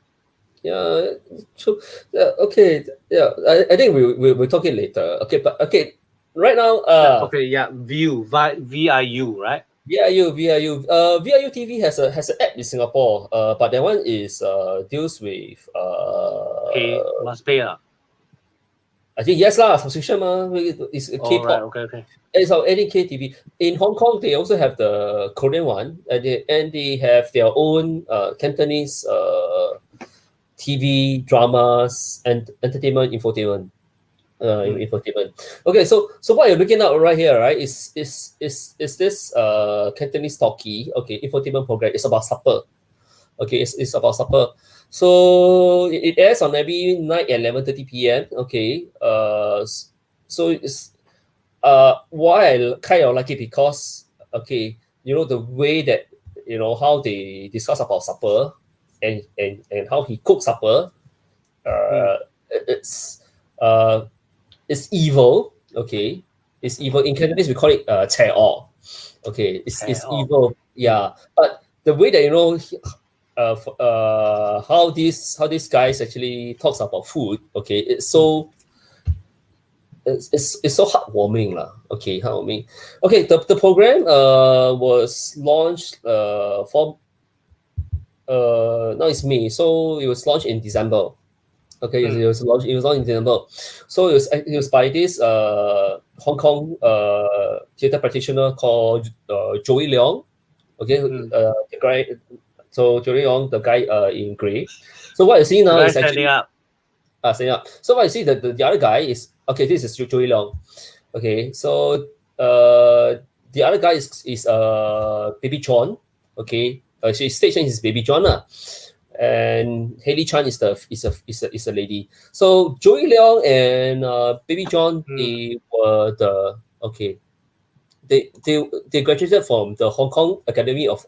Yeah. True. Okay. Yeah. I think we'll talk it later. Okay. But okay. Right now. Okay. Yeah. VIU, right? VIU. VIU TV has an app in Singapore. But that one is deals with must pay. I think yes lah, subscription is K-pop. Right, okay. It's our NK TV. In Hong Kong, they also have the Korean one, and they have their own Cantonese TV dramas and infotainment. Infotainment. Okay, so what you're looking at right here, right, is this Cantonese talkie, okay, infotainment program. It's about supper. Okay, it's about supper. So it airs on every night at 11:30 p.m. Okay. So it's why I kind of like it because the way that how they discuss about supper and how he cooks supper. It's evil. Okay, it's evil. In Cantonese we call it 邪惡. Okay, it's evil. Yeah, but the way that how these guys actually talks about food, okay, it's so heartwarming lah. Okay, heartwarming. Okay, the program was launched now it's May, so it was launched in December. Okay, it was launched in December. So it was by this Hong Kong theatre practitioner called Joey Leong. Okay, the guy. So Joey Leong, the guy in grey. So what you see now The guy is actually standing up. standing up. So what you see the other guy is okay. This is Joey Leong. Okay, so the other guy is Baby John. Okay, so his stage name is Baby John and Haley Chan is a lady. So Joey Leong and Baby John they were the okay. They graduated from the Hong Kong Academy of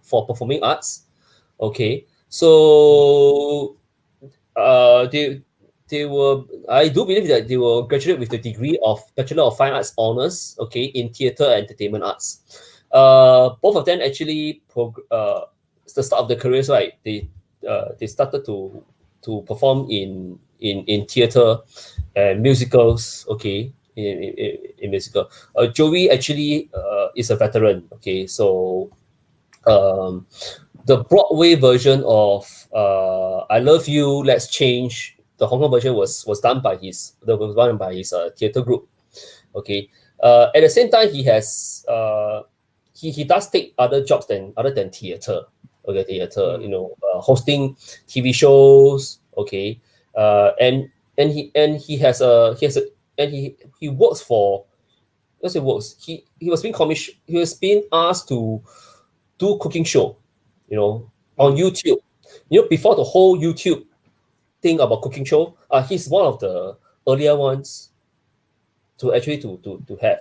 for Performing Arts. Okay, so they were, I do believe that they will graduate with the degree of Bachelor of Fine Arts Honours, okay, in Theatre and Entertainment Arts. Both of them actually, it's the start of their careers, right? They started to perform in theatre and musicals, okay, in musical. Joey actually is a veteran, okay, so the Broadway version of I Love You, Let's Change, the Hong Kong version was done by his theatre group. Okay. At the same time, he has he does take other jobs other than theatre. Okay, theatre, hosting TV shows. Okay, and he works for. Let's say works. He was being commissioned. He was being asked to do cooking show, on YouTube. Before the whole YouTube thing about cooking show, he's one of the earlier ones to actually to have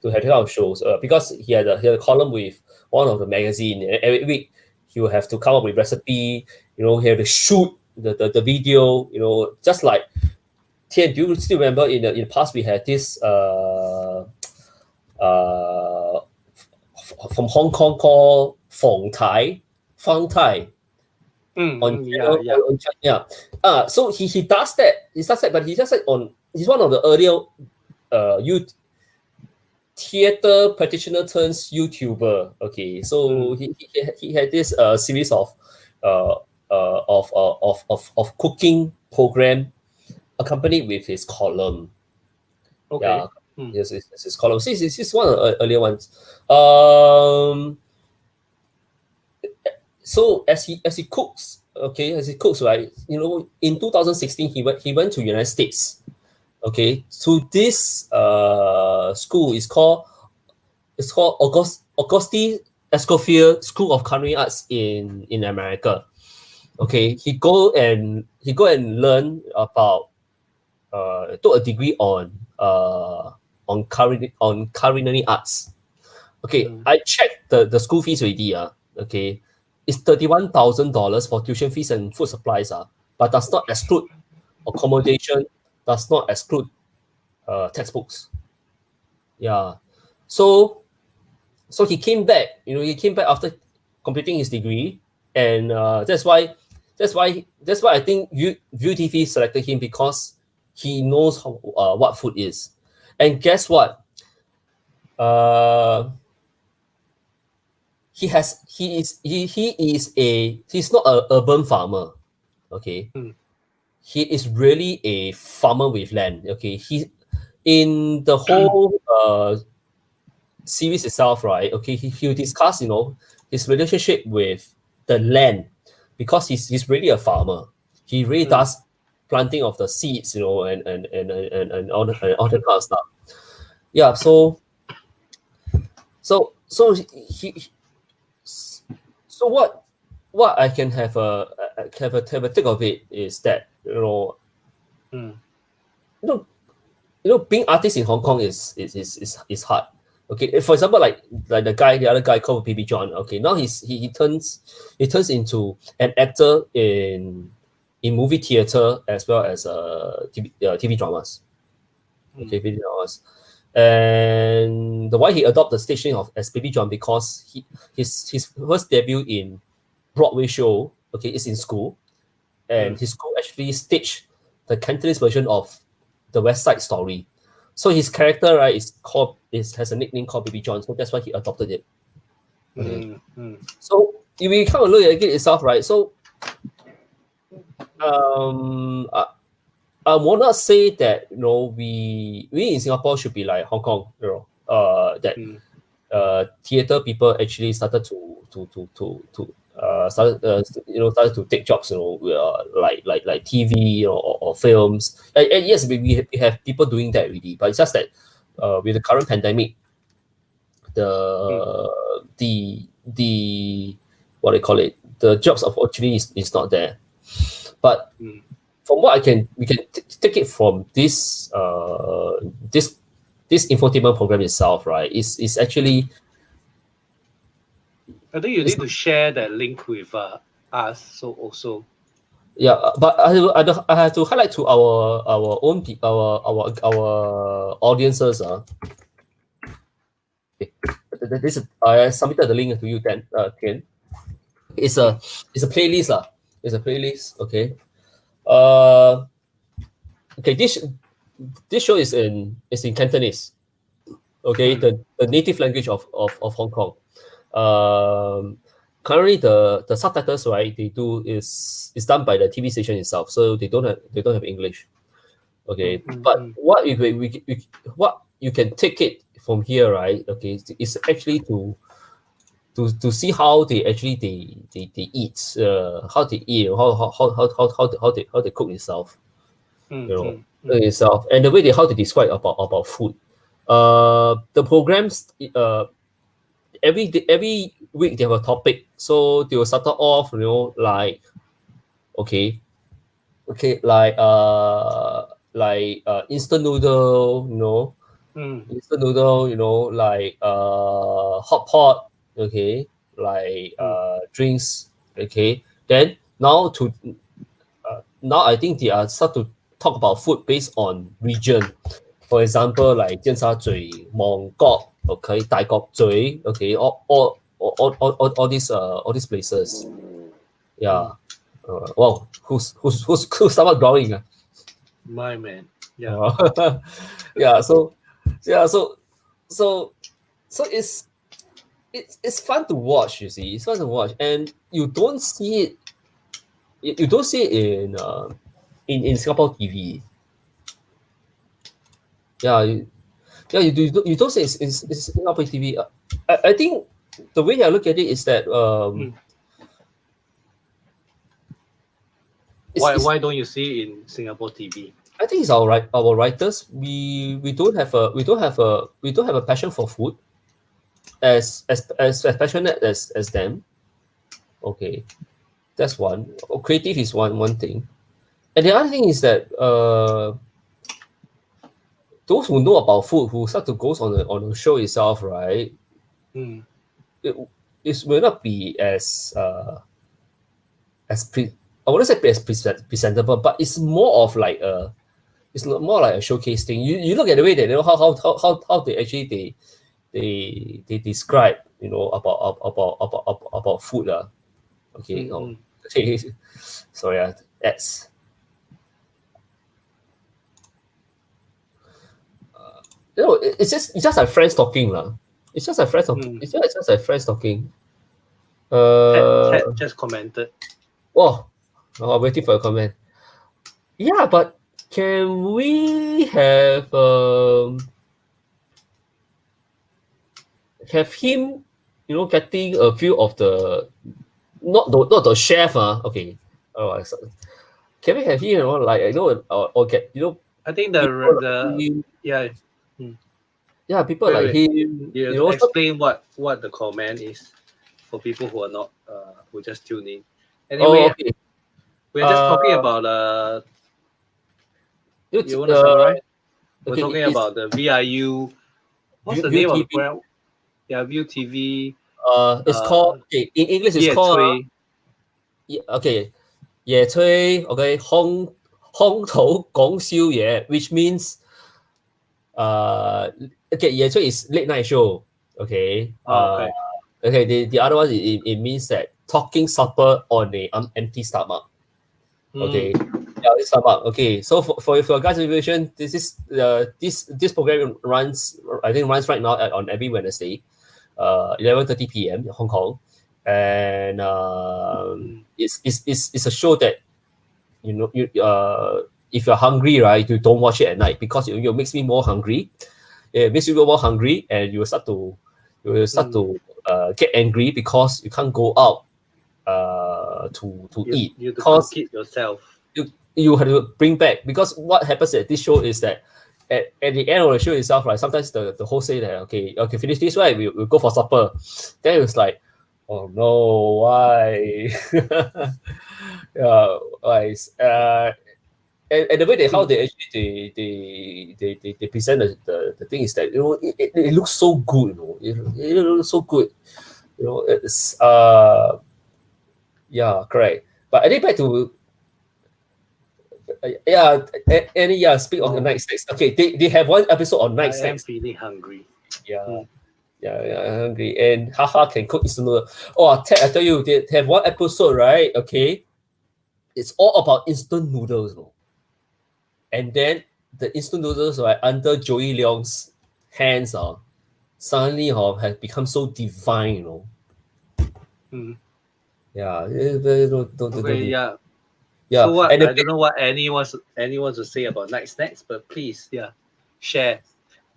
that kind of shows. Because he had a column with one of the magazine, and every week he will have to come up with recipe. He had to shoot the video. Just like Tian. Do you still remember in the past we had this from Hong Kong called Fang Tai. So he does that. But he does that he's one of the earlier youth theater practitioner turns YouTuber. Okay, so he had this series of cooking program accompanied with his column. Okay. Yeah. Yes, it's his column. See, this is one of the earlier ones. So as he cooks, right? In 2016 he went to United States. Okay, so this school is called Auguste Escoffier School of Culinary Arts in America. Okay, he go and learn about took a degree on culinary arts. Okay, I checked the school fees already. Okay, it's $31,000 for tuition fees and food supplies. But does not exclude accommodation, does not exclude textbooks. Yeah, so he came back. He came back after completing his degree, and that's why I think ViuTV selected him, because he knows what food is. And guess what? He's not an urban farmer. Okay. He is really a farmer with land. Okay. He in the whole series itself, right? Okay, he'll discuss, his relationship with the land, because he's really a farmer. He really does planting of the seeds, and all the kind of stuff. Yeah, so what I can have a take of it is that being artist in Hong Kong is hard. Okay, for example, like the other guy called Baby John. Okay, now he turns into an actor in movie theater as well as TV dramas. Okay, TV dramas. And the why he adopted the stage name as Baby John, because his first debut in Broadway show, okay, is in school, and his school actually staged the Cantonese version of the West Side Story. So his character, right, has a nickname called Baby John, so that's why he adopted it. Okay. So if we kind of look at it itself, right? So I will not say that we in Singapore should be like Hong Kong, that theater people actually started to started to take jobs, like TV or films. And yes, we have people doing that already, but it's just that with the current pandemic, the what do you call it? The jobs opportunity is not there. But from what we can take it from this this infotainment program itself, right? Is actually. I think you need to share that link with us. So also. Yeah, but I have to highlight to our own our audiences. This I submitted the link to you, Tian. It's a playlist . It's a playlist. Okay. Okay. This show is in Cantonese. Okay, the native language of Hong Kong. Currently the subtitles, right, they do is done by the TV station itself, so they don't have English. Okay, but what what you can take it from here, right? Okay, is actually to see how they actually they eat, how they eat, how they cook itself, itself, and the way how they describe about food. The programs every week they have a topic, so they will start off, like instant noodle, instant noodle, like hot pot, okay, like drinks, okay. Then now I think they are start to talk about food based on region. For example, like 尖沙咀, Mongkok, okay, 大角咀, okay, all these places. Yeah. Wow, who's stomach growling? My man. Yeah. Yeah. So it's fun to watch. You see, it's fun to watch, and you don't see it. You don't see it in Singapore TV. Yeah, you don't say it's Singapore TV. I think the way I look at it is that why don't you see it in Singapore TV? I think it's our writers. We don't have a passion for food as passionate as them. Okay, that's one. Creative is one thing, and the other thing is that those who know about food, who start to go on the show itself, right? It will not be as I wouldn't say as presentable, but it's more of like it's more like a showcase thing. You look at the way that how they actually they describe about food okay. Okay, sorry, that's. It's just like friends talking lah. It's just like friends talking. It's just like friends talking. Ted just commented. Oh, I'm waiting for a comment. Yeah, but can we have him, getting a few of the not the chef okay. Oh, can we have him, or get I think yeah, people like him. You explain what the comment is for people who are not who just tune in. Anyway, okay. We're just talking about you want to summarize? We're talking about the VIU. What's the name of the program? Yeah, View TV. It's called in English. It's called okay. 野炊 okay. 烘頭講宵夜 which means okay, 野炊 is late night show. Okay. Okay. The other one it means that talking supper on a empty stomach. Okay. Yeah, it's stomach. Okay. So for your guys' information, this is this program runs right now on every Wednesday, 11:30 p.m. in Hong Kong, and it's a show that if you're hungry, right, you don't watch it at night because it makes me more hungry. It makes you more hungry, and you will start to get angry because you can't go out to eat. You have to because cook it yourself. you have to bring back, because what happens at this show is that at the end of the show itself, right? Sometimes the host say that okay, finish this, right? We'll go for supper. Then it's like, oh no, why? Yeah, why? And the way how they actually they present the thing is that, you know, it looks so good, you know, it looks so good, you know. It's yeah, correct. But I think back to speak of the night snacks. Okay, they have one episode on night snacks. I am feeling hungry. Yeah. Yeah, hungry. And haha can cook instant noodle. Oh, Ted, I tell you, they have one episode, right? Okay, it's all about instant noodles, you know. And then the instant noodles, right, under Joey Leong's hands, suddenly have become so divine, you know. Yeah. Yeah. Yeah. So what? And I don't know what Annie wants to say about night snacks, but please, share.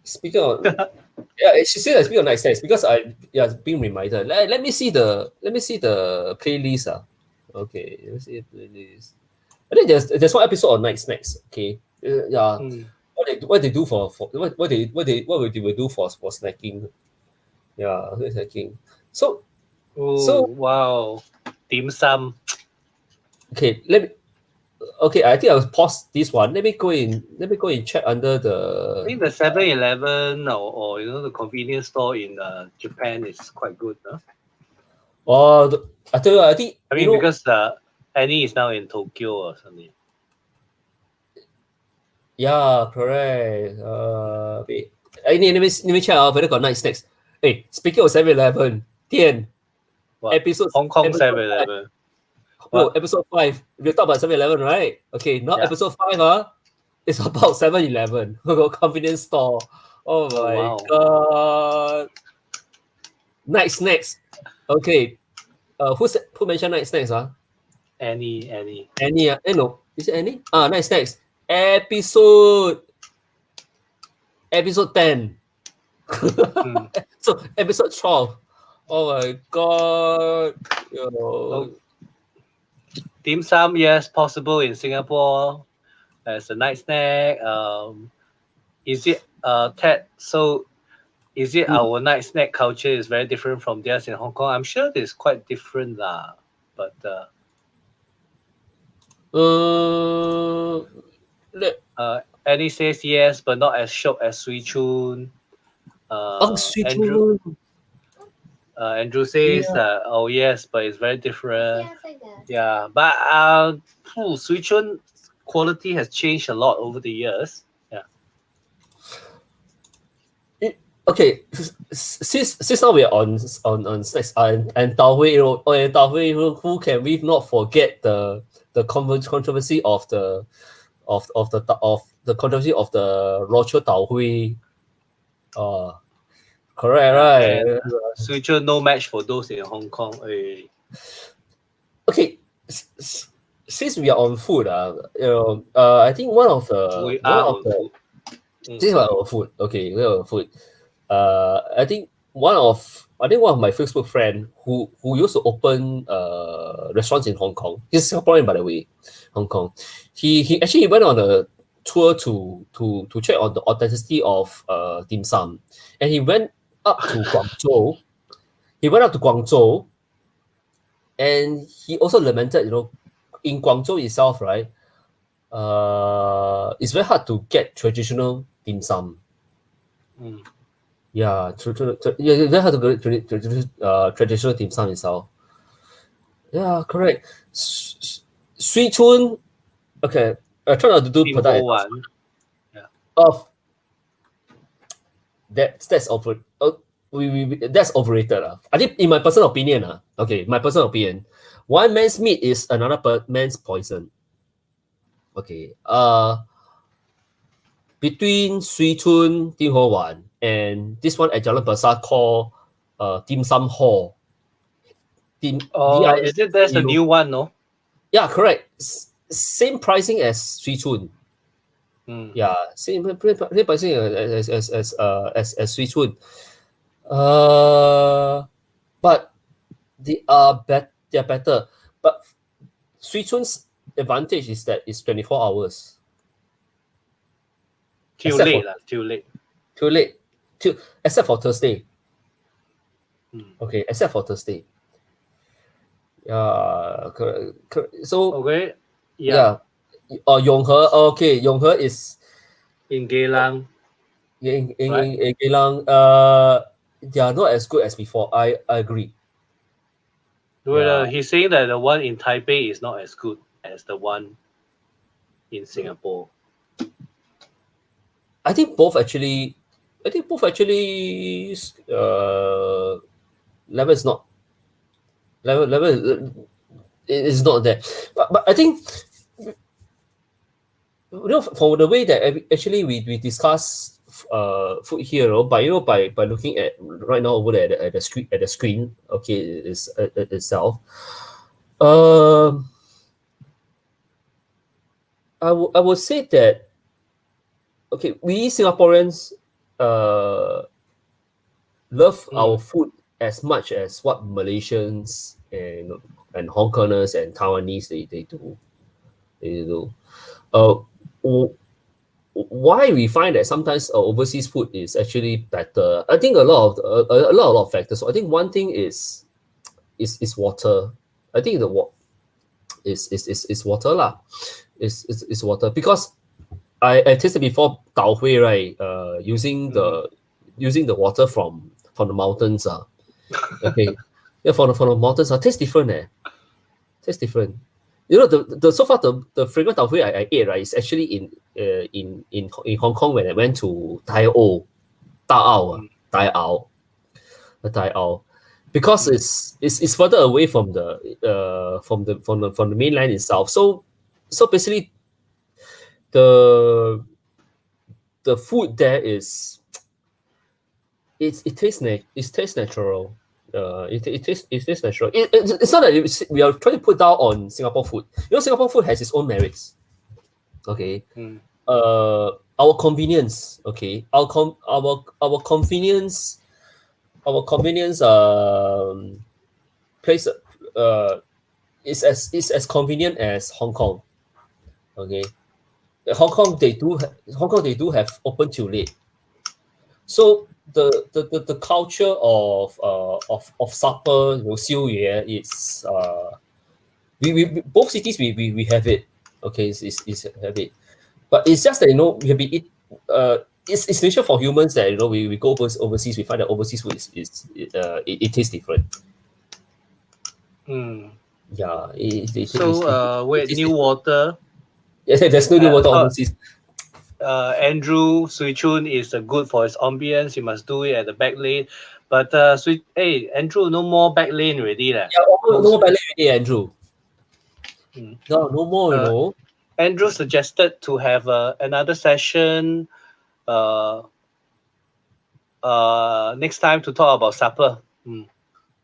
Speaking of, yeah, she said speaking of night snacks, because being reminded. Let me see the playlist. Okay, let's see the playlist. I think there's one episode on night snacks. Okay, yeah. What they do for what they will do for snacking. Yeah, snacking. So Wow, dim sum. Okay, I think I'll pause this one. Let me go in check under the. I think the 7-Eleven or you know, the convenience store in Japan is quite good, huh? Oh, I tell you, I think. I mean, because Annie is now in Tokyo or something. Yeah, correct. Wait. Let me check whether got night snacks. Hey, speaking of 7-Eleven, Tian. Episode Hong Kong 7-Eleven. Oh, episode 5. We talk about 7-Eleven, right? Okay, now episode 5, it's about 7-Eleven. Convenience store. Oh my god. Night snacks. Okay. Who mentioned night snacks? Annie. Annie. No. Is it Annie? Night snacks. Episode 10. So episode 12. Oh my god. You know. Dim sum, yes, possible in Singapore as a night snack. Is it Ted? So is it our night snack culture is very different from theirs in Hong Kong? I'm sure it's quite different, but Annie says yes, but not as shocked as Swee Chun. Andrew says oh yes, but it's very different. Yeah, but Swee Chun quality has changed a lot over the years. Yeah. Okay, since now we are on snacks and Dahui, you know, Dahui, who can we not forget the controversy of the controversy of the Rochor Dahui. Correct, right? Swee Chun no match for those in Hong Kong. Okay, since we are on food, you know, I think one of the this is our food. Okay, we are on food. I think one of my Facebook friend who used to open restaurants in Hong Kong. He's Singaporean, by the way, Hong Kong. He actually went on a tour to check on the authenticity of dim sum, and he went up to Guangzhou. And he also lamented, you know, in Guangzhou itself, right? It's very hard to get traditional dim sum. Yeah, very hard to get traditional dim sum itself. Yeah, correct. Swee Chun. Okay, I try not to do product one. Of that's over. That's overrated. I think, in my personal opinion, one man's meat is another man's poison. Okay. Between Swee Chun, Tim Ho Wan, and this one at Jalan Besar called Dim Sum Hall. Is it there's a new one, no? Yeah, correct. Same pricing as Swee Chun. Yeah, same pricing as Swee Chun. but they are better. But Sichuan's advantage is that it's 24 hours. Too late. Except for Thursday. Hmm. Okay, except for Thursday. So Okay. yeah. Yonghe. Okay, Yonghe is In Geylang. in Right. Geylang. They are not as good as before. I agree. Well, he's saying that the one in Taipei is not as good as the one in Singapore. I think both actually. Level is not level. It is not there. But I think, for the way that actually we discuss food here, by looking at right now over there at the screen, okay, itself. I would say that, okay, we Singaporeans love our food as much as what Malaysians and Hong Kongers and Taiwanese they do. Why we find that sometimes overseas food is actually better? I think a lot of factors. So I think one thing is water. I think the is water lah. Is water, because I tasted before Tao Hui, right? Using the water from the mountains. Okay. Yeah, from the mountains. Tastes different. Tastes different. You know, the so far the fragrant Tao Hui I ate, right, is actually in Hong Kong when I went to Tai Ao, because it's further away from the mainland itself. So basically, the food there is it tastes natural. It tastes natural. It's not that we are trying to put down on Singapore food. You know, Singapore food has its own merits. Okay. Our convenience. Okay. Our convenience. Place. Is as convenient as Hong Kong. Okay. Hong Kong they do have open till late. So the culture of supper, xiu yue, it's we both cities we have it. Okay, is have it, but it's just that we have been it's nature for humans that we go overseas, we find that overseas food it tastes different. Yeah, new water. Yeah, there's no new water overseas. Andrew Sichuan is good for his ambience. You must do it at the back lane. But Andrew, no more back lane already. Yeah, no more back lane already, Andrew. No more, Andrew suggested to have another session next time to talk about supper.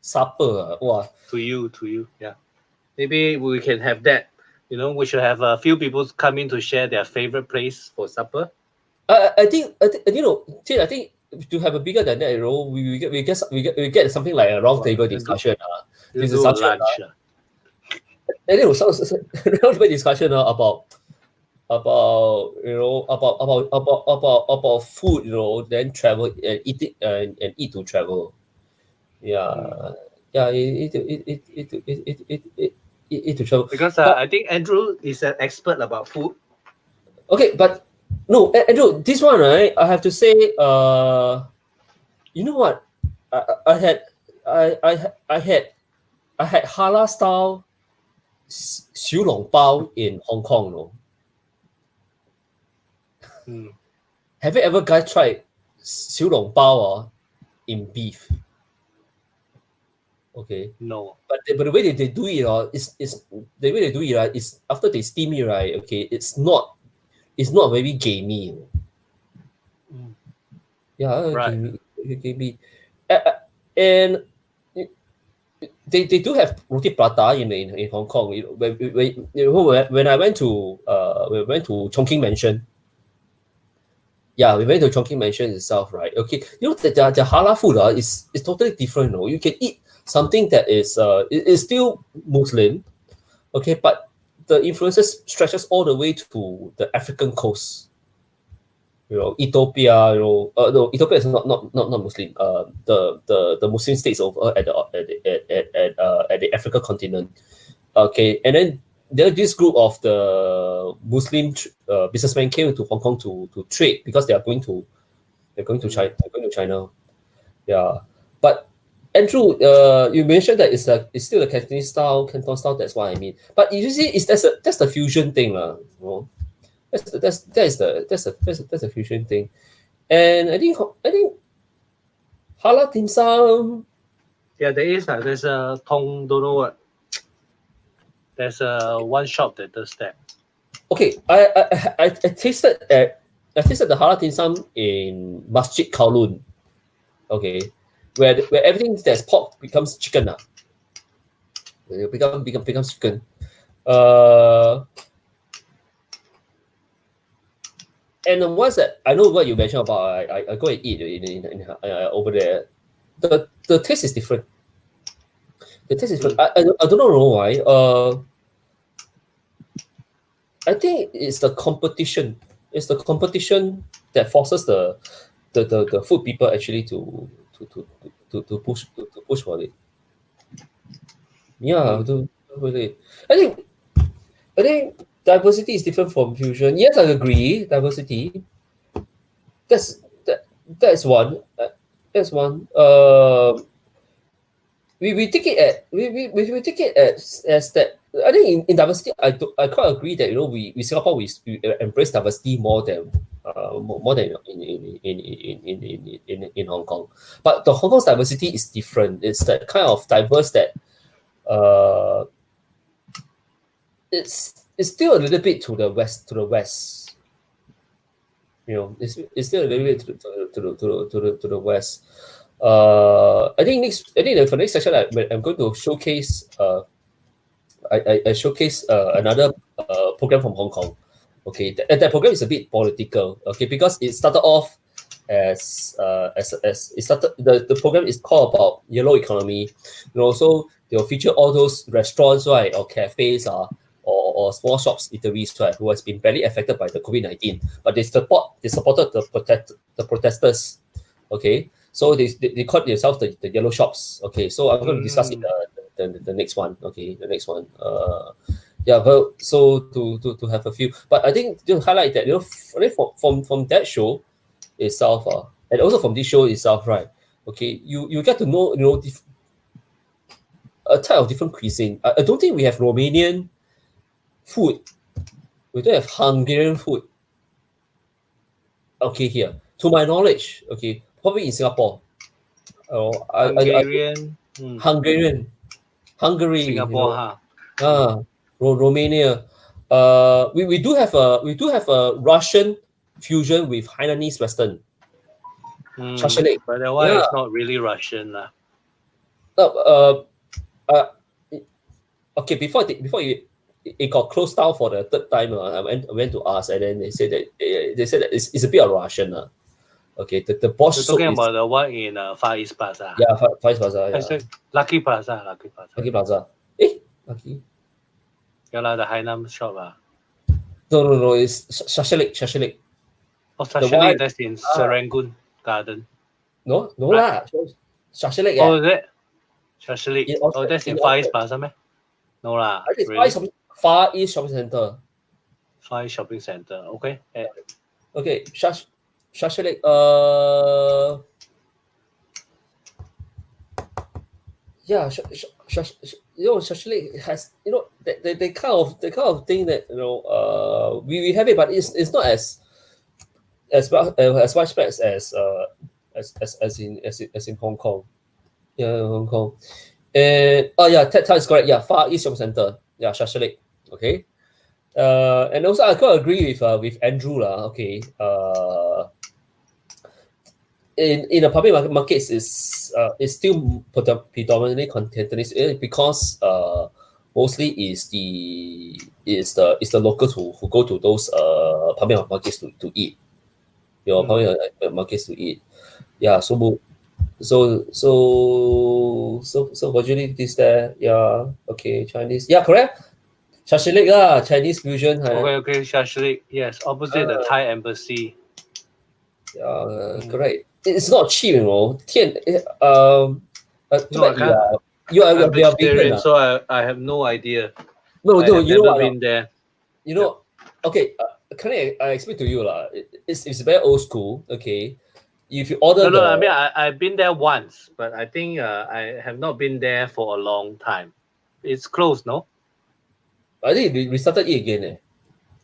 Supper? Wow. To you. Yeah. Maybe we can have that. We should have a few people come in to share their favorite place for supper. I think to have a bigger than that, we get something like a round table discussion. This is lunch. Round table discussion about food, then travel and eat it and eat to travel. Yeah, eat to travel. Because I think Andrew is an expert about food. Okay, but no, Andrew, this one, right? I have to say, you know what? I had halal style xiu long bao in Hong Kong. Have you ever guys tried xiu long bao in beef? Okay. No. But the way they do it, is after they steam it, right? Okay, it's not very gamey. Yeah, right. Gamey. And they do have roti prata in Hong Kong. When I went to Chongqing Mansion. Yeah, we went to Chongqing Mansion itself, right? Okay, the halal food is totally different. You can eat something that is still Muslim, okay, but the influences stretches all the way to the African coast. Ethiopia. No, Ethiopia is not Muslim. The Muslim states over at the Africa continent. Okay, and then this group of the Muslim businessmen came to Hong Kong to trade because they are going to China. Yeah, but Andrew, you mentioned that it's still a Cantonese style, Canton style. That's what I mean. But you see, that's the fusion thing, That's the fusion thing, and I think halal dim sum. Yeah, there's a don't know what. There's one shop that does that. Okay, I tasted the halal dim sum in Masjid Kowloon. Okay, where everything that's pork becomes chicken now. It becomes chicken. And the ones that I know what you mentioned about, I go and eat in over there. The taste is different. The taste is different. I don't know why. I think it's the competition. It's the competition that forces the food people actually to push for it. Yeah, really. I think diversity is different from fusion. Yes, I agree. Diversity. That's one. That's one. We take it at we take it as that. I think in diversity, I quite agree that we Singapore we embrace diversity more than in Hong Kong. But the Hong Kong's diversity is different. It's that kind of diverse that it's still a little bit to the west. It's still a little bit to the west. I think for next session I'm going to showcase. I showcase another program from Hong Kong. Okay, that program is a bit political. Okay, because it started off as it started. The program is called about yellow economy. So they'll feature all those restaurants, right, or cafes, or small shops, eateries, right, who has been badly affected by the COVID-19, but they supported the protesters. Okay, so they called themselves the yellow shops. Okay, so I'm going to discuss it the next one. Okay, the next one. Well, so to have a few, but I think to highlight that from that show itself, and also from this show itself, right? Okay, you get to know a type of different cuisine. I don't think we have Romanian food. We don't have Hungarian food. Okay, here to my knowledge, okay, probably in Singapore. Hungarian. Hungary. Singapore, Romania. We do have a Russian fusion with Hainanese Western. Shashlik. But that one is not really Russian, Okay, before it got closed down for the third time, I went to ask, and then they said that it's a bit of Russian. Okay, the boss. You're talking about the one in Far East Plaza. Yeah, Far East Plaza. Yeah. Lucky Plaza. Lucky Plaza. Lucky. Yeah, the Hainan shop. No, it's Shashlik. Oh, Shashlik, that's in Serangoon Garden. No lah. Shashlik. Oh, is it? Shashlik. Oh, that's in Far East Plaza, man. No lah. Really? Far East Shopping Center. Far East Shopping Center. Okay. Okay. Shashlik. Yeah. Shashlik has the kind of thing that we have it, but it's not as widespread as in Hong Kong. Yeah, Hong Kong. And that is correct. Yeah, Far East Shopping Center. Yeah, Shashlik. Okay. And also I quite agree with Andrew lah. Okay. In the public markets is still predominantly Cantonese because mostly is the locals who go to those public markets to eat. Public markets to eat. Yeah, so virtually this there, yeah, okay, Chinese, yeah, correct. Shashlik, Chinese fusion. Okay, Shashlik. Yes, opposite the Thai embassy. Yeah, correct. It's not cheap, you know. Too No, I bad can't. you are I'm vegan. vegetarian, so I have no idea. No, I no, have you know never what? been there. You know, okay, can I explain to you lah? It's very old school. Okay, if you order No, the, I mean I've been there once, but I think I have not been there for a long time. It's closed, no? I think we started it again.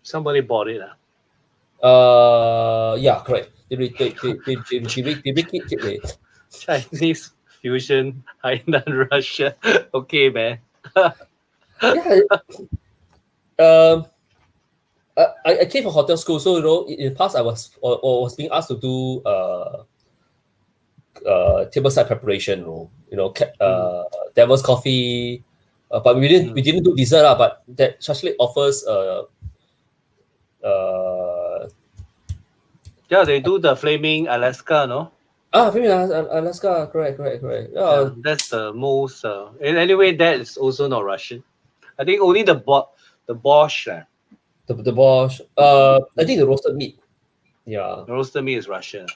Somebody bought it. Yeah, correct. They make it. Chinese fusion, Hainan, Russia. Okay, man. Yeah. I came from hotel school, so you know, in the past I was being asked to do tableside preparation, you know, devil's coffee, but we didn't do dessert but that Shashlik offers yeah, they do the flaming Alaska, no? Flaming Alaska, correct. Yeah, that's the most. And anyway, that is also not Russian. I think only the Bosch. The Bosch. I think the roasted meat. Yeah. The roasted meat is Russian.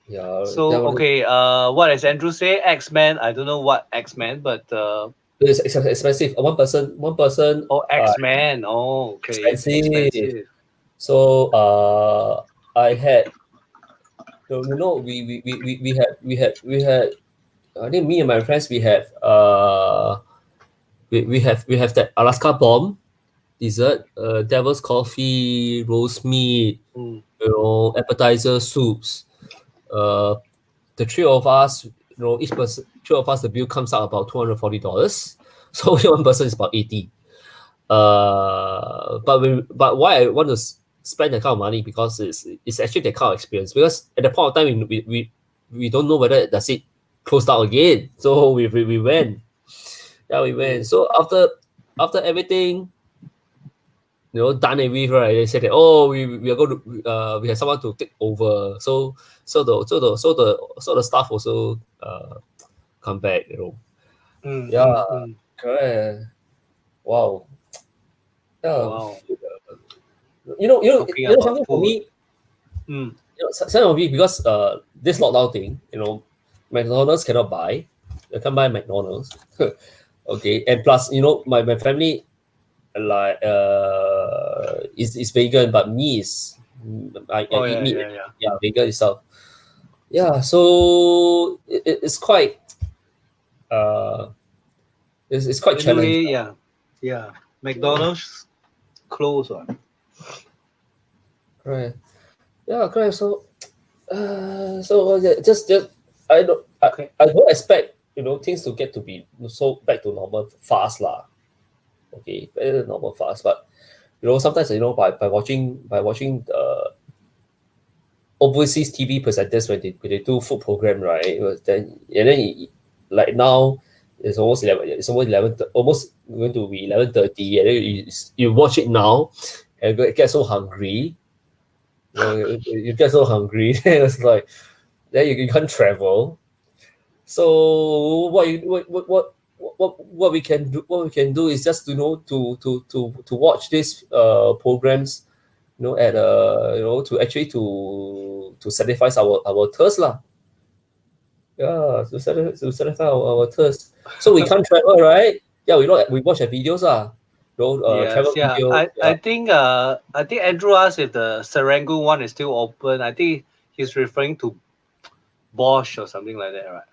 Yeah. So okay, what does Andrew say? X-Men. I don't know what X-Men, but it's expensive. One person. Oh, X-Men. Oh, okay. Expensive. So I had. So you know, we had. I think me and my friends we have that Alaska bomb dessert, devil's coffee, roast meat, you know, appetizer soups. The three of us, you know, each person, three of us, the bill comes out about $240. So one person is about 80. But why I want to spend that kind of money, because it's actually that kind of experience. Because at the point of time we don't know whether does it close down again. So we went. Yeah, we went. So after everything, you know, done and with, right? They said that, oh, we are going to we have someone to take over. So the staff also come back, you know. Correct. Wow. Yeah. Wow. You know something for me. You know, something for me, because this lockdown thing, you know, McDonald's cannot buy. I can't buy McDonald's. Okay, and plus, you know, my family like is vegan, but me is I eat meat. Yeah, vegan itself. Yeah, so it's quite it's quite challenging. Yeah. McDonald's closed one. Right. Yeah, correct. So just I don't expect, you know, things to get to be so back to normal fast lah. Okay, better than normal fast, but you know, sometimes, you know, by watching overseas TV presenters when they do food program, right? Like now it's almost 11. It's almost going to be 11:30, and then you watch it now and get so hungry. You know, you get so hungry. Then it's like, then you can't travel. So what we can do is just, you know, to watch these programs, you know, at you know, to actually to satisfy our thirst lah. Yeah, to satisfy our thirst. So we can't travel, right? Yeah, we watch the videos lah. Travel video. I think Andrew asked if the Serangoon one is still open. I think he's referring to Bosch or something like that, right?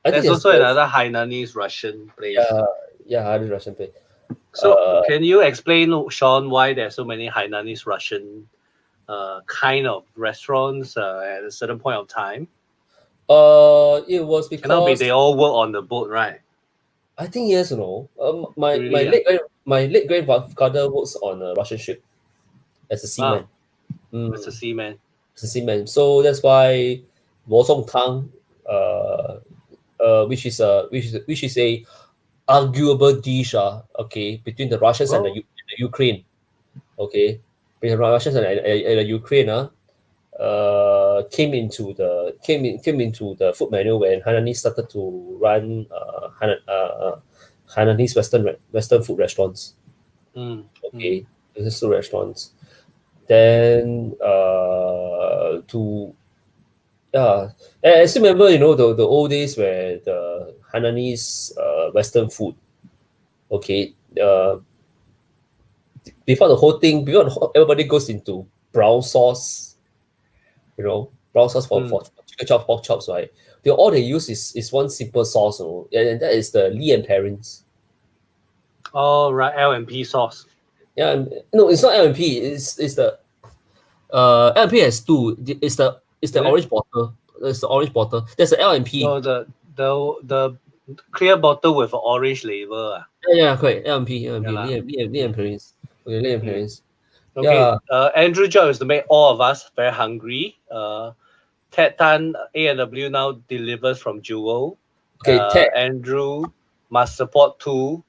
There's also another Hainanese Russian place. Yeah, Russian place. So can you explain, Sean, why there's so many Hainanese Russian kind of restaurants at a certain point of time? It was because cannot be they all work on the boat, right? I think yes, you know. My late grandfather works on a Russian ship as a seaman. As a seaman. As a seaman. So that's why Wosong Tang, which is a arguable dish, okay, between the Russians and the Ukraine. Okay. Between the Russians and the Ukraine, came into the came into the food menu when Hainanese started to run Hainanese Western food restaurants. Okay, Western food restaurants. Then I still remember, the old days where the Hainanese Western food. Okay, before everybody goes into brown sauce, brown sauce for chicken chop, pork chops, right? All they use is one simple sauce, and that is the Lee and Perrins. Oh, right, L&P sauce. Yeah, no, it's not L&P. It's the L&P has two. It's the orange bottle. It's the orange bottle. There's the L&P. No, the clear bottle with an orange label. Yeah, correct. L&P, Yeah, Lee and Perrins. Okay, Lee and Perrins. Okay, Yeah. Andrew job is to make all of us very hungry. Ted Tan, A&W now delivers from Jewel. Okay, Ted. Andrew must support too,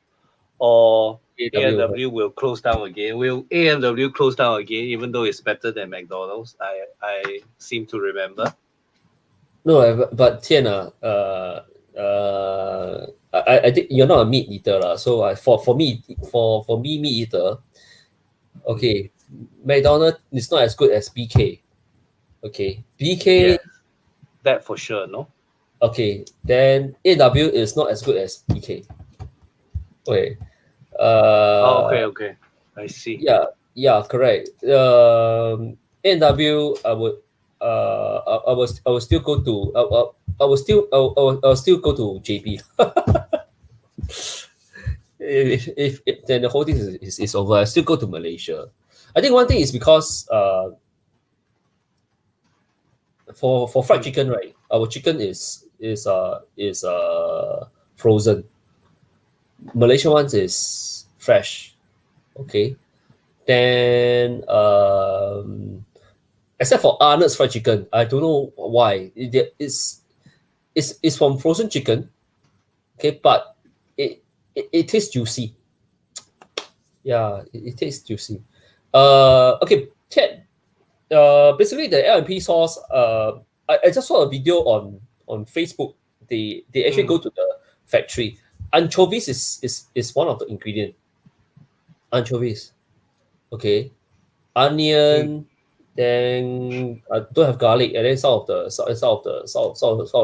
or A&W will close down again. Will A&W close down again, even though it's better than McDonald's? I seem to remember. No, but Tian, I think you're not a meat eater, so for me, meat eater, okay, McDonald's is not as good as BK. Okay, BK. Yeah, that for sure, no. Okay, then A&W is not as good as BK. Okay. Okay, I see. Yeah, correct. A&W, I will still go to I will still go to JB. if then the whole thing is over, I still go to Malaysia. I think one thing is because for fried chicken, right? Our chicken is frozen. Malaysian ones is fresh. Okay. Then except for Arnold's fried chicken, I don't know why. It's from frozen chicken. Okay, but it tastes juicy. Yeah, it tastes juicy. Okay, Ted. Basically the L&P sauce. I just saw a video on Facebook. They actually go to the factory. Anchovies is one of the ingredient. Anchovies. Okay, onion. Then don't have garlic, and then some of the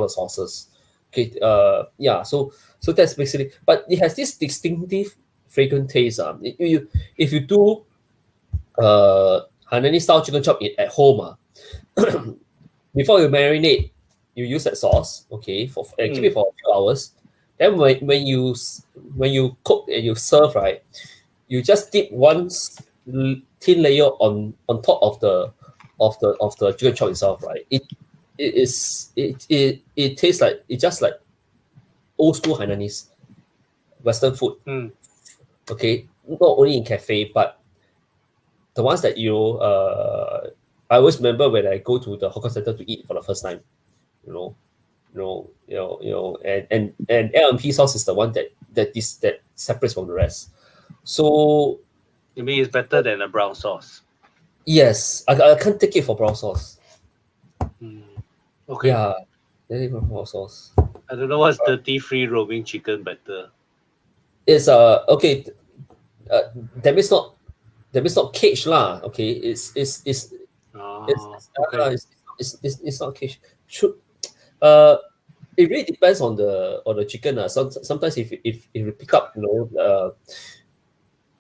sauces. Okay, yeah. So that's basically. But it has this distinctive fragrant taste. If you do Hainanese style chicken chop at home, before you marinate, you use that sauce. Okay, keep it for a few hours. Then when you cook and you serve, right, you just dip one thin layer on top of the chicken chop itself, right? It tastes like just like old school Hainanese Western food. Okay, not only in cafe, but the ones that I always remember when I go to the hawker center to eat for the first time. And L&P sauce is the one that separates from the rest. So you mean it's better than a brown sauce? Yes, I can't take it for brown sauce. Okay. Yeah, brown sauce. I don't know what's dirty free roaming chicken better. It's okay. That means not cage lah. Okay, it's not cage. It really depends on the chicken. Sometimes if you pick up,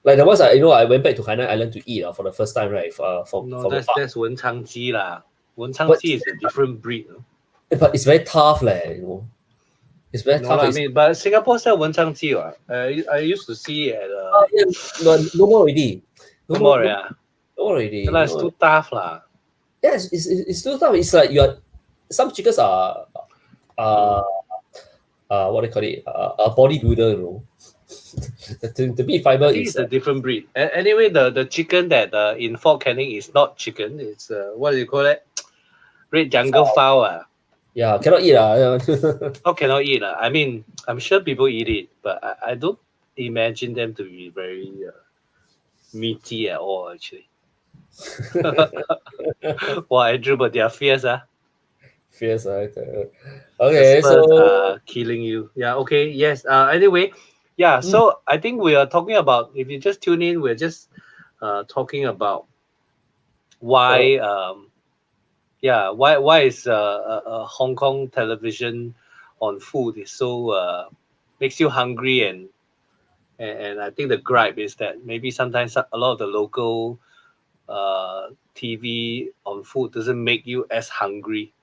like the ones I went back to Hainan Island to eat for the first time, right? That's Wenchangji lah. Wenchangji is a different breed. But it's very tough, It's very tough. I mean, but Singapore sell Wenchangji. I used to see at no more already. No more, yeah. No more already. It's too tough lah. Yeah, it's too tough. It's like some chickens are what do you call it? A bodybuilder, The meat fiber is a different breed. Anyway, the chicken that in Fort Canning is not chicken. It's what do you call it? Red jungle fowl. Yeah, cannot eat. How cannot eat? I mean, I'm sure people eat it, but I don't imagine them to be very meaty at all, actually. Well, Andrew, but they are fierce. Fierce, right? The Okay, Spurs so are killing you. Yeah. Okay. Yes. Anyway, yeah. So I think we are talking about. If you just tune in, we're just talking about why. Yeah. Why is Hong Kong television on food is so makes you hungry and I think the gripe is that maybe sometimes a lot of the local TV on food doesn't make you as hungry.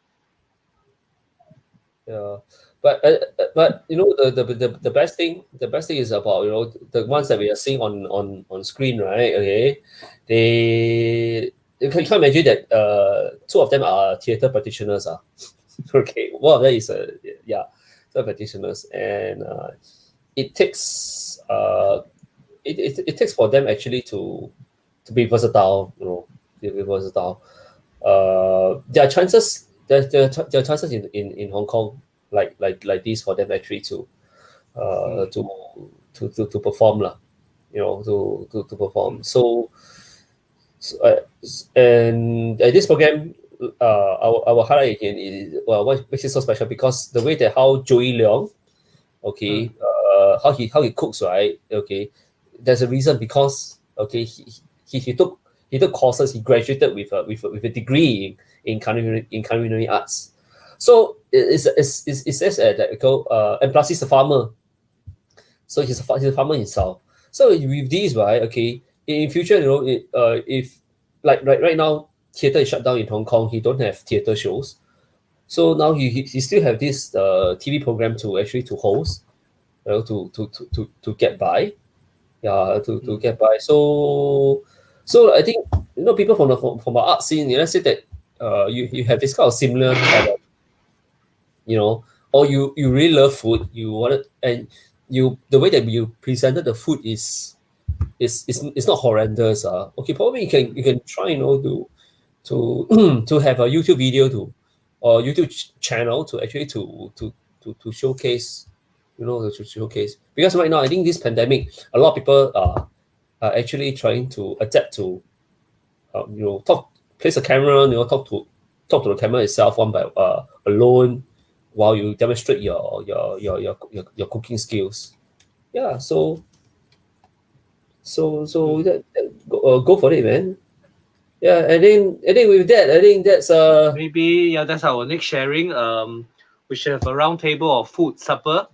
yeah, but you know the best thing is about the ones that we are seeing on screen, right? Okay, they you can imagine that two of them are theater practitioners. Okay, one of them is yeah, theater practitioners, and it takes it takes for them actually to be versatile, to be versatile. There are chances there are chances in Hong Kong like this for them actually to to perform lah, to perform. And this program, I will highlight again is what makes it so special because the way that how Joey Leong, okay, how he cooks, right? Okay, there's a reason because okay he took courses, he graduated with a degree in culinary arts. So it says that and plus he's a farmer, so he's a farmer himself. So with these, right, okay, in future, if like right now theater is shut down in Hong Kong, he don't have theater shows. So now he still have this TV program to actually to host, to get by, yeah, to get by. So I think people from the art scene, let's say that you have this kind of similar talent, or you really love food, you want it, and the way that you presented the food is not horrendous. Okay, probably you can try to have a YouTube video or YouTube channel to actually to showcase, to showcase, because right now I think this pandemic, a lot of people are actually trying to adapt to place a camera, talk to the camera itself one by alone while you demonstrate your cooking skills. Yeah, so go for it, man. Yeah, and then with that, I think that's maybe that's our next sharing. We should have a round table of food supper.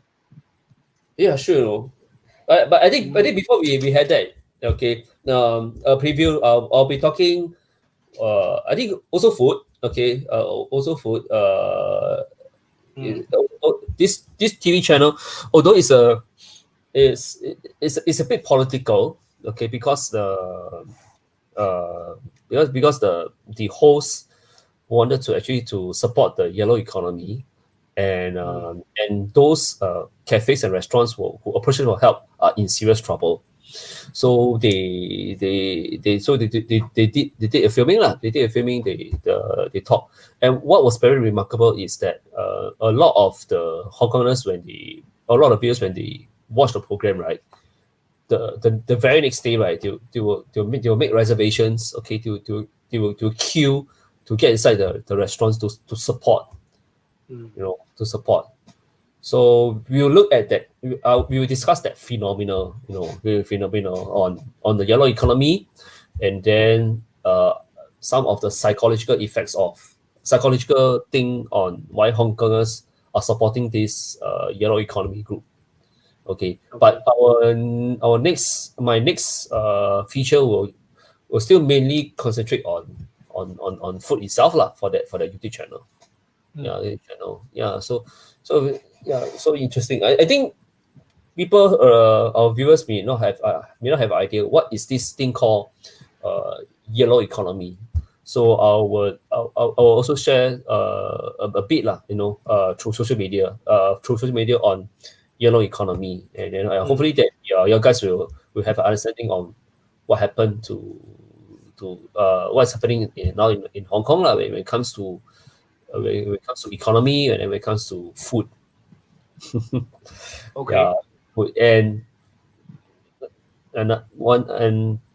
Yeah, sure. But I think before we had that, okay, a preview. I'll be talking. I think also food. Okay. Also food. This TV channel, although it's a bit political. Okay, because the host wanted to actually to support the yellow economy, and those cafes and restaurants who approach for help are in serious trouble. So they did a filming lah. They did a filming. They talk. And what was very remarkable is that a lot of the Hong Kongers a lot of viewers when they watch the program, right, the very next day, right, they'll make reservations. Okay, they will queue to get inside the restaurants to support. To support. So we will look at that. We will discuss that phenomenon, on the yellow economy, and then some of the psychological thing on why Hong Kongers are supporting this yellow economy group. Okay, but my next feature will still mainly concentrate on food itself lah, for that YouTube channel. Yeah, so interesting. I think people, our viewers may not have idea what is this thing called yellow economy. So I will also share a bit lah, through social media on yellow economy, and then hopefully that your guys will have an understanding on what happened to what's happening now in Hong Kong lah, when it comes to economy, and when it comes to food. Okay. Food and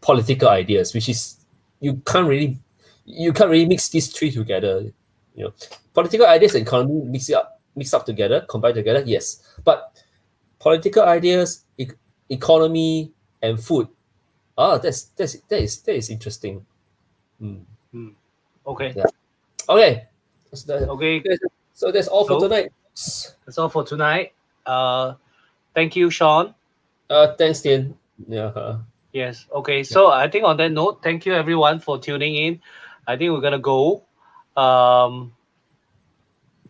political ideas, which is you can't really mix these three together. You know, political ideas and economy mix up together, combine together. Yes, but political ideas, economy, and food. That is interesting. Okay. Yeah. Okay. Okay. So that's all for tonight. That's all for tonight. Thank you, Sean. Thanks, Tian. Yeah. Yes. Okay. So I think on that note, thank you everyone for tuning in. I think we're gonna go.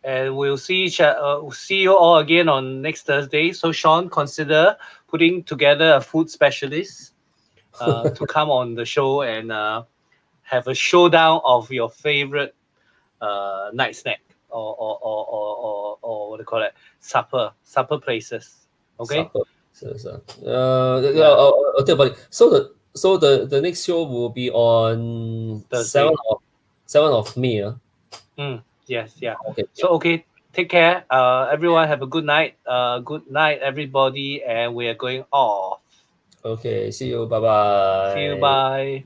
And we'll see you all again on next Thursday. So Sean, consider putting together a food specialist to come on the show and have a showdown of your favorite night snack or what do you call it, supper places. Okay. Supper. I'll tell about it. So the next show will be on Thursday. 7th of May. Yes. Yeah. Okay. So okay. Take care. Everyone have a good night. Good night, everybody. And we are going off. Okay. See you. Bye bye. See you. Bye.